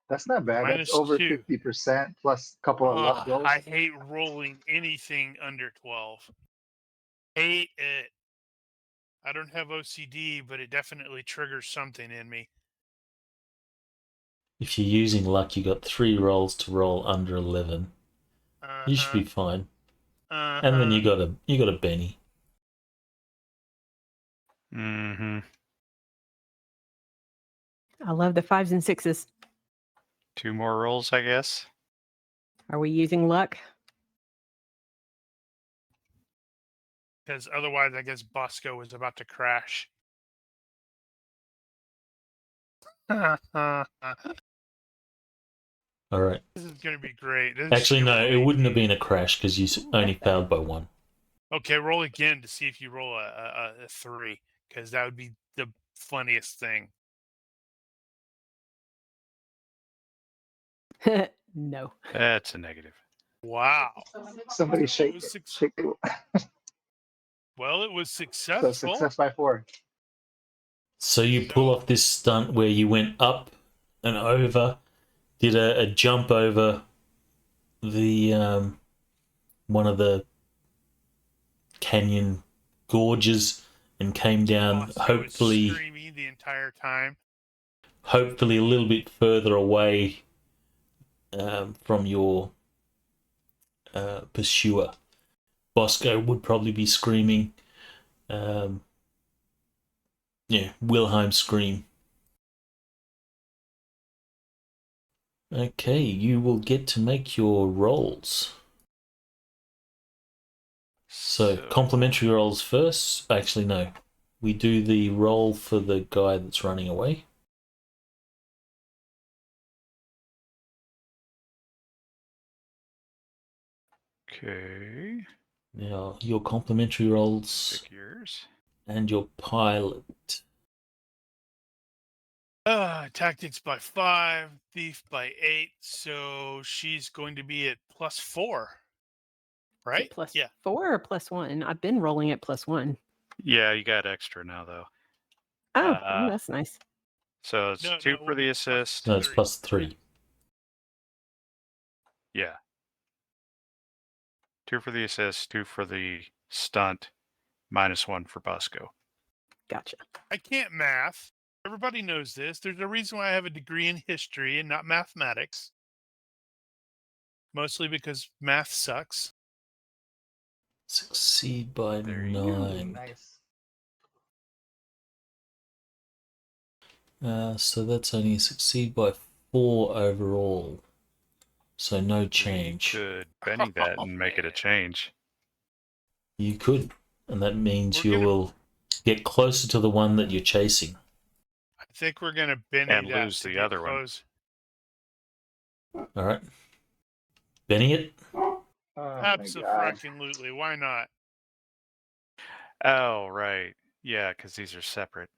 S5: That's not bad. That's over
S1: -2.
S5: 50% plus a couple of luck rolls.
S1: I hate rolling anything under 12. Hate it. I don't have OCD, but it definitely triggers something in me.
S2: If you're using luck, you got 3 rolls to roll under 11. You should be fine. And then you got a Benny.
S3: Mm-hmm.
S4: I love the 5s and 6s.
S3: 2 more rolls, I guess.
S4: Are we using luck?
S1: Because otherwise, I guess Bosco was about to crash. This
S2: All right.
S1: is going to be great. This is
S2: Actually,
S1: gonna
S2: no,
S1: roll
S2: it wouldn't have
S1: 18.
S2: been a crash because you only failed by 1.
S1: Okay, roll again to see if you roll a 3, because that would be the funniest thing.
S4: No.
S3: That's a negative.
S1: Wow.
S5: Somebody
S1: So
S5: shake
S1: it was
S5: it.
S1: six-
S5: Shake it.
S1: Well, it was
S5: So
S1: successful.
S5: success by 4.
S2: So you pull off this stunt where you went up and over, did a jump over the one of the canyon gorges and came down,
S1: Bosco was screaming the entire time.
S2: hopefully a little bit further away from your pursuer. Bosco would probably be screaming, Wilhelm scream. Okay, you will get to make your rolls. So complimentary rolls first. Actually, no. We do the roll for the guy that's running away.
S3: Okay.
S2: Now, your complimentary rolls
S3: Pick yours.
S2: and your pilot.
S1: Tactics by 5, thief by 8. So she's going to be at +4,
S4: Is
S1: right?
S4: it plus
S1: Yeah.
S4: 4 or +1? I've been rolling at +1.
S3: Yeah, you got extra now, though.
S4: Oh, that's nice.
S3: So it's
S1: No,
S3: 2
S1: it
S3: for
S1: would
S3: the
S1: be
S3: assist.
S2: No, it's
S1: +3.
S2: +3.
S3: Yeah. 2 for the assist, 2 for the stunt, -1 for Bosco.
S4: Gotcha.
S1: I can't math. Everybody knows this. There's a reason why I have a degree in history and not mathematics. Mostly because math sucks.
S2: Succeed by
S3: There you go.
S2: 9.
S5: Nice.
S2: So that's only succeed by 4 overall. So no change.
S3: We could Benny that and make it a change.
S2: You could, and that means
S1: We're
S2: you
S1: gonna-
S2: will get closer to the one that you're chasing.
S1: I think we're going to Benny
S3: And
S1: that
S3: lose
S1: to
S3: the
S1: get
S3: other one.
S1: close.
S2: All right, Benny it.
S5: Oh my God.
S1: Absolutely. Why not?
S3: Oh, right. Yeah, because these are separate.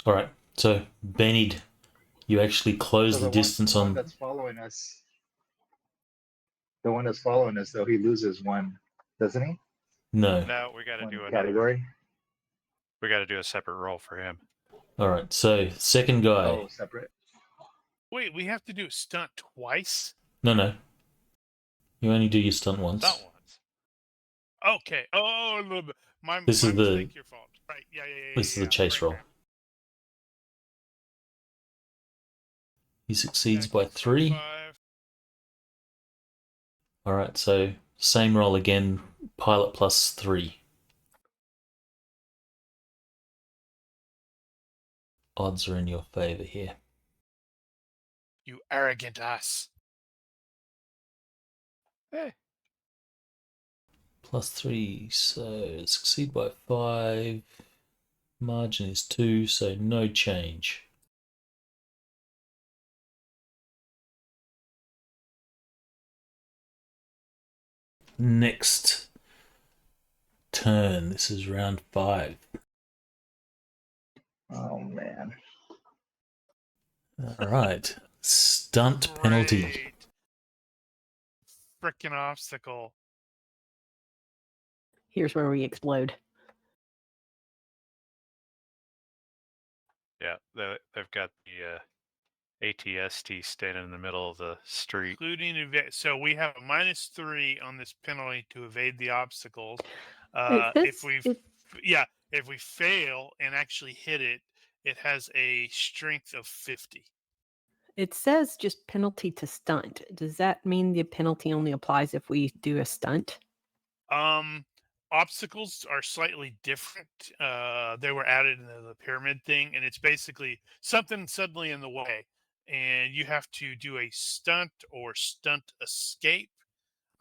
S2: All right, so Benny, you actually close
S5: So
S2: the distance
S5: one
S2: on.
S5: that's following us. The one that's following us, though, he loses 1, doesn't he?
S2: No.
S3: No, we got to
S5: 1
S3: do another.
S5: category.
S3: We got to do a separate roll for him.
S2: All right, so second guy.
S5: Oh, separate.
S1: Wait, we have to do a stunt twice?
S2: No. You only do your stunt once.
S3: Not once.
S1: Okay. Oh, a little bit. My
S2: This is
S1: mistake, your fault. Right. Yeah.
S2: This is the chase roll.
S1: Right.
S2: He succeeds by 3.
S1: 5.
S2: All right, so same roll again. Pilot +3. Odds are in your favor here.
S1: You arrogant ass.
S3: Hey.
S2: +3, so succeed by 5. Margin is 2, so no change. Next turn. This is round 5.
S5: Oh man.
S2: All right. Stunt penalty.
S1: Great. Frickin' obstacle.
S4: Here's where we explode.
S3: Yeah, they've got the ATST standing in the middle of the street.
S1: Including so we have a -3 on this penalty to evade the obstacles.
S4: It
S1: if we fail and actually hit it, it has a strength of 50.
S4: It says just penalty to stunt. Does that mean the penalty only applies if we do a stunt?
S1: Obstacles are slightly different. They were added into the pyramid thing, and it's basically something suddenly in the way, and you have to do a stunt or stunt escape.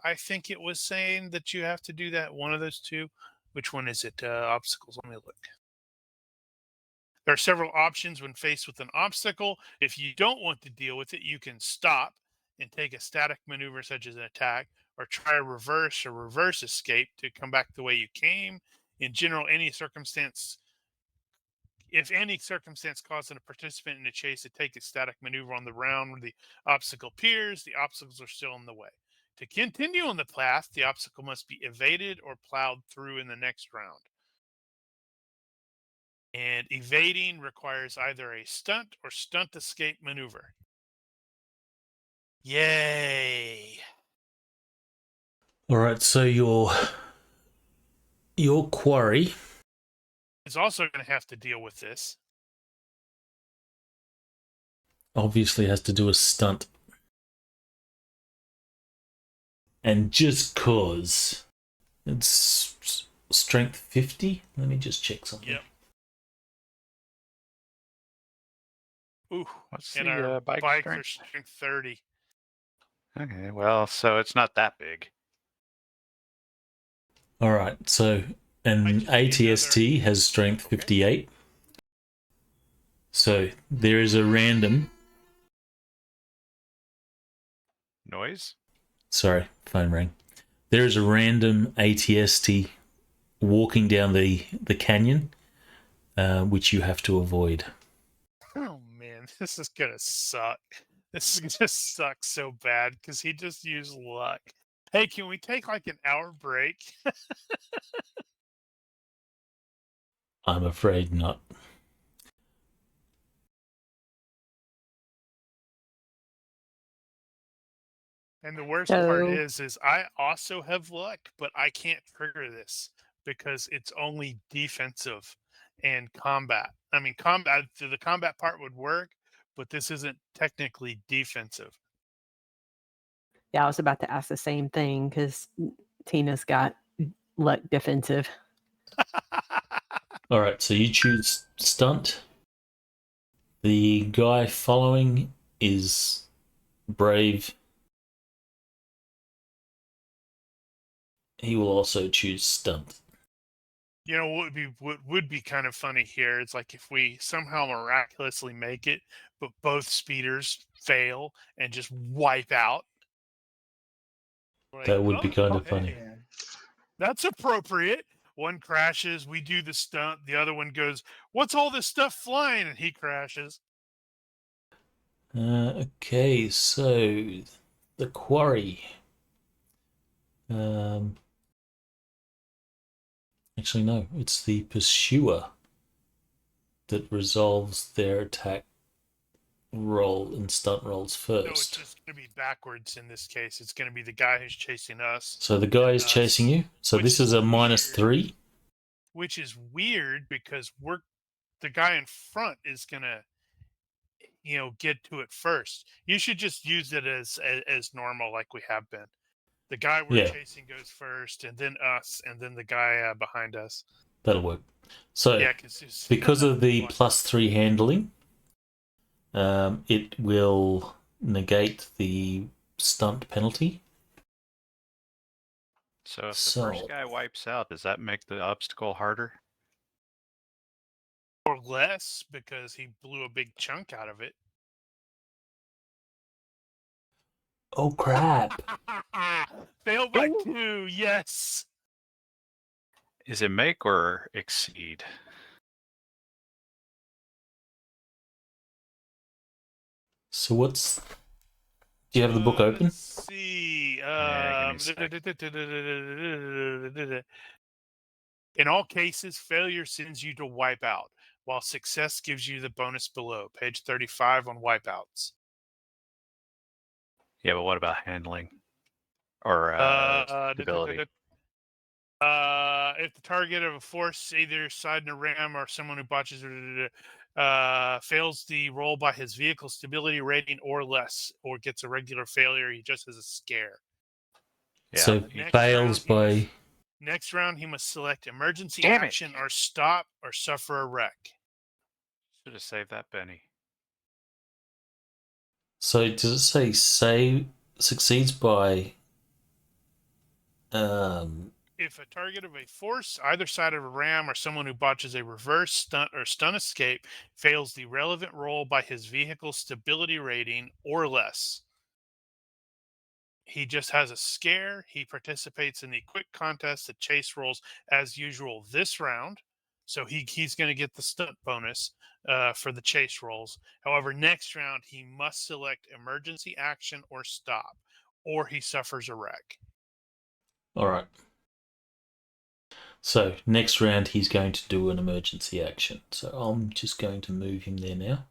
S1: I think it was saying that you have to do that. One of those two. Which one is it? Obstacles. Let me look. There are several options when faced with an obstacle. If you don't want to deal with it, you can stop and take a static maneuver such as an attack, or try a reverse escape to come back the way you came. In general, if any circumstance causing a participant in a chase to take a static maneuver on the round where the obstacle appears, the obstacles are still in the way. To continue on the path, the obstacle must be evaded or plowed through in the next round. And evading requires either a stunt or stunt escape maneuver. Yay!
S2: All right, so your quarry
S1: is also going to have to deal with this.
S2: Obviously has to do a stunt. And just cause it's strength 50, let me just check something.
S1: Yep. Ooh,
S3: What's
S1: and
S3: the
S1: our
S3: bike
S1: bikes
S3: strength?
S1: are strength 30.
S3: Okay, well, so it's not that big.
S2: All right, so an ATST has strength 58. So there is a random.
S3: Noise?
S2: Sorry, phone rang. There is a random ATST walking down the canyon, which you have to avoid.
S1: Oh man, this is gonna suck. This is gonna suck so bad because he just used luck. Hey, can we take like an hour break?
S2: I'm afraid not.
S1: And the worst part is I also have luck, but I can't trigger this because it's only defensive and combat. I mean, the combat part would work, but this isn't technically defensive.
S4: Yeah, I was about to ask the same thing because Tina's got luck defensive.
S2: All right, so you choose stunt. The guy following is brave. He will also choose stunt.
S1: You know what would be kind of funny here? It's like if we somehow miraculously make it, but both speeders fail and just wipe out. Like,
S2: That would be kind of funny.
S5: Yeah.
S1: That's appropriate. One crashes, we do the stunt. The other one goes, "What's all this stuff flying?" And he crashes.
S2: Okay, so the quarry. Actually, no, it's the pursuer that resolves their attack roll and stunt rolls first.
S1: No, it's just going to be backwards in this case. It's going to be the guy who's chasing us.
S2: So the guy is chasing you. So this is a -3.
S1: Which is weird because the guy in front is going to, get to it first. You should just use it as normal like we have been. The guy we're chasing goes first, and then us, and then the guy behind us.
S2: That'll work. So because of the +3 handling, it will negate the stunt penalty.
S3: So if the first guy wipes out, does that make the obstacle harder?
S1: Or less, because he blew a big chunk out of it.
S2: Oh, crap.
S1: Failed by 2, yes.
S3: Is it make or exceed?
S2: So what's... Do you have the book open?
S1: Let's see. In all cases, failure sends you to wipeout, while success gives you the bonus below. Page 35 on wipeouts.
S3: Yeah, but what about handling or stability?
S1: if the target of a force, either side in a ram or someone who botches fails the roll by his vehicle stability rating or less, or gets a regular failure, he just has a scare.
S3: Yeah.
S2: So
S1: Next
S2: fails
S1: round,
S2: by.
S1: Next round, he must select emergency
S3: Damn it.
S1: action or stop or suffer a wreck.
S3: Should have saved that penny.
S2: So does it say succeeds by?
S1: If a target of a force, either side of a ram, or someone who botches a reverse stunt or stun escape fails the relevant roll by his vehicle stability rating or less. He just has a scare. He participates in the quick contest that chase rolls as usual this round. So he's going to get the stunt bonus for the chase rolls. However, next round, he must select emergency action or stop, or he suffers a wreck.
S2: All right. So next round he's going to do an emergency action. So I'm just going to move him there now.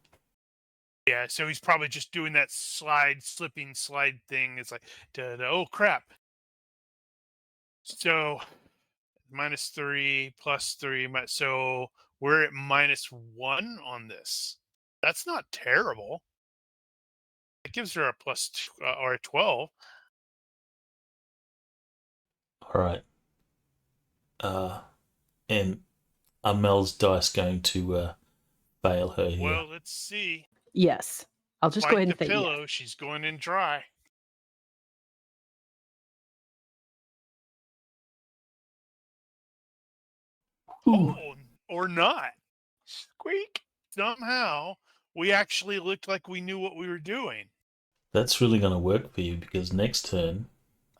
S1: Yeah, so he's probably just doing that slipping slide thing. It's like, oh crap. So -3, +3. So we're at -1 on this. That's not terrible. It gives her a +2 or a 12.
S2: All right. And Mel's dice going to fail her here.
S1: Well, let's see.
S4: Yes. I'll just go
S1: Bite
S4: ahead
S1: the
S4: and say
S1: pillow.
S4: yes.
S1: She's going in dry.
S2: Ooh,
S1: Oh, or not. Squeak. Somehow, we actually looked like we knew what we were doing.
S2: that's really going to work for you because next turn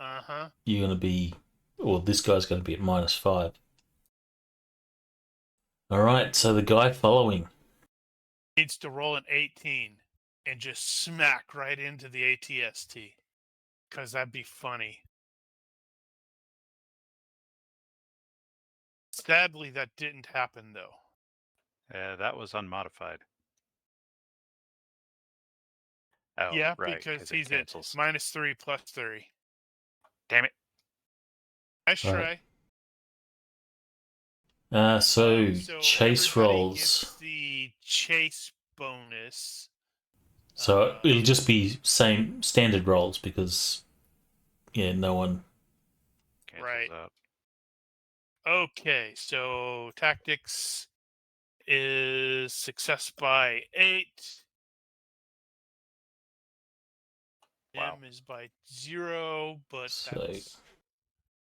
S1: Uh-huh.
S2: you're going to be, or this guy's going to be at -5. All right, so the guy following.
S1: Needs to roll an 18 and just smack right into the ATST. Because that'd be funny. Sadly, that didn't happen, though.
S3: That was unmodified. Oh,
S1: Yeah,
S3: right,
S1: because
S3: it
S1: he's at
S3: cancels.
S1: -3 +3.
S3: Damn it.
S1: Nice
S2: Right.
S1: try.
S2: So chase
S1: everybody
S2: rolls.
S1: gets the chase bonus.
S2: So it'll just be same standard rolls because, yeah, no one.
S3: Cancels
S1: Right.
S3: out.
S1: Okay, so tactics is success by 8.
S3: Wow.
S1: M is by 0, but
S2: So
S1: that's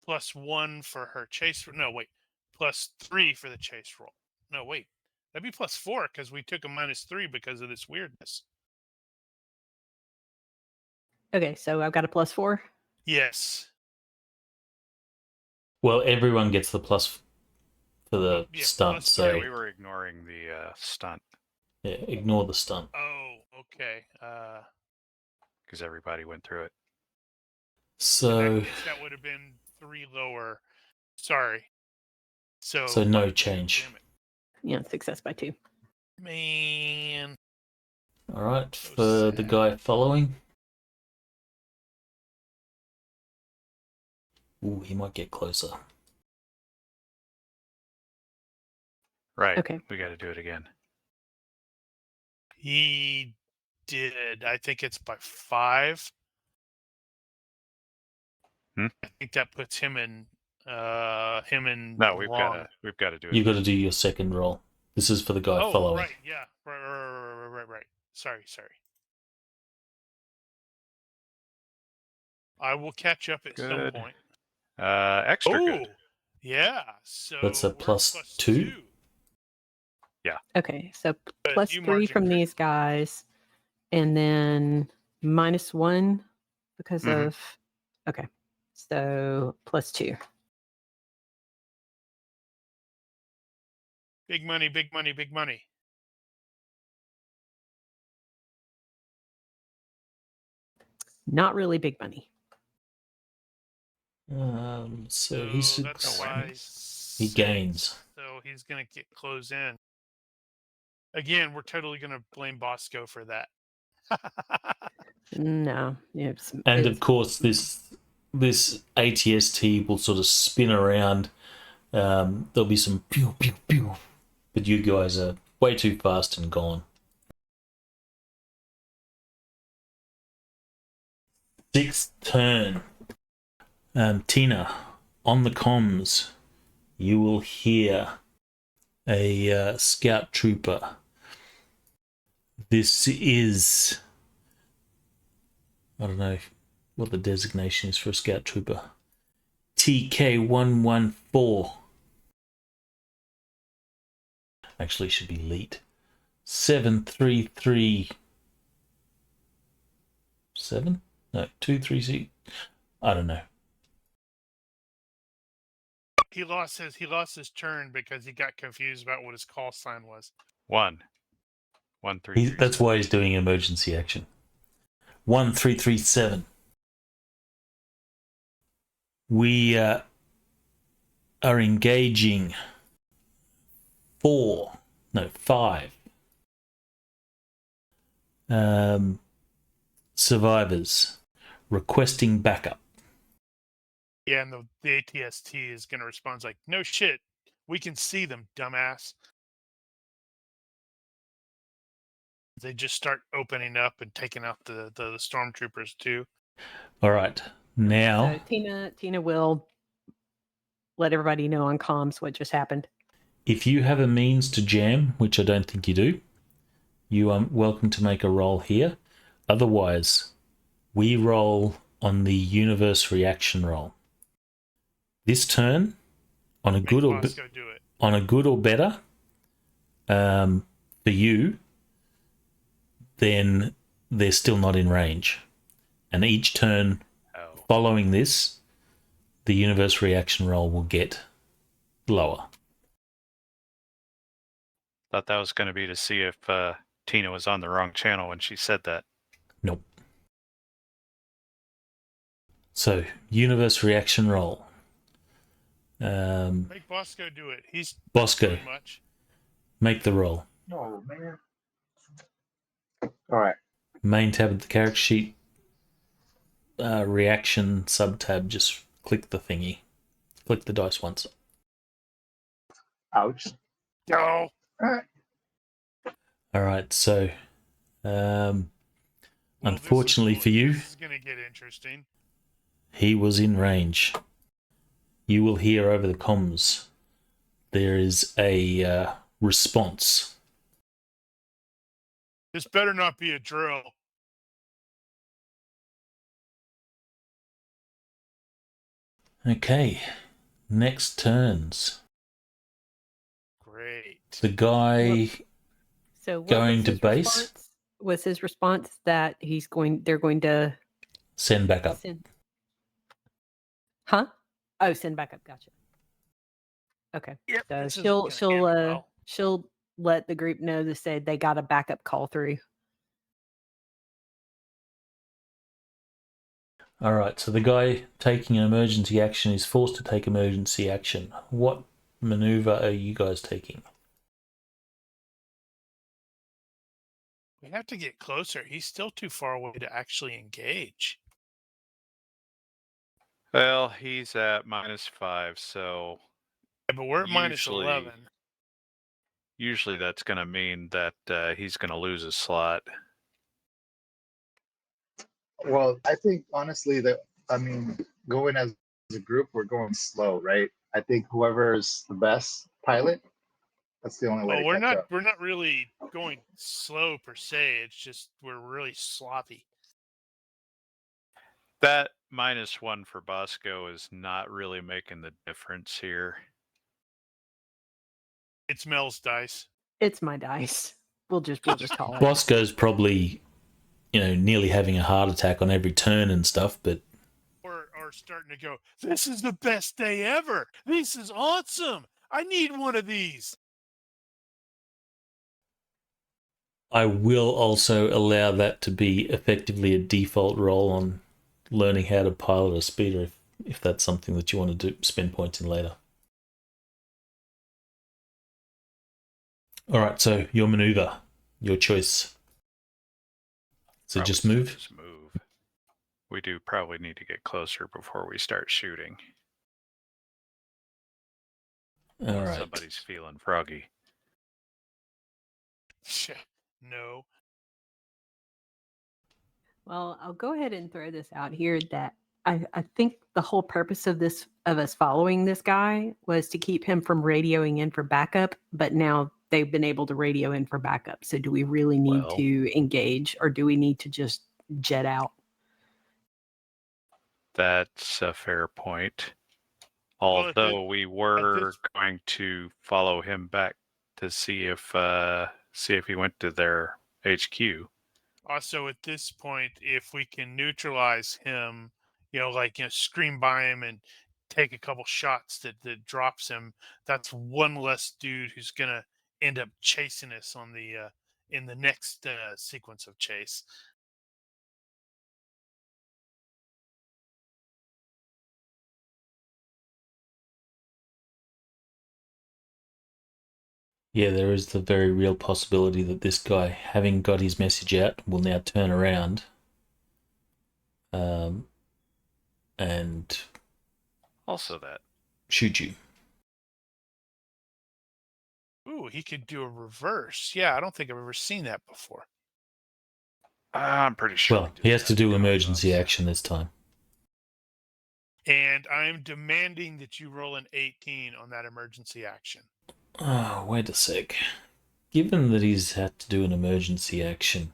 S1: +1 for her chase. No, wait, +3 for the chase roll. No, wait, that'd be +4 because we took a -3 because of this weirdness.
S4: Okay, so I've got a +4.
S1: Yes.
S2: well, everyone gets the plus for the
S1: Well, yeah,
S2: stunt.
S1: plus
S2: So
S3: Yeah, we were ignoring the stunt
S2: yeah, ignore the stunt.
S1: Oh, okay.
S3: because everybody went through it.
S1: In
S2: So
S1: that case, that would have been 3 lower. Sorry. So
S2: no
S1: by 2,
S2: change.
S1: damn it.
S4: Yeah, success by 2.
S1: Man.
S2: All right,
S1: So
S2: for the
S1: sad.
S2: guy following. Ooh, he might get closer.
S3: Right.
S4: Okay.
S3: We got to do it again.
S1: He did. I think it's by 5.
S3: Hmm?
S1: I think that puts him in
S3: No, we've
S1: wrong.
S3: got to do it.
S2: You've got to do your second roll. This is for the guy
S1: Oh,
S2: following.
S1: right, yeah. Right. Sorry. I will catch up at some
S3: Good.
S1: point.
S3: Extra good.
S1: Yeah. So
S2: That's a
S1: we're
S2: +2?
S4: Okay, so
S1: But
S4: plus
S1: you
S4: 3
S1: margin
S4: from
S1: crit-
S4: these guys, and then -1 because
S3: Mhm.
S4: of. Okay, so +2.
S1: Big money.
S4: Not really big money.
S2: So he
S1: So that's
S2: succeeds.
S1: why
S2: He gains.
S1: So he's gonna get close in. Again, we're totally gonna blame Bosco for that.
S4: No,
S2: And of course, this ATST will sort of spin around There'll be some pew pew pew, but you guys are way too fast and gone. Sixth turn. Tina, on the comms, you will hear a scout trooper. This is, I don't know what the designation is for a scout trooper. TK114. Actually, it should be LEET. 7337? No, 236. I don't know.
S1: He lost his turn because he got confused about what his call sign was.
S3: 1. 1337.
S2: That's why he's doing emergency action. 1337. We are engaging 5 survivors requesting backup.
S1: Yeah, and the ATST is going to respond like, no shit, we can see them, dumbass. They just start opening up and taking out the stormtroopers too.
S2: All right, now
S4: So Tina will let everybody know on comms what just happened.
S2: if you have a means to jam, which I don't think you do, you are welcome to make a roll here. Otherwise, we roll on the universe reaction roll. This turn, on a good or better, for you, then they're still not in range. And each turn following this, the universe reaction roll will get lower.
S3: Thought that was going to be to see if Tina was on the wrong channel when she said that.
S2: Nope. So, universe reaction roll.
S1: Make Bosco do it. He's
S2: Bosco,
S1: doing much.
S2: make the roll.
S5: Oh, man. All right.
S2: Main tab of the character sheet, reaction sub-tab, just click the thingy. Click the dice once.
S5: Ouch.
S1: No.
S2: All right, so unfortunately for you,
S1: this is going to get interesting.
S2: he was in range. You will hear over the comms there is a response.
S1: This better not be a drill.
S2: Okay, next turns.
S1: Great.
S2: The guy
S4: So what
S2: going
S4: was
S2: to
S4: his
S2: base?
S4: response? Was his response that they're going to
S2: Send back up.
S4: Huh? Oh, send back up. Gotcha. Okay.
S1: Yep,
S4: So
S1: this isn't gonna end well.
S4: she'll let the group know to say they got a backup call through.
S2: All right, so the guy taking an emergency action is forced to take emergency action. What maneuver are you guys taking?
S1: We have to get closer. He's still too far away to actually engage.
S3: Well, he's at -5, so
S1: Yeah, but we're at minus
S3: Usually-
S1: 11.
S3: usually that's going to mean that he's going to lose a slot.
S5: Well, I think honestly going as a group, we're going slow, right? I think whoever's the best pilot, that's the only way
S1: Well,
S5: to
S1: we're
S5: catch up.
S1: we're not really going slow per se. It's just we're really sloppy.
S3: That -1 for Bosco is not really making the difference here.
S1: It's Mel's dice.
S4: It's my dice. We'll just call it.
S2: Bosco's probably, nearly having a heart attack on every turn and stuff, but
S1: Or starting to go, this is the best day ever. This is awesome. I need one of these.
S2: I will also allow that to be effectively a default role on learning how to pilot a speeder if that's something that you want to spend points in later. All right, so your maneuver, your choice. So just move?
S3: Just move. We do probably need to get closer before we start shooting.
S2: All
S3: Unless
S2: right.
S3: somebody's feeling froggy.
S1: No.
S4: Well, I'll go ahead and throw this out here that I think the whole purpose of us following this guy was to keep him from radioing in for backup, but now they've been able to radio in for backup. So do we really need
S3: Well.
S4: to engage, or do we need to just jet out?
S3: That's a fair point.
S1: Well,
S3: Although we were going to follow him back to see if he went to their HQ.
S1: Also, at this point, if we can neutralize him, scream by him and take a couple shots that drops him, that's one less dude who's gonna end up chasing us on the in the next sequence of chase.
S2: Yeah, there is the very real possibility that this guy, having got his message out, will now turn around and
S3: Also that.
S2: shoot you.
S1: Ooh, he could do a reverse. Yeah, I don't think I've ever seen that before.
S3: I'm pretty sure.
S2: Well, he has to do emergency action this time.
S1: And I'm demanding that you roll an 18 on that emergency action.
S2: Oh, wait a sec. Given that he's had to do an emergency action,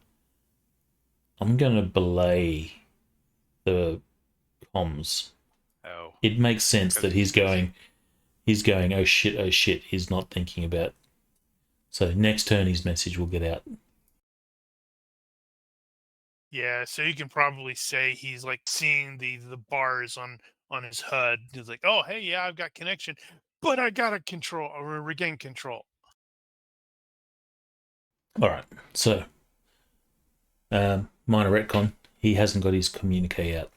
S2: I'm going to belay the comms.
S3: Oh.
S2: It makes sense that he's going, oh shit, he's not thinking about. So next turn his message will get out.
S1: Yeah, so you can probably say he's like seeing the bars on his HUD. He's like, oh hey, yeah, I've got connection, but I gotta control or regain control.
S2: Alright, so minor retcon, he hasn't got his communique out.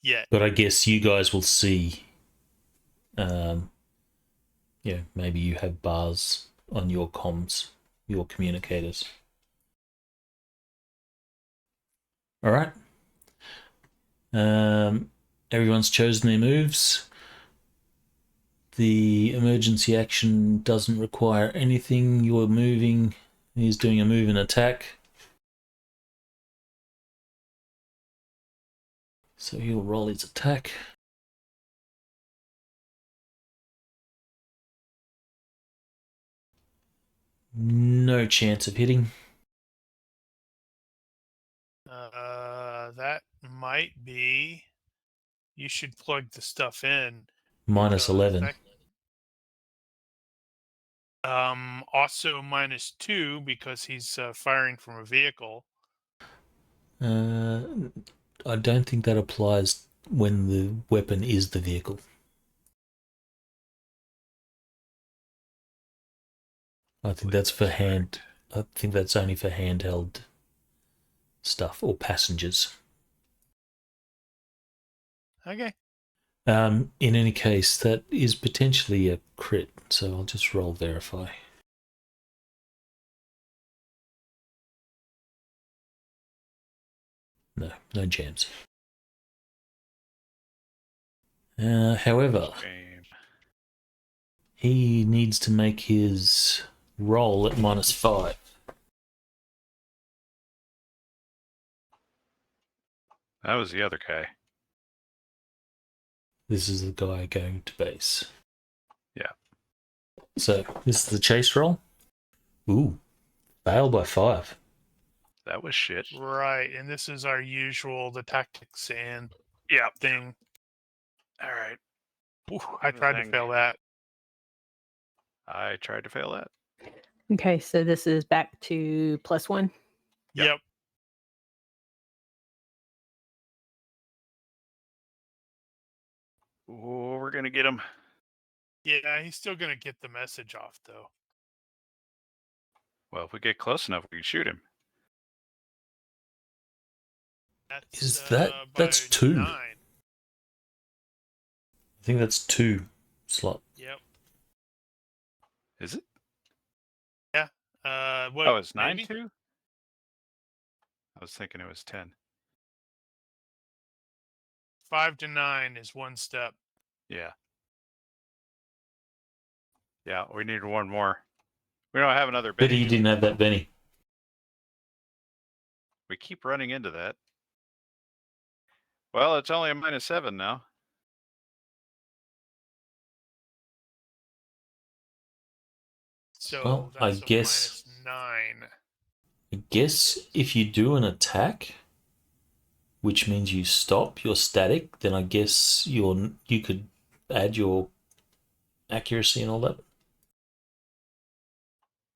S1: Yet.
S2: But I guess you guys will see maybe you have bars on your comms, your communicators. Alright. Everyone's chosen their moves. The emergency action doesn't require anything. You're moving. He's doing a move and attack. So he'll roll his attack. No chance of hitting.
S1: That might be. You should plug the stuff in.
S2: Minus 11.
S1: Also -2 because he's firing from a vehicle.
S2: I don't think that applies when the weapon is the vehicle. I think that's for hand. I think that's only for handheld stuff or passengers.
S1: Okay.
S2: In any case, that is potentially a crit, so I'll just roll verify. No jams. However, he needs to make his roll at -5.
S3: That was the other guy.
S2: This is the guy going to base.
S3: Yeah.
S2: So, this is the chase roll. Ooh, fail by 5.
S3: That was shit.
S1: Right, and this is our usual, the tactics and thing.
S3: All right.
S1: Ooh, I tried to fail that.
S3: I tried to fail that.
S4: Okay, so this is back to +1.
S1: Yep.
S3: Oh, we're gonna get him.
S1: Yeah, he's still gonna get the message off though.
S3: Well, if we get close enough, we can shoot him.
S2: That's 2?
S1: 9.
S2: I think that's 2 slot.
S1: Yep.
S3: Is it?
S1: Yeah. What?
S3: Oh, it's 9
S1: maybe?
S3: 2? I was thinking it was 10.
S1: 5 to 9 is one step.
S3: Yeah. Yeah, we need one more. We don't have another
S2: Pity
S3: Benny.
S2: you didn't have that Benny.
S3: We keep running into that. Well, it's only a -7 now.
S1: So
S2: Well,
S1: that's a -9.
S2: I guess if you do an attack, which means you stop, you're static, then I guess you could add your accuracy and all that.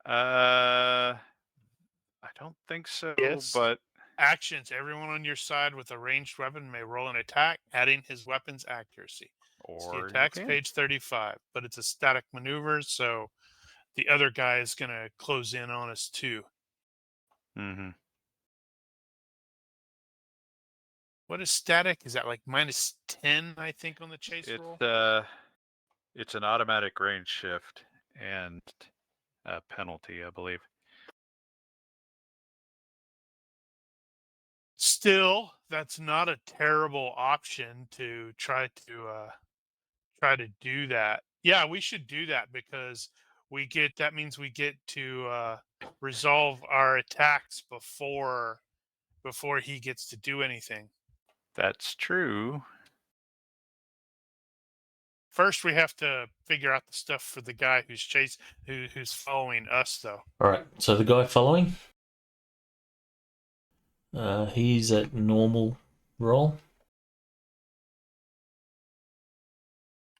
S3: I don't think so,
S1: Yes.
S3: but
S1: Actions. Everyone on your side with a ranged weapon may roll an attack, adding his weapon's accuracy. See
S3: or you
S1: attacks,
S3: can.
S1: page 35. But it's a static maneuver, so the other guy is going to close in on us too.
S3: Mm-hmm.
S1: What is static? Is that like -10, I think, on the chase roll?
S3: It's an automatic range shift and a penalty, I believe.
S1: Still, that's not a terrible option to try to do that. Yeah, we should do that because that means we get to resolve our attacks before he gets to do anything.
S3: That's true.
S1: First, we have to figure out the stuff for the guy who's following us, though.
S2: All right, so the guy following, he's at normal roll.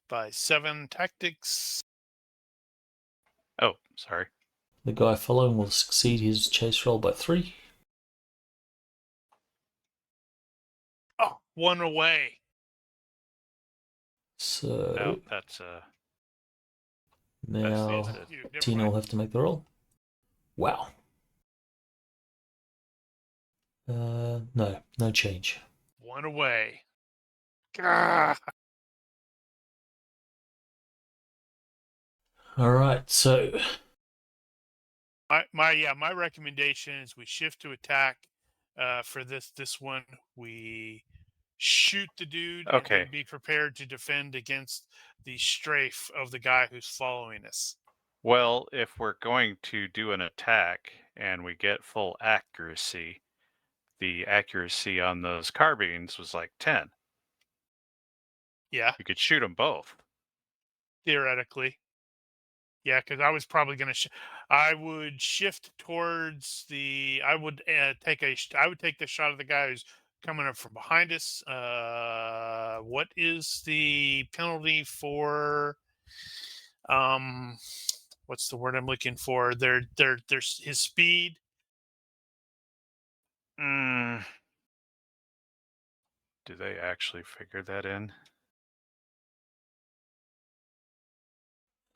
S1: By 7 tactics.
S3: Oh, sorry.
S2: The guy following will succeed his chase roll by 3.
S1: Oh, 1 away.
S2: So
S3: No, that's
S2: now
S3: that's it.
S1: Never
S2: Tina
S1: mind.
S2: will have to make the roll. Wow. No change.
S1: 1 away. Gah!
S2: All right, so
S1: My recommendation is we shift to attack. For this one, we shoot the dude and
S3: Okay.
S1: then be prepared to defend against the strafe of the guy who's following us.
S3: Well, if we're going to do an attack and we get full accuracy, the accuracy on those carbines was like 10.
S1: Yeah,
S3: You could shoot them both.
S1: theoretically. Yeah, because I was probably going to. I would shift towards the. I would take the shot of the guy who's coming up from behind us. What is the penalty for? What's the word I'm looking for? There's his speed.
S3: Do they actually figure that in?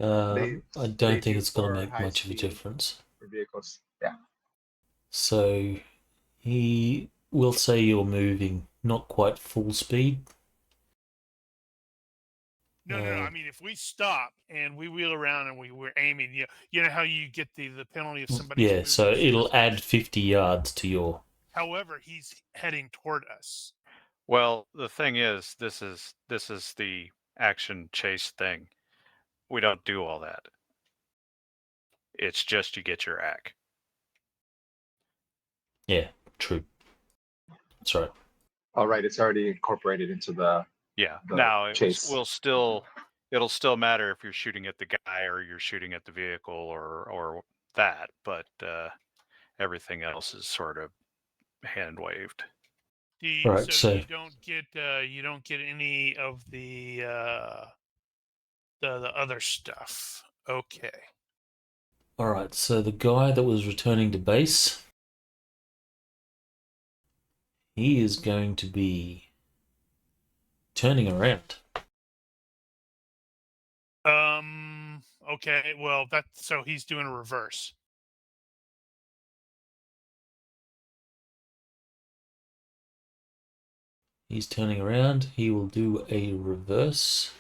S2: I
S5: They
S2: don't think
S5: do
S2: it's going to
S5: for
S2: make
S5: high
S2: much of a
S5: speed
S2: difference.
S5: for vehicles. Yeah.
S2: So he will say you're moving not quite full speed.
S1: No. I mean, if we stop and we wheel around and we're aiming, you know how you get the penalty if somebody's
S2: Yeah,
S1: moving
S2: so it'll
S1: faster?
S2: add 50 yards to your.
S1: However, he's heading toward us.
S3: Well, the thing is, this is the action chase thing. We don't do all that. It's just you get your ack.
S2: Yeah, true. That's right.
S5: All right, it's already incorporated into the
S3: Yeah.
S5: The
S3: Now
S5: chase.
S3: it'll still matter if you're shooting at the guy or you're shooting at the vehicle or that, but everything else is sort of hand waved.
S2: Right, so
S1: You don't get any of the other stuff. Okay.
S2: all right, so the guy that was returning to base, he is going to be turning around.
S1: Okay. Well, so he's doing a reverse.
S2: He's turning around. He will do a reverse.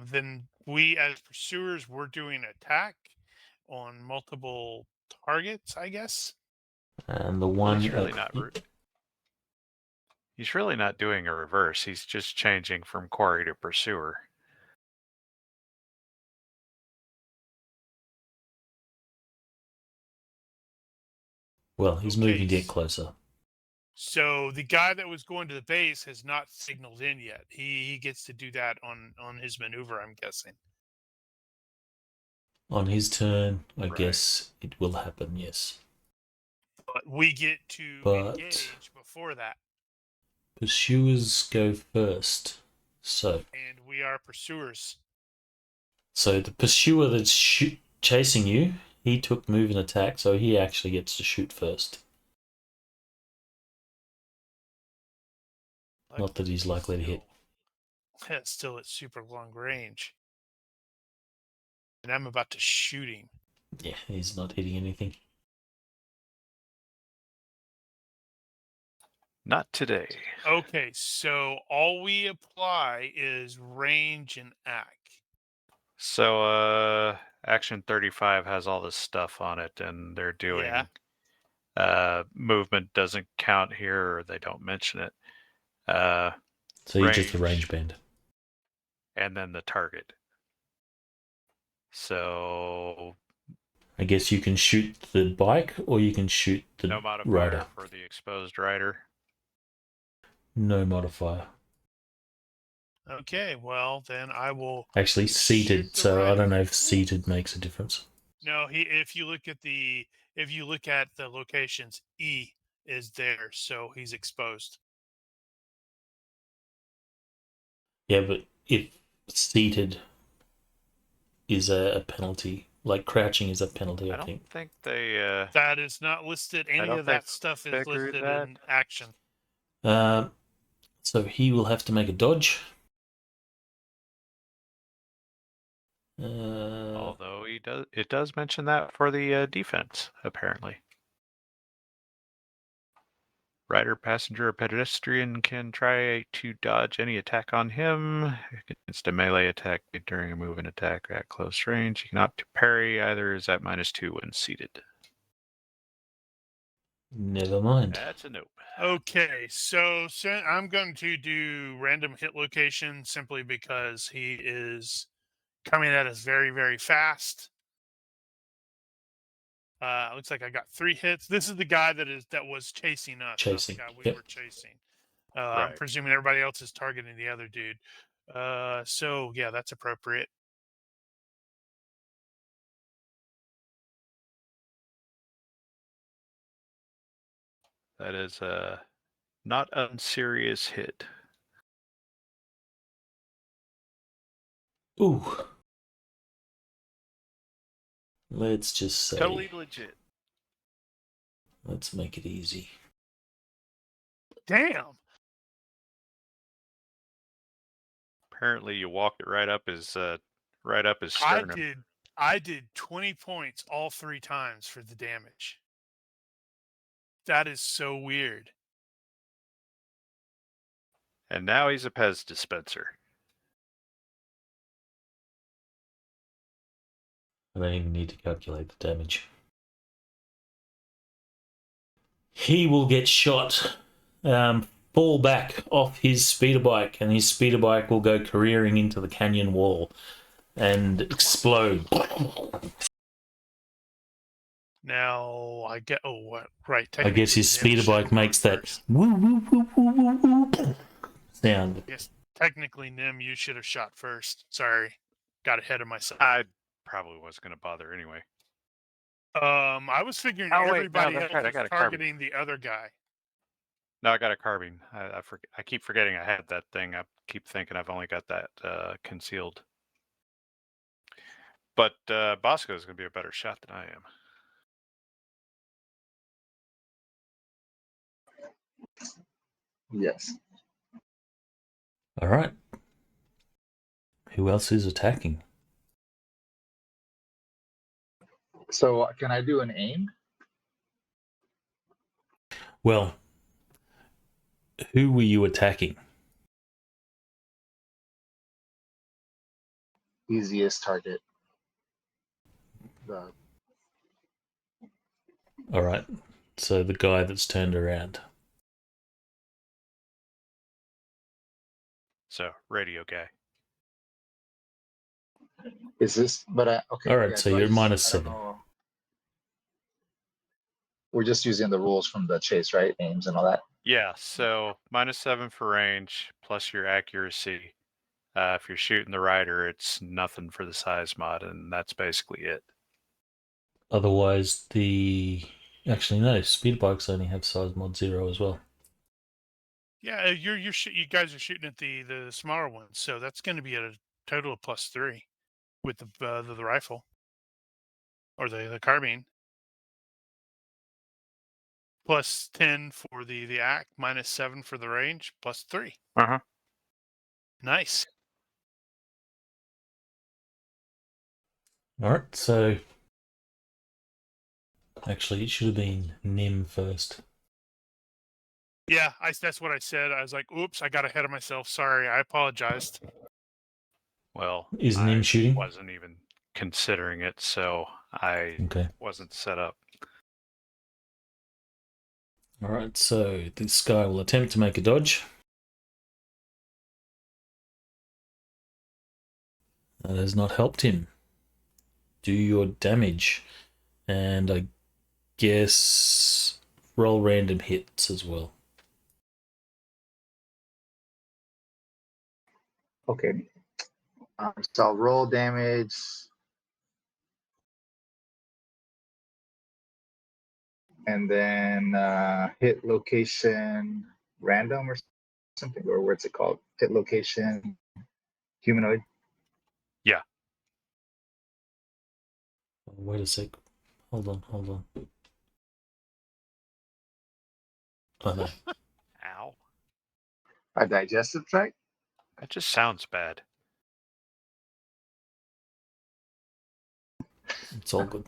S1: Then we, as pursuers, we're doing attack on multiple targets, I guess.
S2: And the
S3: Well,
S2: one
S3: he's really not doing a reverse. He's just changing from quarry to pursuer.
S2: Well, he's moving to get closer.
S1: So the guy that was going to the base has not signaled in yet. He gets to do that on his maneuver, I'm guessing.
S2: On his turn, I
S3: Right.
S2: guess it will happen, yes.
S1: But we get to
S2: But-
S1: engage before that.
S2: Pursuers go first. So
S1: And we are pursuers.
S2: the pursuer that's chasing you, he took move and attack, so he actually gets to shoot first. Not that he's likely to hit.
S1: Still at super long range. And I'm about to shoot him.
S2: Yeah, he's not hitting anything.
S3: Not today.
S1: Okay, so all we apply is range and act.
S3: So, Action 35 has all this stuff on it, and they're doing movement doesn't count here, or they don't mention it.
S2: So you're just a
S3: Range.
S2: range band.
S3: And then the target. So
S2: I guess you can shoot the bike or you can shoot the
S3: no modifier
S2: rider.
S3: for the exposed rider.
S2: No modifier.
S1: Okay, well then I will.
S2: Actually,
S1: Shoot
S2: seated.
S1: the
S2: So I
S1: rider.
S2: don't know if seated makes a difference.
S1: No, if you look at the locations, E is there, so he's exposed.
S2: Yeah, but if seated is a penalty, like crouching is a penalty,
S3: I
S2: I
S3: don't
S2: think.
S3: think they.
S1: That is not listed. Any
S3: don't
S1: of
S3: think
S1: that stuff is
S3: figured
S1: listed
S3: that.
S1: in action.
S2: So he will have to make a dodge.
S3: Although it does mention that for the defense, apparently. Rider, passenger, or pedestrian can try to dodge any attack on him. Against a melee attack during a move and attack at close range. You can opt to parry. Either is at -2 when seated.
S2: Never mind.
S3: That's a nope.
S1: Okay, so I'm going to do random hit location simply because he is coming at us very, very fast. Looks like I got 3 hits. This is the guy that was chasing us.
S2: Chasing,
S1: Not the guy we
S2: yep.
S1: were chasing. I'm
S3: Right.
S1: presuming everybody else is targeting the other dude. So yeah, that's appropriate.
S3: That is a not unserious hit.
S2: Ooh. Let's just say.
S3: Totally legit.
S2: Let's make it easy.
S1: Damn.
S3: Apparently, you walked it right up his sternum.
S1: I did 20 points all 3 times for the damage. That is so weird.
S3: And now he's a Pez dispenser.
S2: I don't even need to calculate the damage. He will get shot, fall back off his speeder bike, and his speeder bike will go careering into the canyon wall and explode.
S1: Now I get what right.
S2: I guess his
S1: technically,
S2: speeder
S1: Nim should
S2: bike
S1: have
S2: makes
S1: gone
S2: that
S1: first.
S2: woo woo woo woo woo woo sound.
S1: Yes, technically, Nim, you should have shot first. Sorry, got ahead of myself.
S3: I probably wasn't going to bother anyway.
S1: I was figuring
S3: Oh, wait, no,
S1: everybody
S3: that's
S1: else
S3: right, I
S1: was
S3: got a carbine.
S1: targeting the other guy.
S3: No, I got a carbine. I keep forgetting I had that thing. I keep thinking I've only got that concealed. But Bosco is going to be a better shot than I am.
S5: Yes.
S2: All right. Who else is attacking?
S5: So can I do an aim?
S2: Well, who were you attacking?
S5: Easiest target.
S2: All right. So the guy that's turned around.
S3: So, radio guy.
S5: Is this? But okay.
S2: All right, so
S5: do I
S2: you're
S5: just-
S2: -7.
S5: I don't know. we're just using the rules from the chase, right? Aims and all that.
S3: Yeah, so -7 for range plus your accuracy. If you're shooting the rider, it's nothing for the size mod, and that's basically it.
S2: Otherwise, actually no, speed bikes only have size mod 0 as well.
S1: Yeah, you guys are shooting at the smaller ones, so that's going to be at a total of +3 with the rifle or the carbine. +10 for the act, -7 for the range, +3.
S3: Uh-huh.
S1: Nice.
S2: All right, so actually it should have been Nim first.
S1: Yeah, that's what I said. I was like, "Oops, I got ahead of myself. Sorry, I apologized."
S3: Well,
S2: Is
S3: I
S2: Nim shooting?
S3: wasn't even considering it, so I
S2: Okay.
S3: wasn't set up.
S2: All right, so this guy will attempt to make a dodge. That has not helped him. Do your damage. And I guess roll random hits as well.
S5: Okay. So I'll roll damage. And then hit location random or something, or what's it called? Hit location humanoid.
S3: Yeah.
S2: Wait a sec. Hold on. Oh no.
S3: Ow.
S5: A digestive tract.
S3: That just sounds bad.
S2: It's all good.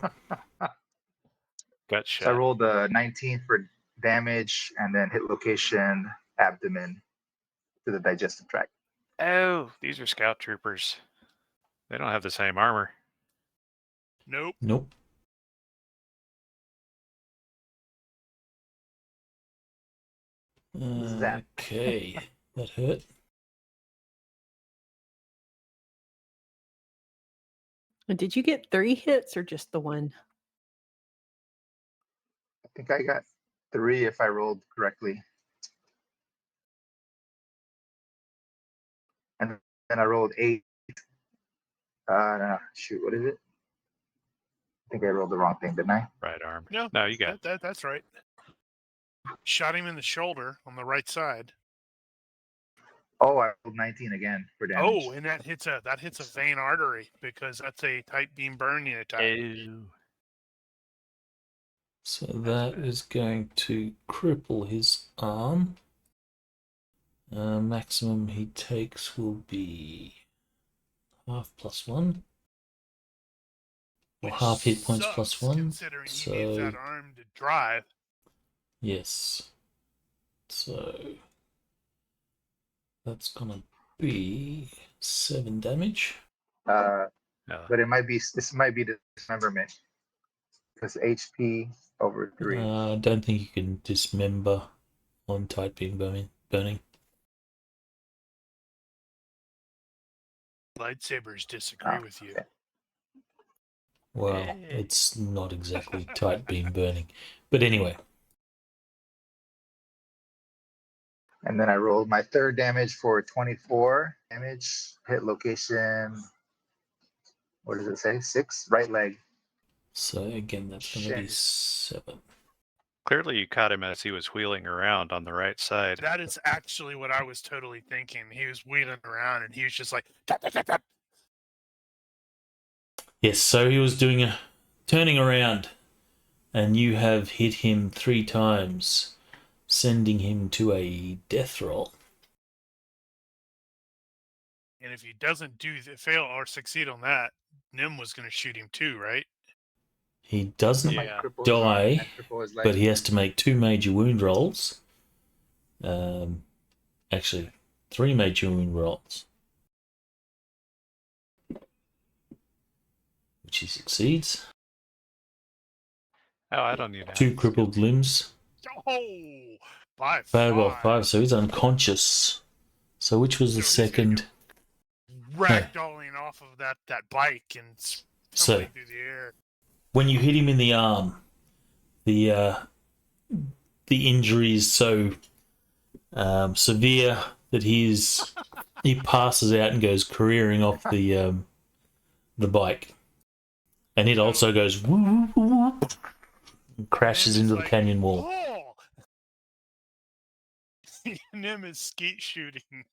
S3: Gut
S5: So I
S3: shot.
S5: rolled a 19 for damage, and then hit location abdomen to the digestive tract.
S3: Oh, these are scout troopers. They don't have the same armor.
S1: Nope.
S2: Nope.
S5: Zap.
S2: Okay. That hurt.
S4: Did you get 3 hits or just the one?
S5: I think I got 3 if I rolled correctly. And then I rolled 8. No, shoot, what is it? I think I rolled the wrong thing, didn't I?
S3: Right arm.
S1: No,
S3: you got
S1: that's right. Shot him in the shoulder on the right side.
S5: Oh, I rolled 19 again for damage.
S1: Oh, and that hits a vein artery because that's a tight beam burning attack.
S3: Ew.
S2: So that is going to cripple his arm. Maximum he takes will be half +1. Or
S1: Which
S2: half hit points
S1: sucks,
S2: +1.
S1: considering he needs that arm to drive.
S2: Yes. So that's gonna be 7 damage.
S5: But this might be dismemberment because HP over 3.
S2: I don't think you can dismember on tight beam burning.
S1: Lightsabers disagree with you.
S5: Okay.
S2: Well, it's not exactly tight beam burning. But anyway.
S5: And then I rolled my 3rd damage for 24 damage. Hit location. What does it say? 6? Right leg.
S2: So again, that's going to be 7.
S3: Clearly, you caught him as he was wheeling around on the right side.
S1: That is actually what I was totally thinking. He was wheeling around and he was just like, tap, tap, tap, tap.
S2: Yes, so he was doing a turning around, and you have hit him 3 times, sending him to a death roll.
S1: And if he doesn't fail or succeed on that, Nim was going to shoot him too, right?
S2: He doesn't
S3: Yeah.
S2: die, but he has to make 2 major wound rolls. Actually, 3 major wound rolls. Which he succeeds.
S3: Oh, I don't need
S2: 2 crippled limbs.
S1: Oh, 5.
S2: Well, 5, so he's unconscious. So which was the
S1: So he's gonna
S2: second?
S1: Ragdolling off of that bike and
S2: So
S1: tumbling through the air.
S2: when you hit him in the arm, the the injury is so severe that he passes out and goes careering off the bike, and it also goes whoop, whoop, and crashes into the canyon wall.
S1: Oh! Nim is skeet shooting.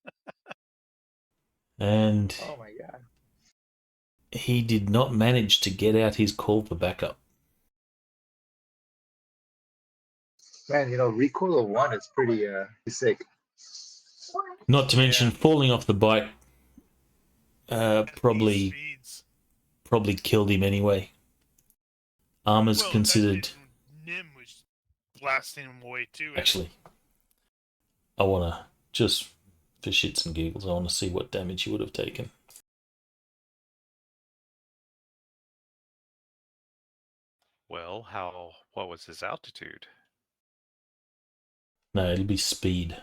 S2: And
S5: Oh my god.
S2: he did not manage to get out his call for backup.
S5: Man, recoil of 1 is pretty sick.
S2: Not to mention falling off the bike probably killed him anyway. Armor's considered...
S1: Nim was blasting him away too.
S2: Actually, I want to, just for shits and giggles, I want to see what damage he would have taken.
S3: Well, what was his altitude?
S2: No, it'll be speed.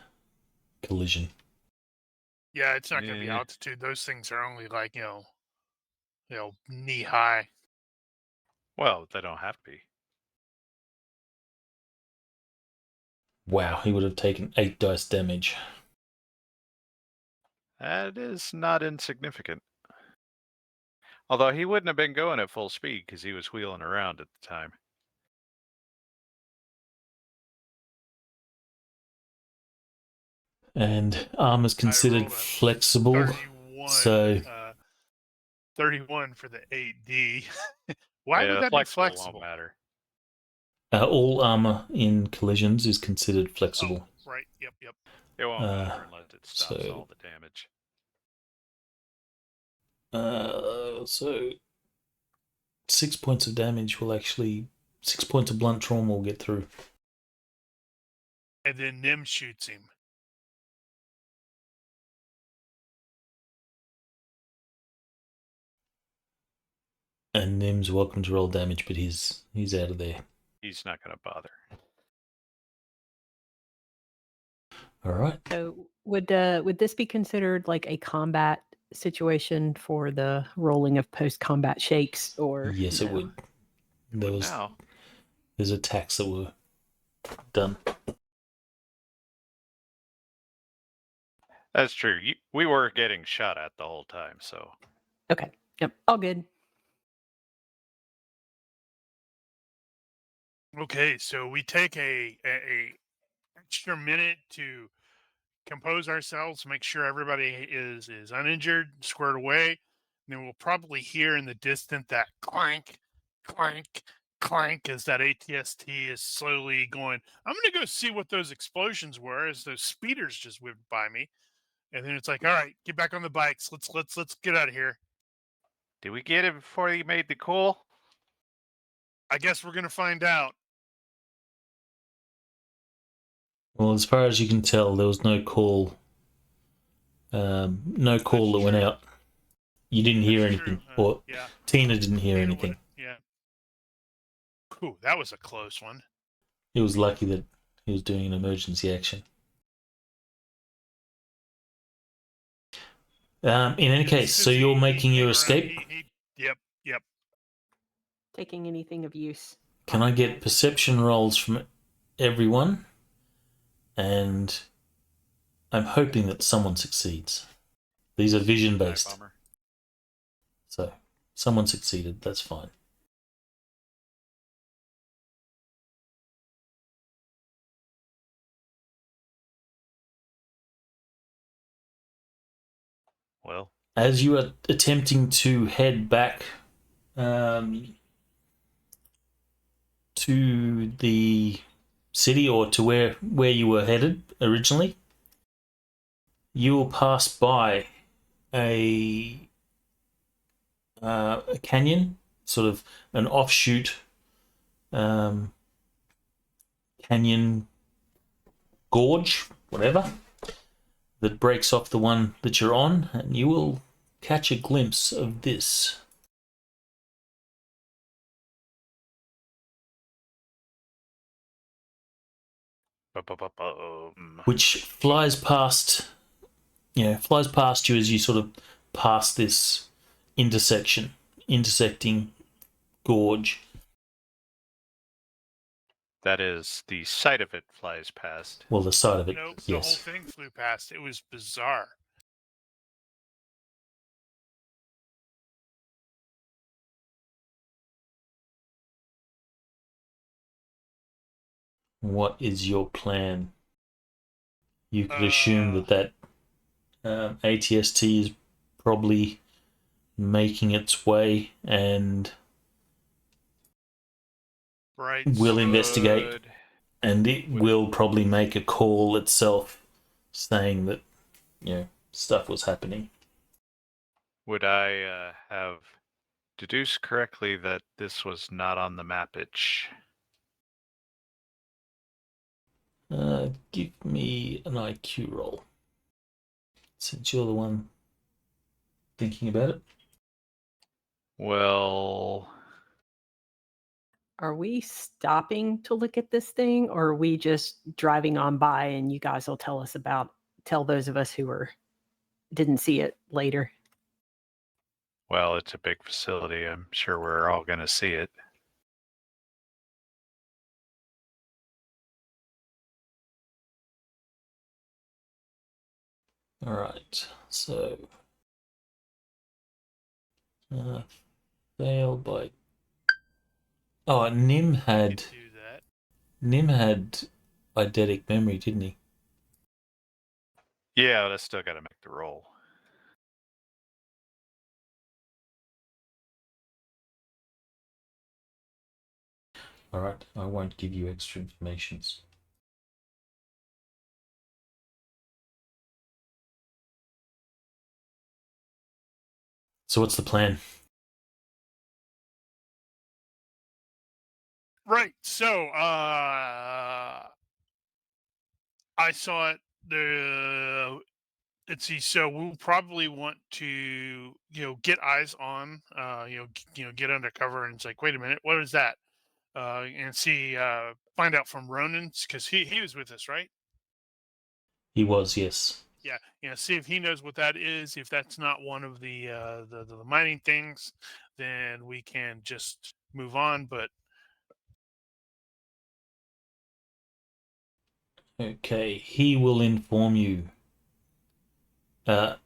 S2: Collision.
S1: Yeah, it's not going to be altitude. Those things are only like, knee high.
S3: Well, they don't have to be.
S2: Wow, he would have taken 8 dice damage.
S3: That is not insignificant. Although he wouldn't have been going at full speed because he was wheeling around at the time.
S2: And armor's considered flexible,
S1: 31,
S2: so
S1: 31 for the 8D. Why would that be flexible?
S3: Won't matter.
S2: All armor in collisions is considered flexible.
S1: Oh, right. Yep.
S3: It won't matter unless it stops all the damage.
S2: So 6 points of damage will actually... 6 points of blunt trauma will get through.
S1: And then Nim shoots him.
S2: And Nim's welcome to roll damage, but he's out of there.
S3: He's not going to bother.
S2: All right.
S4: So would this be considered like a combat situation for the rolling of post-combat shakes, or
S2: yes,
S4: no?
S2: It would. There's attacks that were done.
S3: That's true. We were getting shot at the whole time, so.
S4: Okay. Yep. All good.
S1: Okay, so we take a extra minute to compose ourselves, make sure everybody is uninjured, squared away. And then we'll probably hear in the distance that clank, clank, clank as that ATST is slowly going. I'm going to go see what those explosions were as those speeders just whipped by me. And then it's like, all right, get back on the bikes. Let's get out of here.
S3: Did we get it before he made the call?
S1: I guess we're going to find out.
S2: Well, as far as you can tell, there was no call. No call that went out. You didn't hear anything, or
S1: yeah.
S2: Tina didn't hear anything.
S1: Yeah. Ooh, that was a close one.
S2: It was lucky that he was doing an emergency action. In any case, so you're making your escape?
S1: Yep.
S4: Taking anything of use.
S2: Can I get perception rolls from everyone? And I'm hoping that someone succeeds. These are vision-based. So, someone succeeded, that's fine.
S3: Well,
S2: as you are attempting to head back to the city, or to where you were headed originally, you will pass by a canyon, sort of an offshoot canyon gorge, whatever, that breaks off the one that you're on, and you will catch a glimpse of this. Which flies past you as you sort of pass this intersecting gorge.
S3: That is, the sight of it flies past.
S2: Well, the side of it,
S1: Nope, the whole
S2: yes.
S1: thing flew past. It was bizarre.
S2: What is your plan? You could assume that ATST is probably making its way and
S1: Right.
S2: will investigate, and it will probably make a call itself saying that, stuff was happening.
S3: Would I have deduced correctly that this was not on the map itch?
S2: Give me an IQ roll, since you're the one thinking about it.
S3: Well,
S4: Are we stopping to look at this thing, or are we just driving on by and you guys will tell those of us who didn't see it later?
S3: well, it's a big facility. I'm sure we're all going to see it.
S2: All right, so fail by. Oh, Nim had
S1: Do that.
S2: eidetic memory, didn't he?
S3: Yeah, but I still got to make the roll.
S2: All right, I won't give you extra information. So what's the plan?
S1: Right. So, I saw it. Let's see. So we'll probably want to, get eyes on, get undercover, and it's like, wait a minute, what is that? And see, find out from Ronan's, because he was with us, right?
S2: He was, yes.
S1: Yeah. See if he knows what that is. If that's not one of the mining things, then we can just move on. But
S2: Okay, he will inform you that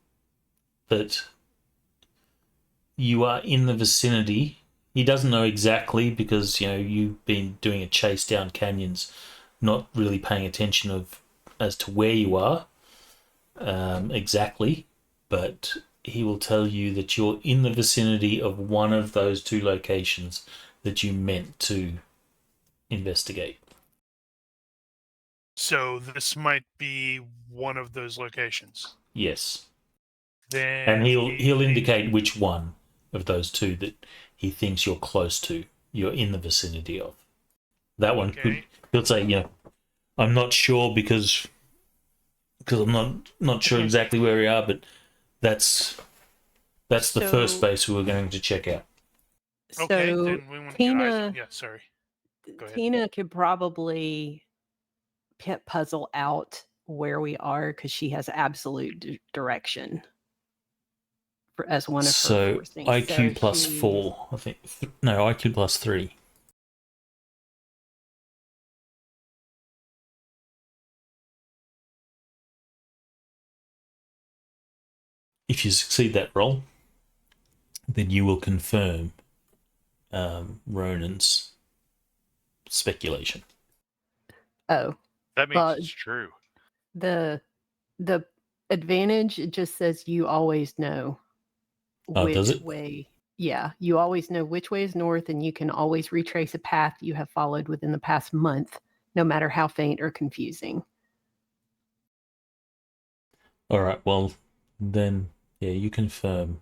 S2: you are in the vicinity. He doesn't know exactly because you've been doing a chase down canyons, not really paying attention as to where you are exactly, but he will tell you that you're in the vicinity of one of those two locations that you meant to investigate.
S1: so this might be one of those locations.
S2: Yes.
S1: Then
S2: And he'll indicate which one of those two that he thinks you're close to, you're in the vicinity of. That one he'll say, I'm not sure because I'm not sure exactly where we are, but that's the first base we were going to check out.
S1: Okay,
S4: So
S1: then we want to get eyes. Yeah, sorry. Go ahead.
S4: Tina could probably puzzle out where we are because she has absolute direction as one of her four things.
S2: IQ plus 4, I think. No, IQ plus 3. If you succeed that roll, then you will confirm Ronan's speculation.
S4: Oh,
S3: That means it's true.
S4: The advantage, it just says you always know which way. Yeah, you always know which way is north, and you can always retrace a path you have followed within the past month, no matter how faint or confusing.
S2: All right, well, then, yeah, you confirm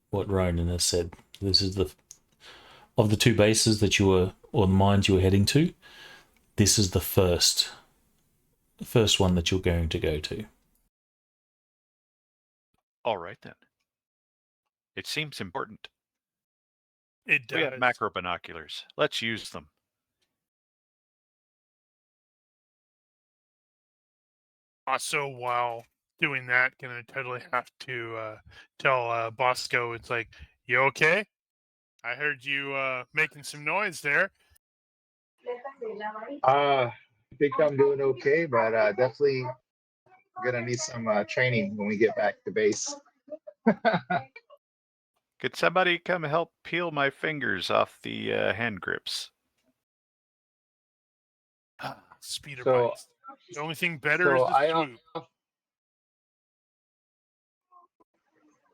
S2: what Ronan has said. This is of the two bases that or the mines you were heading to, this is the first one that you're going to go to.
S3: All right, then. It seems important.
S1: It does.
S3: We have macro binoculars. Let's use them.
S1: Also, while doing that, gonna totally have to tell Bosco, it's like, you okay? I heard you making some noise there.
S5: I think I'm doing okay, but definitely gonna need some training when we get back to base.
S3: Could somebody come help peel my fingers off the hand grips?
S1: Speeder
S5: So,
S1: bikes. The only thing better is
S5: so
S1: the
S5: I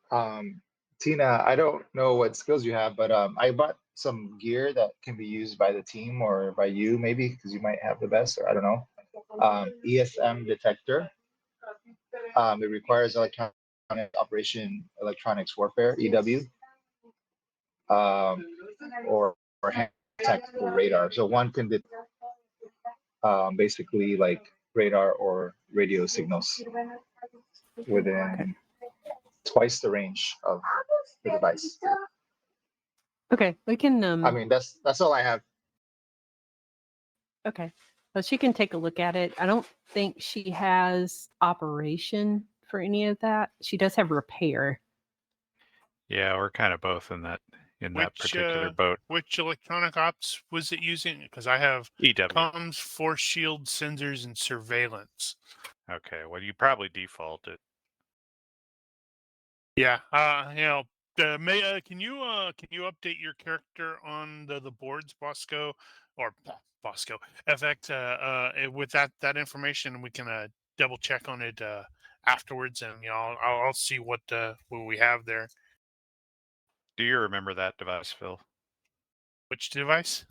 S1: swoop.
S5: Tina, I don't know what skills you have, but I bought some gear that can be used by the team or by you, maybe because you might have the best, or I don't know. ESM detector. It requires electronic operation electronics warfare (EW), or hand tactical radar. So one can basically like radar or radio signals within twice the range of the device.
S4: Okay, we can.
S5: I mean, that's all I have.
S4: Okay, well, she can take a look at it. I don't think she has operation for any of that. She does have repair.
S3: Yeah, we're kind of both in that particular boat.
S1: Which electronic ops was it using? Because I have
S3: EW.
S1: comms, force shield, sensors, and surveillance.
S3: Okay, well, you probably default it.
S1: Yeah. Can you update your character on the boards, Bosco or Bosco FX? With that information, we can double check on it afterwards, and I'll see what we have there.
S3: Do you remember that device, Phil?
S1: Which device?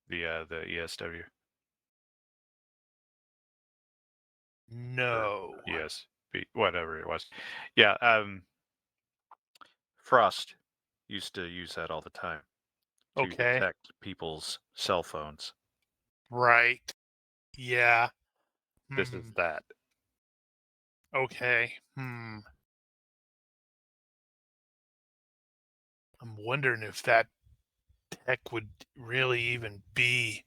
S3: The ESW.
S1: No.
S3: Yes, whatever it was. Yeah. Frost used to use that all the time to
S1: Okay.
S3: detect people's cell phones.
S1: Right. Yeah.
S3: This is that.
S1: Okay. I'm wondering if that tech would really even be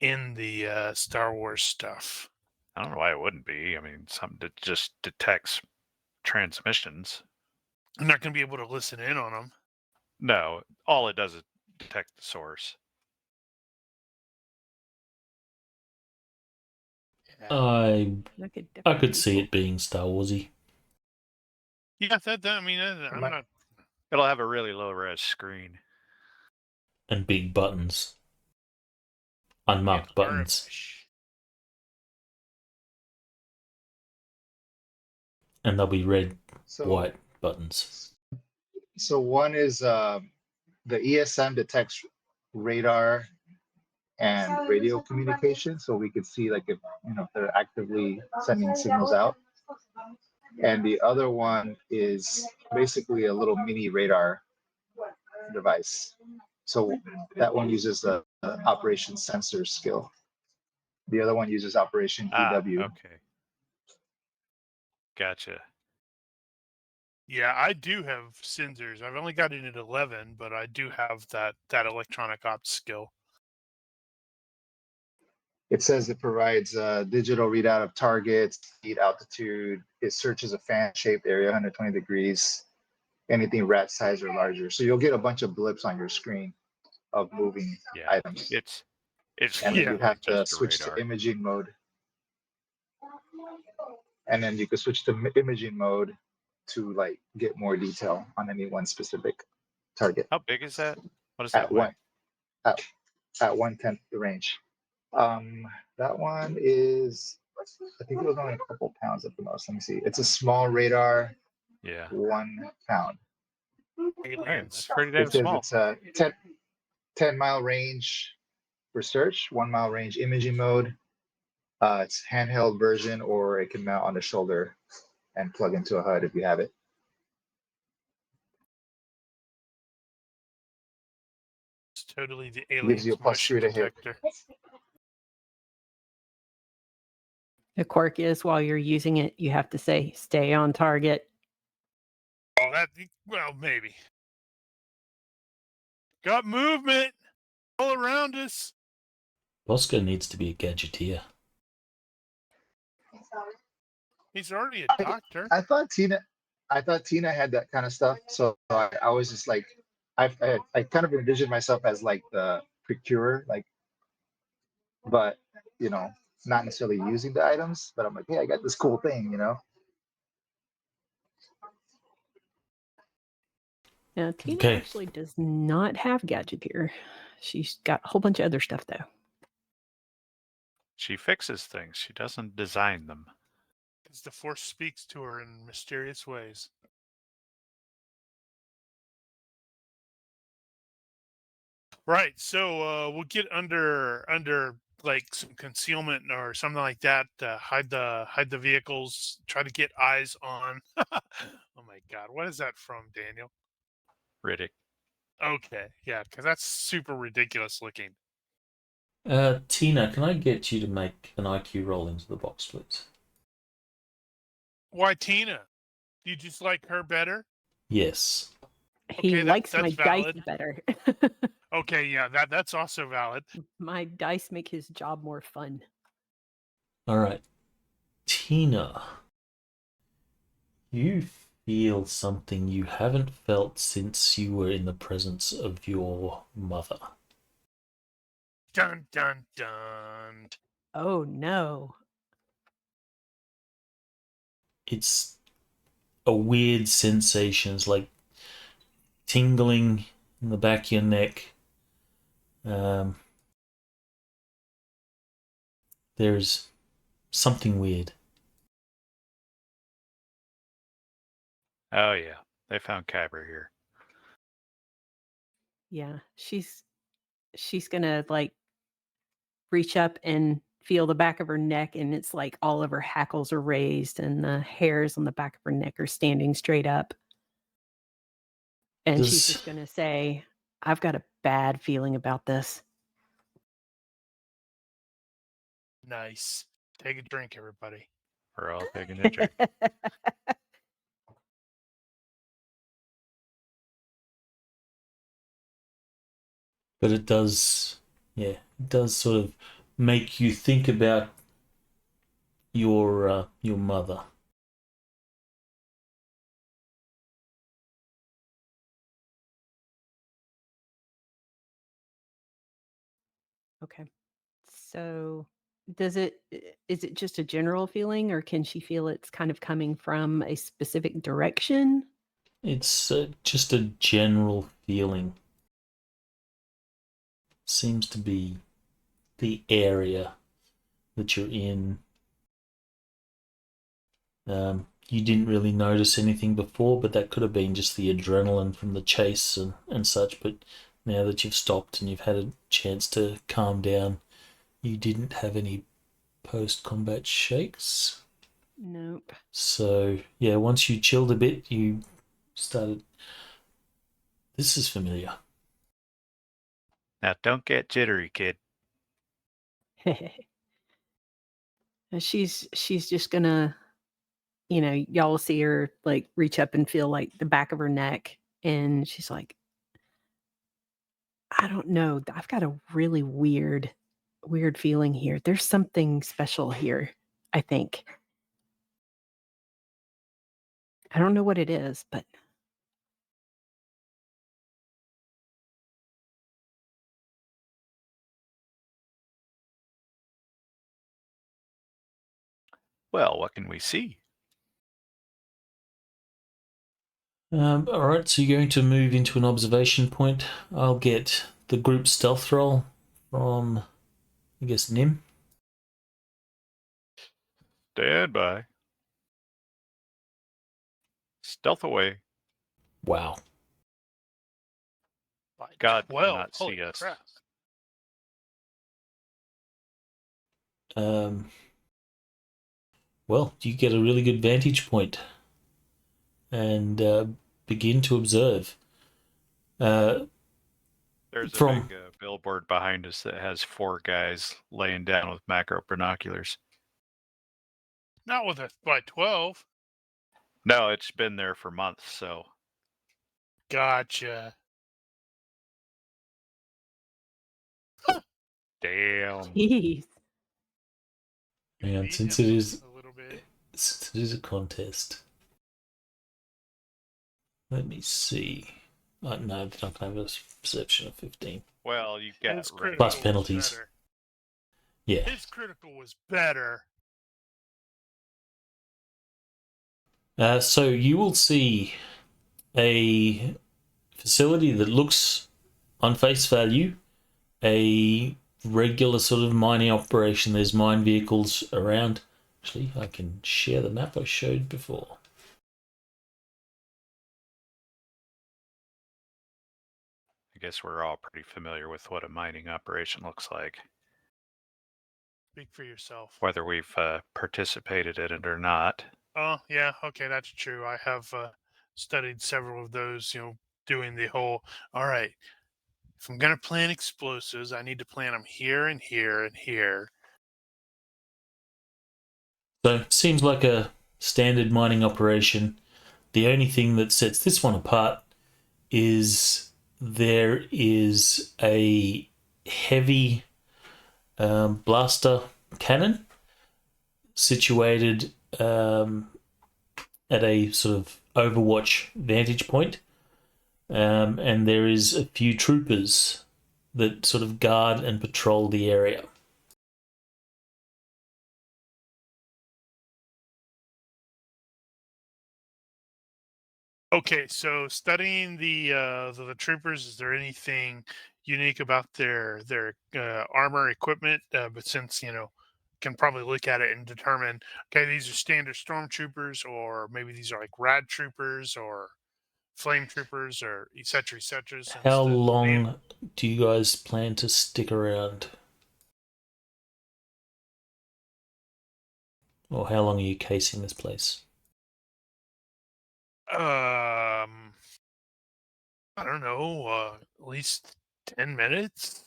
S1: in the Star Wars stuff.
S3: I don't know why it wouldn't be. I mean, something that just detects transmissions.
S1: I'm not going to be able to listen in on them.
S3: No, all it does is detect the source.
S2: I
S4: That
S2: could see it being Star Warsy.
S1: Yeah, I'm not.
S3: It'll have a really low res screen.
S2: And big buttons. Unmarked buttons. And they'll be red, white buttons.
S5: So one is the ESM detects radar and radio communication, so we could see like if they're actively sending signals out. And the other one is basically a little mini radar device. So that one uses the operation sensor skill. The other one uses operation EW.
S3: Okay. Gotcha.
S1: Yeah, I do have sensors. I've only got it at 11, but I do have that electronic ops skill.
S5: It says it provides a digital readout of targets, speed, altitude. It searches a fan-shaped area, 120 degrees, anything rat size or larger. So you'll get a bunch of blips on your screen of moving items.
S3: It's
S5: and then you'd have to
S3: just a
S5: switch
S3: radar.
S5: to imaging mode. And then you could switch to imaging mode to like get more detail on any one specific target.
S3: How big is that? What is that?
S5: At 1/10 the range. That one is, I think it was only a couple pounds at the most. Let me see. It's a small radar.
S3: Yeah.
S5: 1 pound.
S1: Aliens.
S3: That's pretty damn
S5: It says
S3: small.
S5: it's a 10-mile range for search, 1 mile range imaging mode. It's handheld version, or it can mount on the shoulder and plug into a HUD if you have it.
S1: It's totally the aliens
S5: Gives you a
S1: motion
S5: +3 to hit.
S1: detector.
S4: The quirk is while you're using it, you have to say "stay on target."
S1: Well, maybe. Got movement all around us.
S2: Bosco needs to be a gadgeteer.
S1: He's already a doctor.
S5: I thought Tina had that kind of stuff. So I was just like, I kind of envisioned myself as like the procurer, like but not necessarily using the items. But I'm like, hey, I got this cool thing,
S4: Now, Tina
S2: Okay.
S4: actually does not have Gadgeteer. She's got a whole bunch of other stuff, though.
S3: She fixes things. She doesn't design them.
S1: Because the Force speaks to her in mysterious ways. Right. So we'll get under like some concealment or something like that. Hide the vehicles. Try to get eyes on. Oh my God, what is that from, Daniel?
S3: Riddick.
S1: Okay, yeah, because that's super ridiculous looking.
S2: Tina, can I get you to make an IQ roll into the box, please?
S1: Why Tina? Do you just like her better?
S2: Yes.
S4: He
S1: Okay,
S4: likes my
S1: that's
S4: dice
S1: valid.
S4: better.
S1: Okay, yeah, that's also valid.
S4: My dice make his job more fun.
S2: All right. Tina, you feel something you haven't felt since you were in the presence of your mother.
S1: Dun dun dun.
S4: Oh, no.
S2: It's a weird sensation. It's like tingling in the back of your neck. There's something weird.
S3: Oh yeah, they found Kyber here.
S4: Yeah, she's gonna like reach up and feel the back of her neck, and it's like all of her hackles are raised and the hairs on the back of her neck are standing straight up. And she's just gonna say, I've got a bad feeling about this.
S1: Nice. Take a drink, everybody.
S3: We're all taking a drink.
S2: But it does sort of make you think about your mother.
S4: Okay. So is it just a general feeling, or can she feel it's kind of coming from a specific direction?
S2: It's just a general feeling. Seems to be the area that you're in. You didn't really notice anything before, but that could have been just the adrenaline from the chase and such. But now that you've stopped and you've had a chance to calm down, you didn't have any post-combat shakes.
S4: Nope.
S2: So, yeah, once you chilled a bit, you started... This is familiar.
S3: Now don't get jittery, kid.
S4: And she's just gonna, y'all will see her like reach up and feel like the back of her neck, and she's like, I don't know, I've got a really weird feeling here. There's something special here, I think. I don't know what it is, but
S3: Well, what can we see?
S2: All right, so you're going to move into an observation point. I'll get the group stealth roll from, I guess, Nim.
S3: Stand by. Stealth away.
S2: Wow.
S1: By
S3: God
S1: 12.
S3: cannot
S1: Holy
S3: see us.
S1: crap.
S2: Well, you get a really good vantage point and begin to observe.
S3: There's a
S2: From-
S3: big billboard behind us that has 4 guys laying down with macro binoculars.
S1: Not with a by 12.
S3: No, it's been there for months, so
S1: Gotcha.
S3: damn.
S4: jeez.
S1: You
S2: And
S1: beat
S2: since
S1: him
S2: it is
S1: a little bit.
S2: a contest, let me see. No, they're not going to have a perception of 15.
S3: Well, you've
S1: But
S3: got
S1: it's
S3: range.
S1: critical,
S2: Plus
S1: it's
S2: penalties.
S1: better.
S2: Yeah.
S1: His critical was better.
S2: So you will see a facility that looks, on face value, a regular sort of mining operation. There's mine vehicles around. Actually, I can share the map I showed before.
S3: I guess we're all pretty familiar with what a mining operation looks like,
S1: Speak for yourself.
S3: whether we've participated in it or not.
S1: Oh, yeah. Okay, that's true. I have studied several of those, doing the whole, all right, if I'm going to plant explosives, I need to plant them here and here and here.
S2: So seems like a standard mining operation. The only thing that sets this one apart is there is a heavy blaster cannon situated at a sort of overwatch vantage point, and there is a few troopers that sort of guard and patrol the area.
S1: Okay, so studying the troopers, is there anything unique about their armor equipment? But since can probably look at it and determine, okay, these are standard stormtroopers, or maybe these are like rad troopers or flame troopers, or et cetera, et cetera.
S2: How long do you guys plan to stick around? Or how long are you casing this place?
S1: I don't know, at least 10 minutes.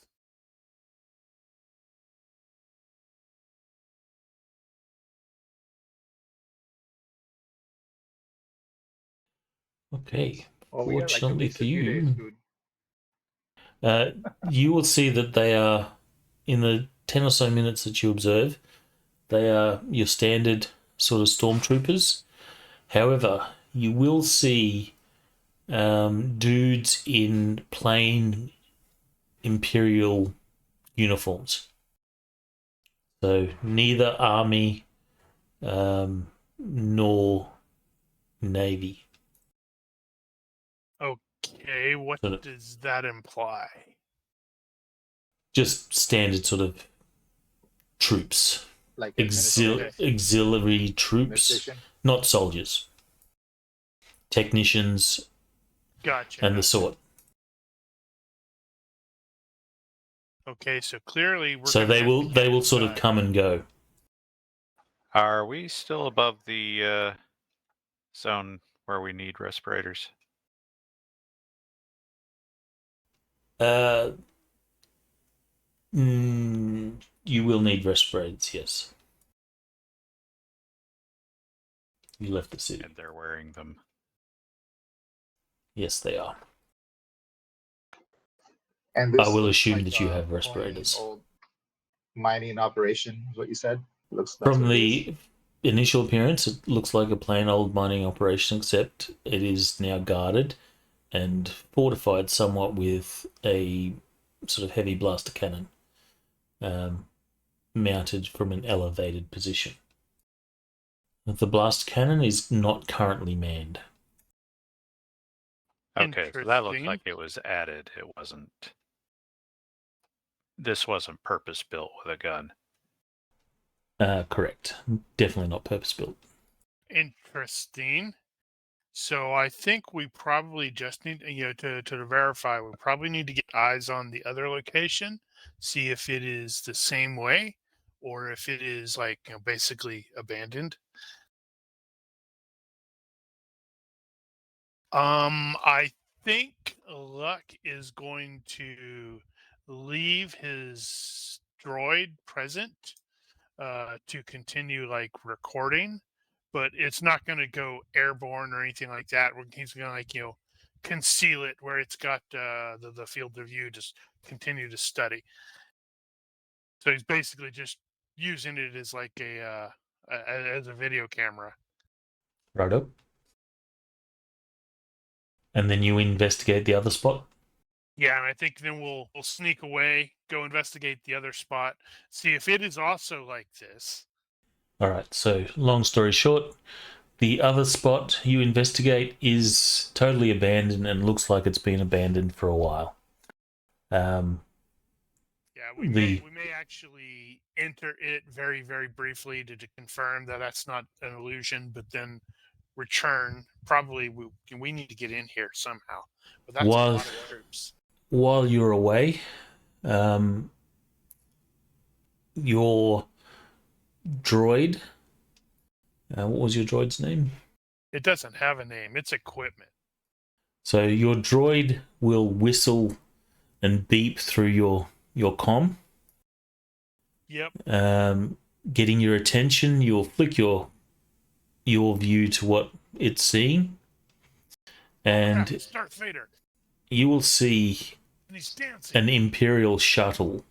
S2: Okay.
S5: Well, we got like at
S2: Fortunately
S5: least
S2: for
S5: a few days,
S2: you, you will see that they are, in the 10 or so minutes that you observe, they are your standard sort of stormtroopers. However, you will see dudes in plain Imperial uniforms. So neither army nor navy.
S1: Okay, what
S2: Sort of
S1: does that imply?
S2: just standard sort of troops.
S5: like
S2: Auxiliary troops,
S5: administration.
S2: not soldiers. Technicians
S1: Gotcha.
S2: and the sort.
S1: Okay, so clearly we're
S2: So
S1: gonna
S2: they
S1: have to
S2: will
S1: get
S2: sort of
S1: inside.
S2: come and go.
S3: Are we still above the zone where we need respirators?
S2: You will need respirators, yes. You left the city.
S3: And they're wearing them.
S2: Yes, they are.
S5: And this
S2: I will
S5: looks
S2: assume
S5: like
S2: that you have
S5: plain
S2: respirators.
S5: old mining operation is what you said. That's
S2: From
S5: what it is.
S2: the initial appearance, it looks like a plain old mining operation, except it is now guarded and fortified somewhat with a sort of heavy blaster cannon mounted from an elevated position. The blaster cannon is not currently manned.
S3: Okay, so that looks
S1: Interesting.
S3: like it was added. It wasn't. This wasn't purpose built with a gun.
S2: Correct. Definitely not purpose-built.
S1: Interesting. So I think we probably just need, to verify, we probably need to get eyes on the other location, see if it is the same way or if it is like, basically abandoned. I think Luck is going to leave his droid present to continue like recording, but it's not going to go airborne or anything like that. He's going to conceal it where it's got the field of view, just continue to study. So he's basically just using it as like as a video camera.
S2: Righto. And then you investigate the other spot?
S1: Yeah, and I think then we'll sneak away, go investigate the other spot, see if it is also like this.
S2: All right, so long story short, the other spot you investigate is totally abandoned and looks like it's been abandoned for a while.
S1: Yeah, we may actually enter it very, very briefly to confirm that that's not an illusion, but then return. Probably we need to get in here somehow. But that's a lot of troops.
S2: While you're away, your droid, what was your droid's name?
S1: It doesn't have a name. It's equipment.
S2: So your droid will whistle and beep through your comm.
S1: Yep.
S2: Getting your attention, you'll flick your view to what it's seeing, and
S1: It's Darth Vader.
S2: You will see
S1: And he's dancing.
S2: an Imperial shuttle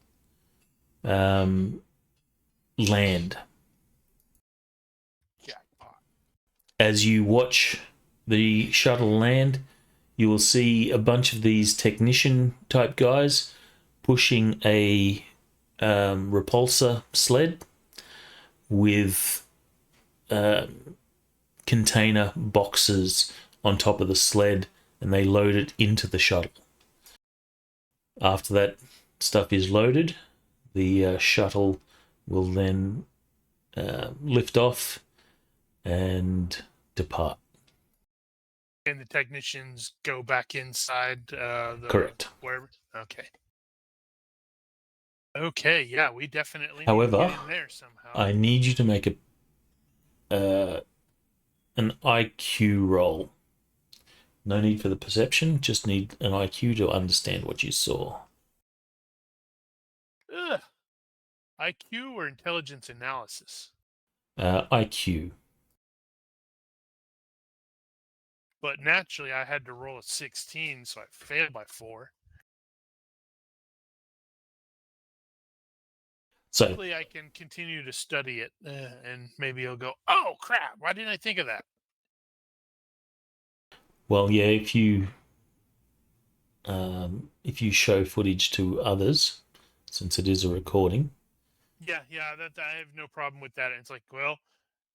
S2: land.
S1: Jackpot.
S2: As you watch the shuttle land, you will see a bunch of these technician type guys pushing a repulsor sled with container boxes on top of the sled, and they load it into the shuttle. After that stuff is loaded, the shuttle will then lift off and depart.
S1: And the technicians go back inside
S2: Correct.
S1: Wherever. Okay. Okay, yeah, we definitely
S2: However,
S1: need to get in there somehow.
S2: I need you to make an IQ roll. No need for the perception, just need an IQ to understand what you saw.
S1: Ugh. IQ or intelligence analysis?
S2: IQ.
S1: But naturally, I had to roll a 16, so I failed by 4.
S2: So,
S1: hopefully I can continue to study it, and maybe I'll go, oh crap, why didn't I think of that?
S2: well, yeah, if you show footage to others, since it is a recording.
S1: Yeah, that I have no problem with that. And it's like, well,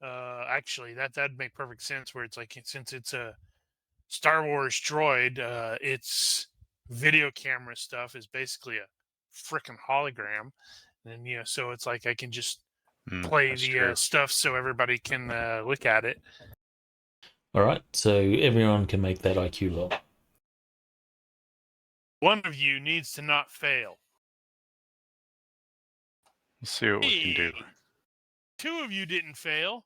S1: actually, that'd make perfect sense. Where it's like, since it's a Star Wars droid, its video camera stuff is basically a freaking hologram, and so it's like I can just play the stuff so everybody can look at it.
S2: All right, so everyone can make that IQ roll.
S1: One of you needs to not fail.
S3: Let's see what we can do.
S1: 2 of you didn't fail.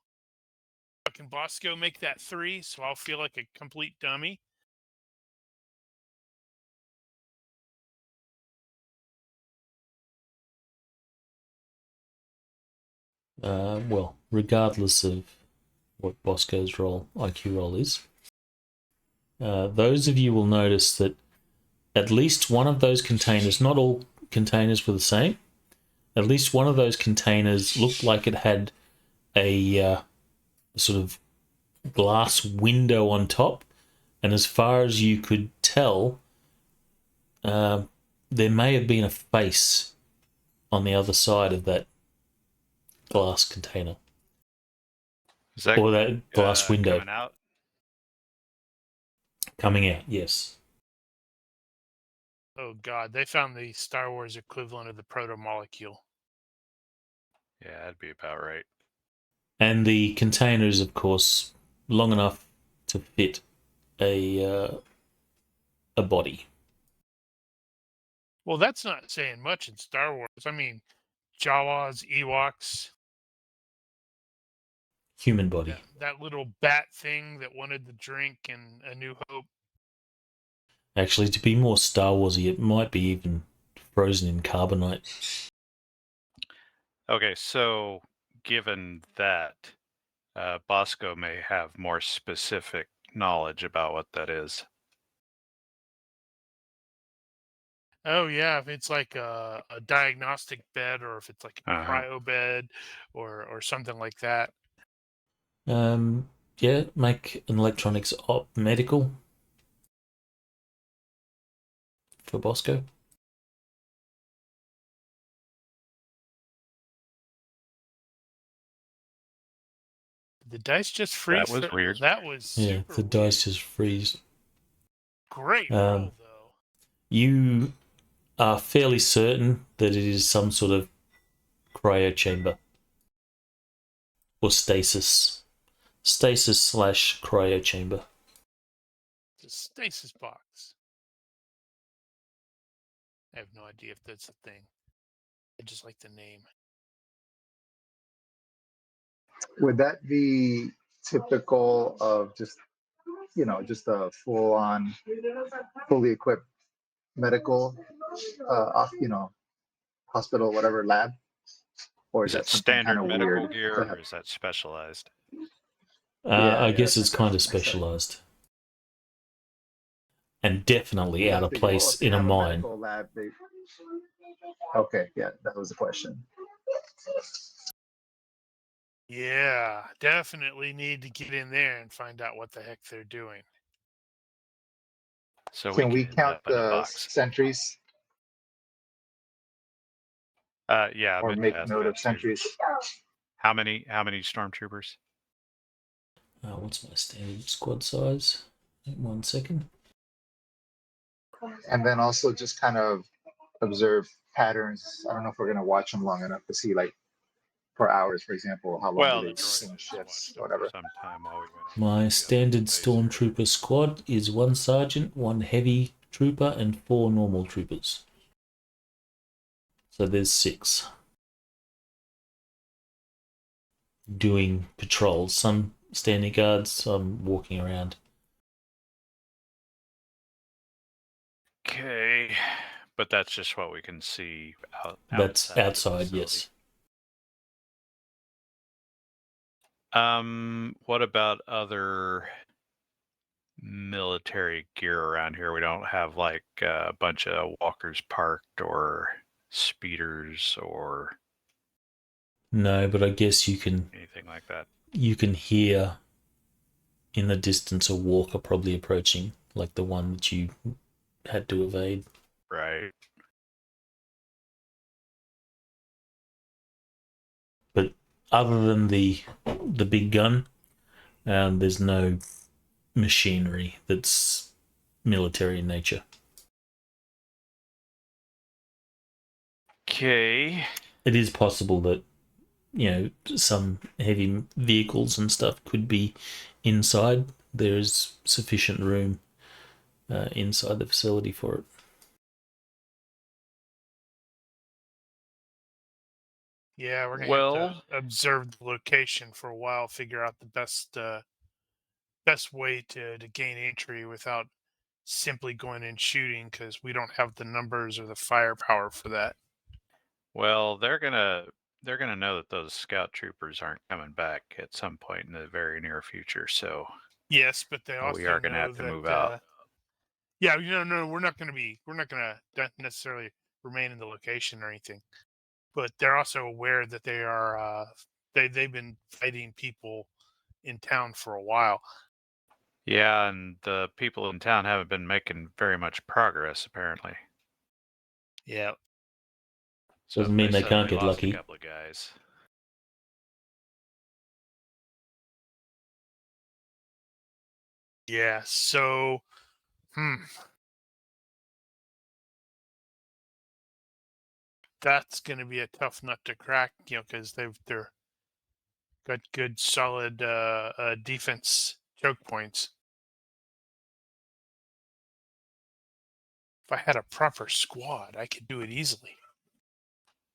S1: Can Bosco make that 3, so I'll feel like a complete dummy?
S2: Well, regardless of what Bosco's IQ roll is, those of you will notice that at least one of those containers, not all containers were the same, at least one of those containers looked like it had a sort of glass window on top, and as far as you could tell, there may have been a face on the other side of that glass container.
S3: Is that,
S2: or that glass window
S3: coming out?
S2: Yes.
S1: Oh god, they found the Star Wars equivalent of the proto-molecule.
S3: Yeah, that'd be about right.
S2: And the container is, of course, long enough to fit a body.
S1: Well, that's not saying much in Star Wars. I mean, Jawas, Ewoks.
S2: Human body.
S1: That little bat thing that wanted the drink in A New Hope.
S2: Actually, to be more Star Warsy, it might be even frozen in carbonite.
S3: Okay, so given that, Bosco may have more specific knowledge about what that is.
S1: Oh yeah, if it's like a diagnostic bed, or if it's like a cryo bed, or something like that.
S2: Yeah, make an electronics op medical for Bosco.
S1: The dice just freeze.
S3: That was weird.
S1: That was super
S2: the
S1: weird.
S2: dice just freeze.
S1: Great roll, though.
S2: You are fairly certain that it is some sort of cryo chamber or stasis / cryo chamber.
S1: It's a stasis box. I have no idea if that's a thing. I just like the name.
S5: Would that be typical of just a full-on, fully equipped medical, hospital, whatever lab, or is
S3: Is
S5: that
S3: it
S5: something kind
S3: standard
S5: of
S3: medical
S5: weird?
S3: gear
S5: to have?
S3: or is that specialized?
S2: I
S5: Yeah,
S2: guess
S5: that's
S2: it's
S5: my
S2: kind of
S5: question.
S2: specialized. And definitely
S5: Yeah, I
S2: out of
S5: figured, well,
S2: place
S5: if they
S2: in a
S5: have
S2: mine.
S5: medical lab, okay, yeah, that was the question.
S1: Yeah, definitely need to get in there and find out what the heck they're doing.
S3: So
S5: Can we
S3: can
S5: count
S3: in a
S5: the
S3: box.
S5: sentries
S3: Yeah,
S5: or
S3: but
S5: make
S3: ask
S5: note
S3: that
S5: of
S3: too.
S5: sentries?
S3: How many stormtroopers?
S2: What's my standard squad size? 1 second.
S5: And then also just kind of observe patterns. I don't know if we're going to watch them long enough to see, like, for hours, for example, how long
S3: Well,
S5: do
S3: the
S5: they swing
S3: droids
S5: shifts
S3: watched
S5: or
S3: them for
S5: whatever.
S3: some time while we went on
S2: My
S3: the
S2: standard
S3: base
S2: stormtrooper squad is 1 sergeant, 1 heavy trooper, and 4 normal troopers. So there's 6. Doing patrols. Some standing guards, some walking around.
S3: Okay, but that's just what we can see
S2: That's
S3: outside. the
S2: outside,
S3: facility.
S2: yes.
S3: What about other military gear around here? We don't have like a bunch of walkers parked or speeders or
S2: No, but I guess you can
S3: anything like that.
S2: hear in the distance a walker probably approaching, like the one that you had to evade.
S3: Right.
S2: But other than the big gun, there's no machinery that's military in nature.
S3: Okay.
S2: It is possible that, some heavy vehicles and stuff could be inside. There is sufficient room inside the facility for it.
S1: Yeah, we're gonna
S3: Well-
S1: have to observe the location for a while, figure out the best way to gain entry without simply going and shooting, because we don't have the numbers or the firepower for that.
S3: Well, they're gonna know that those scout troopers aren't coming back at some point in the very near future. So
S1: Yes, but they also
S3: we are gonna
S1: know
S3: have to
S1: that,
S3: move out.
S1: yeah, no, we're not gonna necessarily remain in the location or anything. But they're also aware that they are they've been fighting people in town for a while.
S3: Yeah, and the people in town haven't been making very much progress apparently.
S1: Yeah.
S3: So
S2: Doesn't
S3: if
S2: mean they can't
S3: suddenly
S2: get
S3: lost
S2: lucky.
S3: A couple of guys.
S1: Yeah. So, that's going to be a tough nut to crack, because they're got good solid defense choke points. If I had a proper squad, I could do it easily.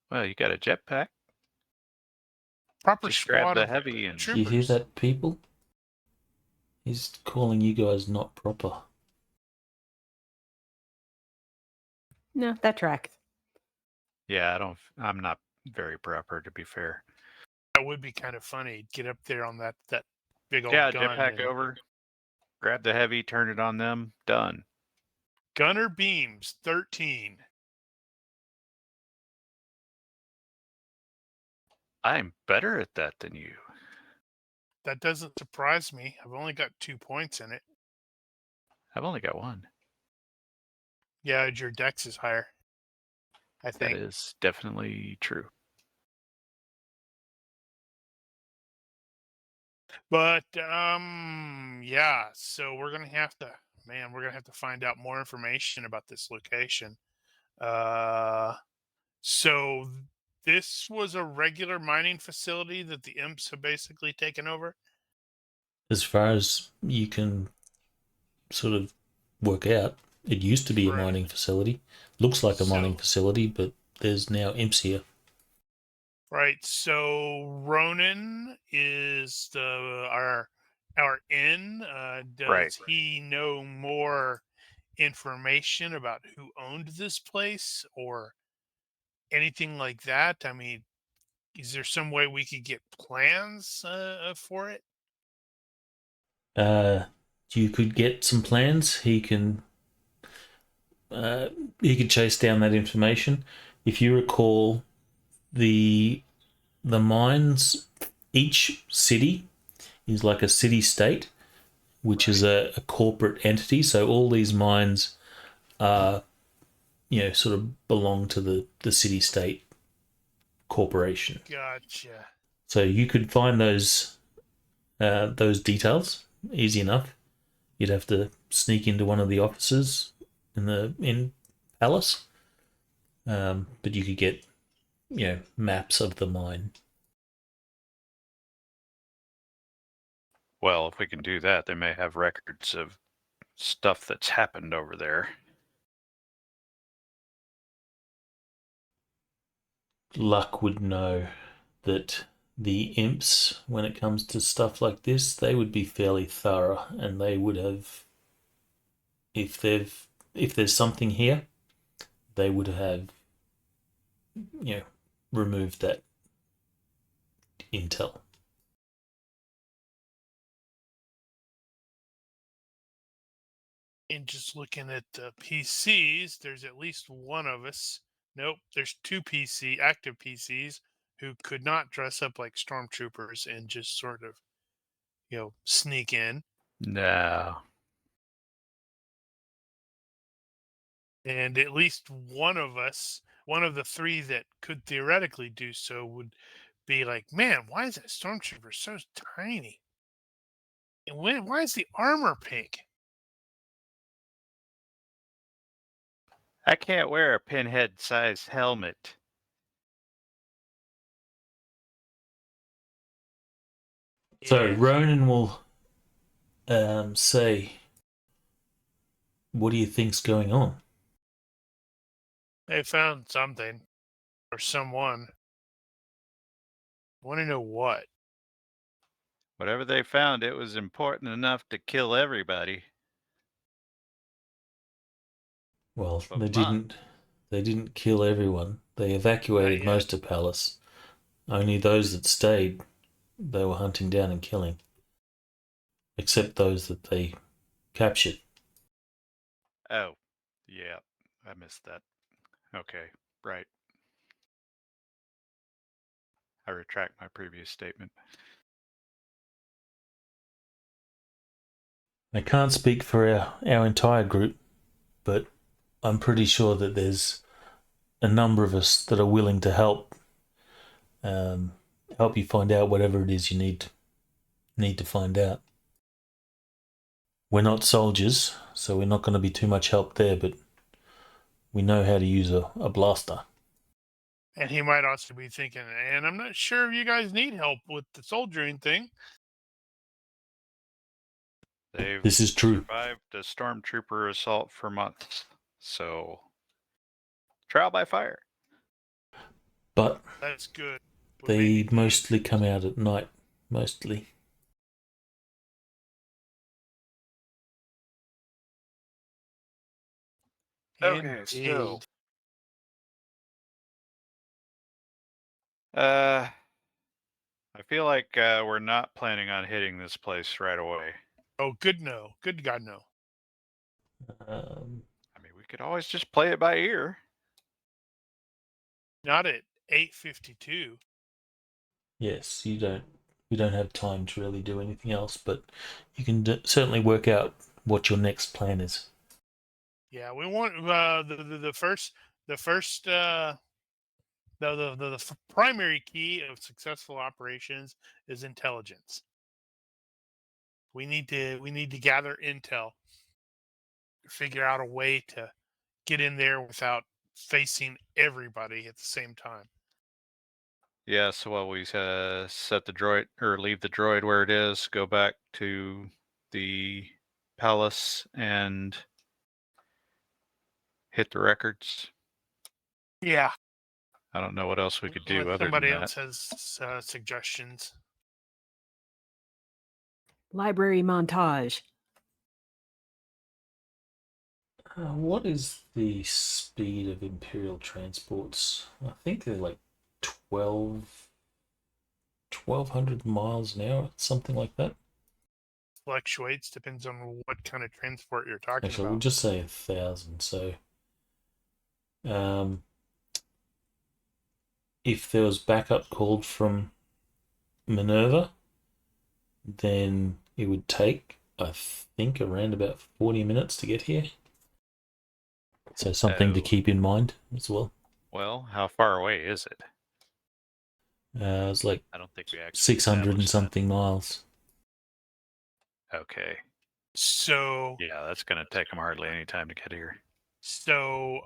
S3: Well, you got a jetpack.
S1: Proper
S3: Just grab
S1: squad
S3: the
S1: of
S3: heavy and
S2: Do you hear
S1: troopers.
S2: that, people? He's calling you guys not proper.
S4: No, that tracked.
S3: Yeah, I'm not very proper, to be fair.
S1: That would be kind of funny. Get up there on that big old
S3: Yeah,
S1: gun.
S3: jetpack
S1: and
S3: over. Grab the heavy, turn it on them. Done.
S1: Gunner beams 13.
S3: I'm better at that than you.
S1: That doesn't surprise me. I've only got 2 points in it.
S3: I've only got 1.
S1: Yeah, your dex is higher, I
S3: That
S1: think.
S3: is definitely true.
S1: But yeah, so we're gonna have to find out more information about this location. So this was a regular mining facility that the imps have basically taken over.
S2: As far as you can sort of work out, it used to be a
S1: Right.
S2: mining facility. Looks like a mining
S1: So-
S2: facility, but there's now imps here.
S1: Right. So Ronan is our inn. Does
S3: Right.
S1: he know more information about who owned this place or anything like that? I mean, is there some way we could get plans for it?
S2: You could get some plans. He can chase down that information. If you recall, the mines, each city is like a city state, which is a corporate entity. So all these mines are, sort of belong to the city state corporation.
S1: Gotcha.
S2: So you could find those details easy enough. You'd have to sneak into one of the offices in Pallas, but you could get maps of the mine.
S3: Well, if we can do that, they may have records of stuff that's happened over there.
S2: Luck would know that the imps, when it comes to stuff like this, they would be fairly thorough, and they would have, if there's something here, they would have removed that intel.
S1: And just looking at the PCs, there's at least one of us. Nope, there's two active PCs who could not dress up like stormtroopers and just sort of, sneak in.
S3: No.
S1: And at least one of us, one of the three that could theoretically do so, would be like, man, why is that stormtrooper so tiny? And why is the armor pink?
S3: I can't wear a pinhead-sized helmet.
S2: So
S1: Yeah.
S2: Ronan will say, "What do you think's going on?"
S1: They found something or someone. Want to know what?
S3: Whatever they found, it was important enough to kill everybody.
S2: Well,
S3: But
S2: they
S3: mine.
S2: didn't kill everyone. They evacuated
S1: yet.
S2: most of Pallas. Only those that stayed, they were hunting down and killing. Except those that they captured.
S3: Oh, yeah, I missed that. Okay, right. I retract my previous statement.
S2: I can't speak for our entire group, but I'm pretty sure that there's a number of us that are willing to help you find out whatever it is you need to find out. We're not soldiers, so we're not going to be too much help there, but we know how to use a blaster.
S1: And he might also be thinking, and I'm not sure if you guys need help with the soldiering thing.
S3: They've
S2: This is true.
S3: survived a stormtrooper assault for months, so trial by fire.
S2: But
S1: That's good. But
S2: they
S1: maybe
S2: mostly come out at night, mostly.
S3: Okay, so
S1: Indeed.
S3: I feel like we're not planning on hitting this place right away.
S1: Oh, good no. Good God, no.
S3: I mean, we could always just play it by ear.
S1: Not at 8:52.
S2: Yes, we don't have time to really do anything else, but you can certainly work out what your next plan is.
S1: Yeah, we want the first the primary key of successful operations is intelligence. We need to gather intel, figure out a way to get in there without facing everybody at the same time.
S3: Yeah, so while we set the droid or leave the droid where it is, go back to the Pallas and hit the records.
S1: Yeah.
S3: I don't know what else we could do
S1: Unless
S3: other
S1: somebody
S3: than
S1: else
S3: that.
S1: has suggestions.
S4: Library montage.
S2: What is the speed of Imperial transports? I think they're like 1,200 miles an hour, something like that.
S1: Fluctuates, depends on what kind of transport you're talking
S2: Actually, we'll
S1: about.
S2: just say 1,000. So, if there was backup called from Minerva, then it would take, I think, around about 40 minutes to get here. So something to
S3: Oh.
S2: keep in mind as well.
S3: Well, how far away is it?
S2: It's like
S3: I don't think we actually
S2: 600 and
S3: established
S2: something miles.
S3: that. Okay.
S1: So
S3: Yeah, that's going to take them hardly any time to get here.
S1: So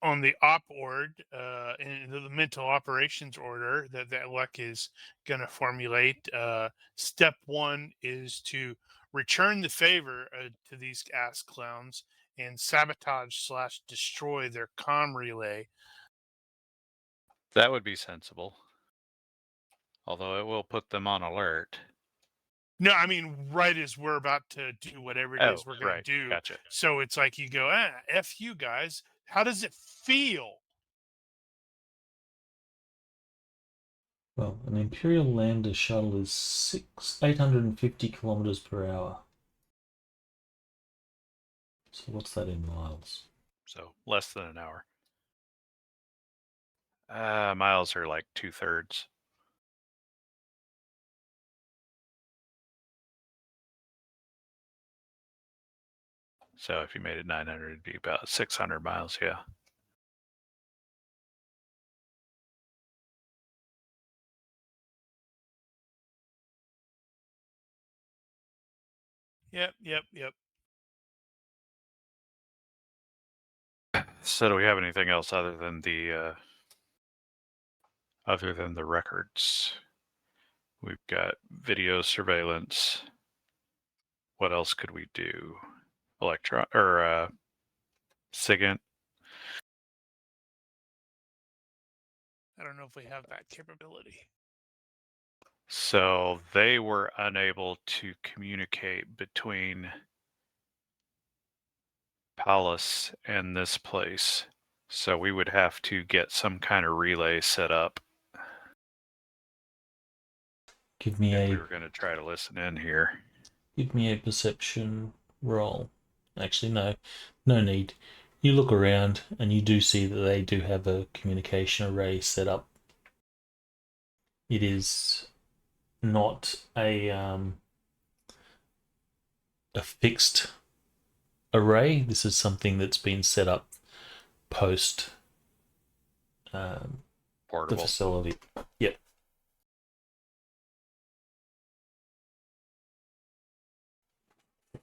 S1: on the op ord, in the mental operations order that Luck is going to formulate, step 1 is to return the favor to these ass clowns and sabotage/destroy their comm relay.
S3: That would be sensible. Although it will put them on alert.
S1: No, I mean, right as we're about to do whatever it is we're going to do.
S3: Gotcha.
S1: So it's like you go, F you guys. How does it feel?
S2: Well, an Imperial Lander shuttle is 850 kilometers per hour. So what's that in miles?
S3: So less than an hour. Miles are like 2/3. So if you made it 900, it'd be about 600 miles, yeah.
S1: Yep.
S3: So do we have anything else other than the records? We've got video surveillance. What else could we do? SIGINT.
S1: I don't know if we have that capability.
S3: So they were unable to communicate between Pallas and this place. So we would have to get some kind of relay set up.
S2: Give me
S3: if
S2: a
S3: we were going to try to listen in here.
S2: Give me a perception roll. Actually, no need. You look around and you do see that they do have a communication array set up. It is not a fixed array. This is something that's been set up post the
S3: Portable.
S2: facility. Yep.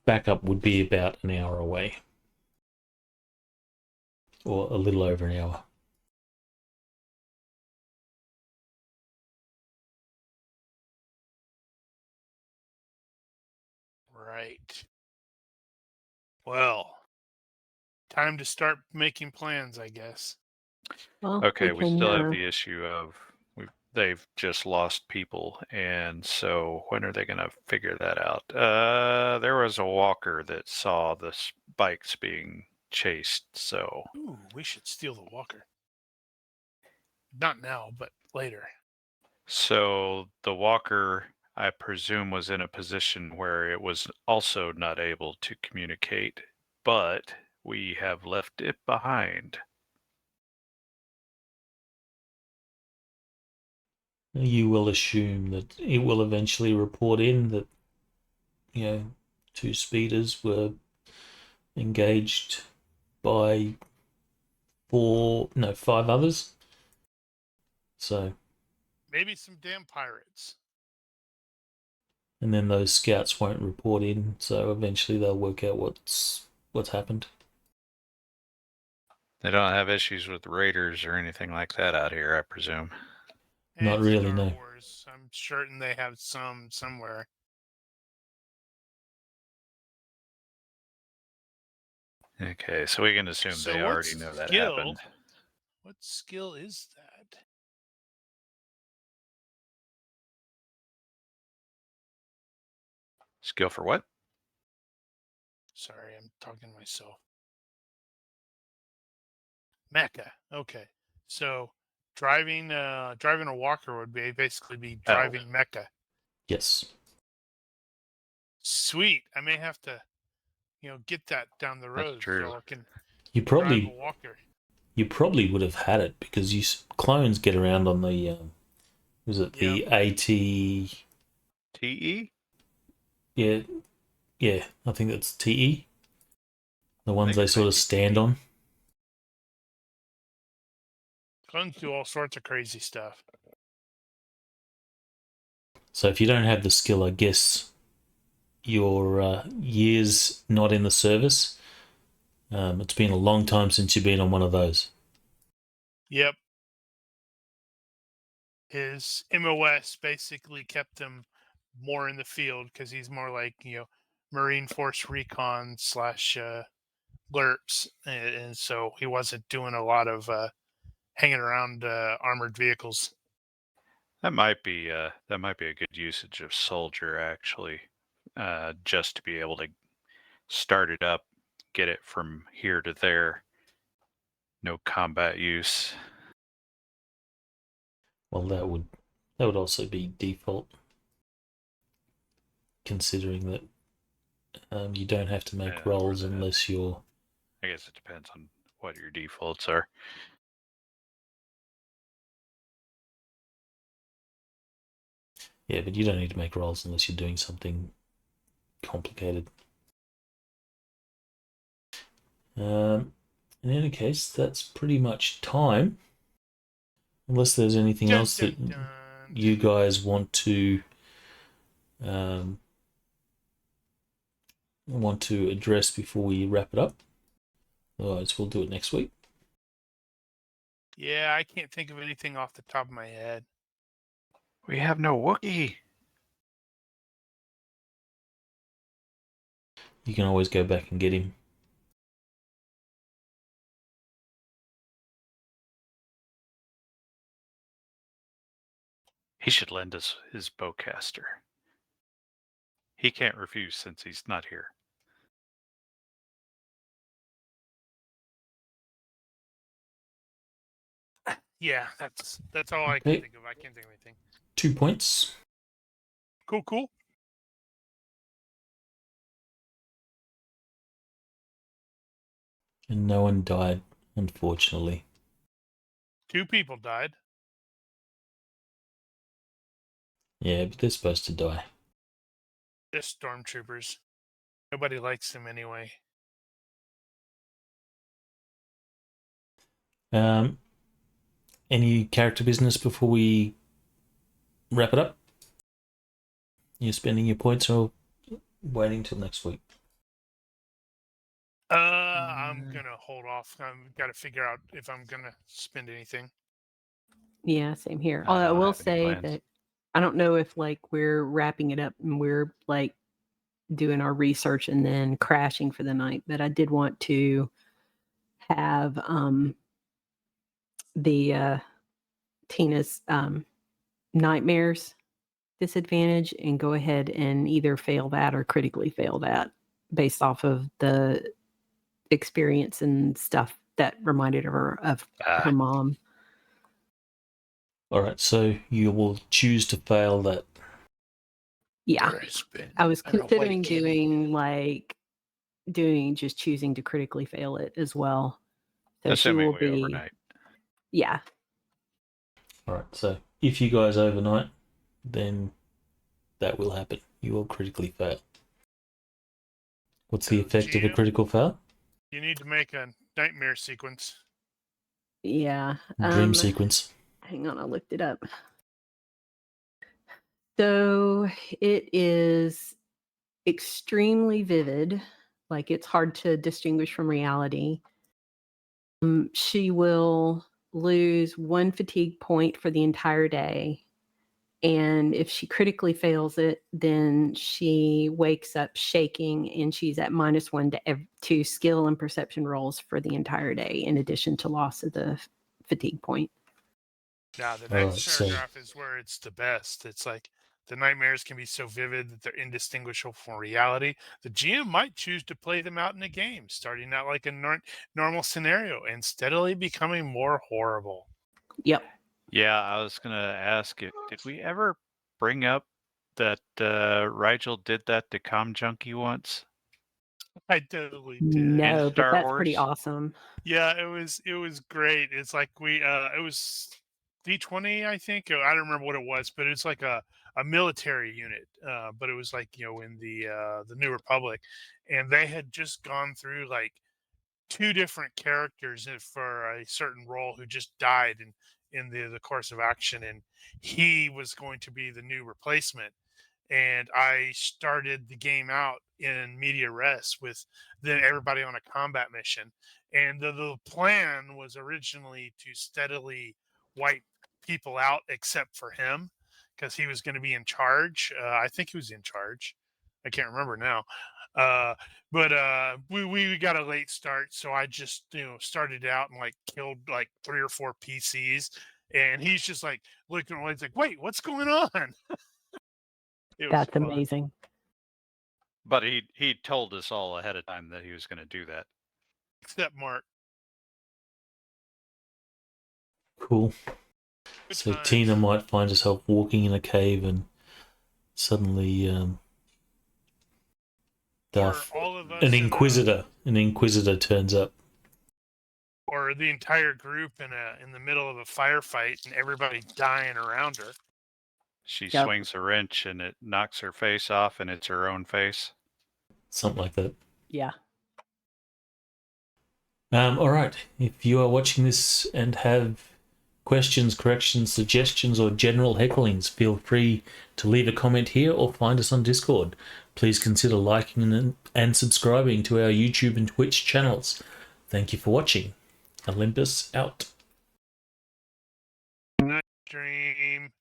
S2: Backup would be about an hour away. Or a little over an hour.
S1: Right. Well, time to start making plans, I guess.
S4: Well,
S3: Okay, we
S4: can,
S3: still have the issue of they've just lost people, and so when are they going to figure that out? There was a walker that saw the bikes being chased, so...
S1: Ooh, we should steal the walker. Not now, but later.
S3: So the walker, I presume, was in a position where it was also not able to communicate, but we have left it behind.
S2: You will assume that it will eventually report in that, 2 speeders were engaged by 5 others. So
S1: maybe some damn pirates.
S2: and then those scouts won't report in, so eventually they'll work out what's happened.
S3: They don't have issues with raiders or anything like that out here, I presume.
S2: Not
S1: It's
S2: really,
S1: Star
S2: no.
S1: Wars. I'm certain they have some somewhere.
S3: Okay, so we can assume
S1: So
S3: they
S1: what
S3: already know that
S1: skill?
S3: happened.
S1: What skill is that?
S3: Skill for what?
S1: Sorry, I'm talking to myself. Mecha. Okay. So driving a walker would basically be driving mecha.
S2: Yes.
S1: Sweet. I may have to, get that down the road
S3: true.
S1: so I can
S2: You
S1: drive a
S2: probably
S1: walker.
S2: would have had it because clones get around on the was it the AT?
S3: TE?
S2: Yeah, I think that's TE. The ones
S3: think
S2: they
S3: it's
S2: sort of
S3: AT.
S2: stand on.
S1: Clones do all sorts of crazy stuff.
S2: So if you don't have the skill, I guess your years not in the service. It's been a long time since you've been on one of those.
S1: Yep. His MOS basically kept him more in the field because he's more like, Marine Force Recon / GURPS. And so he wasn't doing a lot of hanging around armored vehicles.
S3: That might be a good usage of soldier, actually, just to be able to start it up, get it from here to there. No combat use.
S2: Well, that would also be default, considering that you don't have to make rolls unless you're.
S3: I guess it depends on what your defaults are.
S2: Yeah, but you don't need to make rolls unless you're doing something complicated. In any case, that's pretty much time. Unless there's anything else that you guys want to address before we wrap it up. Otherwise, we'll do it next week.
S1: Yeah, I can't think of anything off the top of my head.
S3: We have no Wookiee.
S2: You can always go back and get him.
S3: He should lend us his bowcaster. He can't refuse since he's not here.
S1: Yeah, that's all I
S2: Okay.
S1: can think of. I can't think of anything.
S2: 2 points.
S1: Cool.
S2: And no one died, unfortunately.
S1: 2 people died.
S2: Yeah, but they're supposed to die.
S1: Just stormtroopers. Nobody likes them anyway.
S2: Any character business before we wrap it up? You're spending your points or waiting till next week?
S1: I'm gonna hold off. I've got to figure out if I'm gonna spend anything.
S4: Yeah, same here.
S3: I
S4: Although I
S3: don't
S4: will
S3: have any
S4: say
S3: plans.
S4: that I don't know if we're wrapping it up and we're doing our research and then crashing for the night, but I did want to have the Tina's nightmares disadvantage and go ahead and either fail that or critically fail that based off of the experience and stuff that reminded her of her mom.
S2: All right, so you will choose to fail that.
S4: Yeah, I was considering doing just choosing to critically fail it as well. So
S3: Assuming
S4: she will
S3: we
S4: be
S3: overnight.
S4: Yeah.
S2: All right, so if you guys overnight, then that will happen. You will critically fail. What's the effect of a critical fail?
S1: You need to make a nightmare sequence.
S4: Yeah.
S2: Dream sequence.
S4: Hang on, I looked it up. So it is extremely vivid, like it's hard to distinguish from reality. She will lose 1 fatigue point for the entire day. And if she critically fails it, then she wakes up shaking and she's at -1 to skill and perception rolls for the entire day, in addition to loss of the fatigue point.
S1: Now, the
S2: All
S1: next
S2: right, so
S1: paragraph is where it's the best. It's like the nightmares can be so vivid that they're indistinguishable from reality. The GM might choose to play them out in a game, starting out like a normal scenario and steadily becoming more horrible.
S4: Yep.
S3: Yeah, I was gonna ask it. Did we ever bring up that Rigel did that to Com Junkie once?
S1: I totally did.
S4: No, but
S3: Star
S4: that's pretty
S3: Wars?
S4: awesome.
S1: Yeah, it was great. It's like it was D20, I think. I don't remember what it was, but it's like a military unit. But it was like, in the New Republic, and they had just gone through like two different characters for a certain role who just died in the course of action, and he was going to be the new replacement. And I started the game out in media res with then everybody on a combat mission. And the plan was originally to steadily wipe people out except for him, because he was going to be in charge. I think he was in charge. I can't remember now. But we got a late start, so I just started out and like killed like 3 or 4 PCs, and he's just like looking away. He's like, "Wait, what's going on?" It was
S4: That's
S1: fun.
S4: amazing.
S3: But he told us all ahead of time that he was going to do that.
S1: Except Mark.
S2: cool.
S1: Good
S2: So
S1: times.
S2: Tina might find herself walking in a cave and suddenly
S1: Or all of us
S2: an
S1: in
S2: inquisitor turns up.
S1: or the entire group in the middle of a firefight and everybody dying around her.
S3: She
S4: Yep.
S3: swings a wrench and it knocks her face off, and it's her own face.
S2: Something like that.
S4: Yeah.
S2: All right. If you are watching this and have questions, corrections, suggestions, or general hecklings, feel free to leave a comment here or find us on Discord. Please consider liking and subscribing to our YouTube and Twitch channels. Thank you for watching. Olympus out.
S1: Night dream.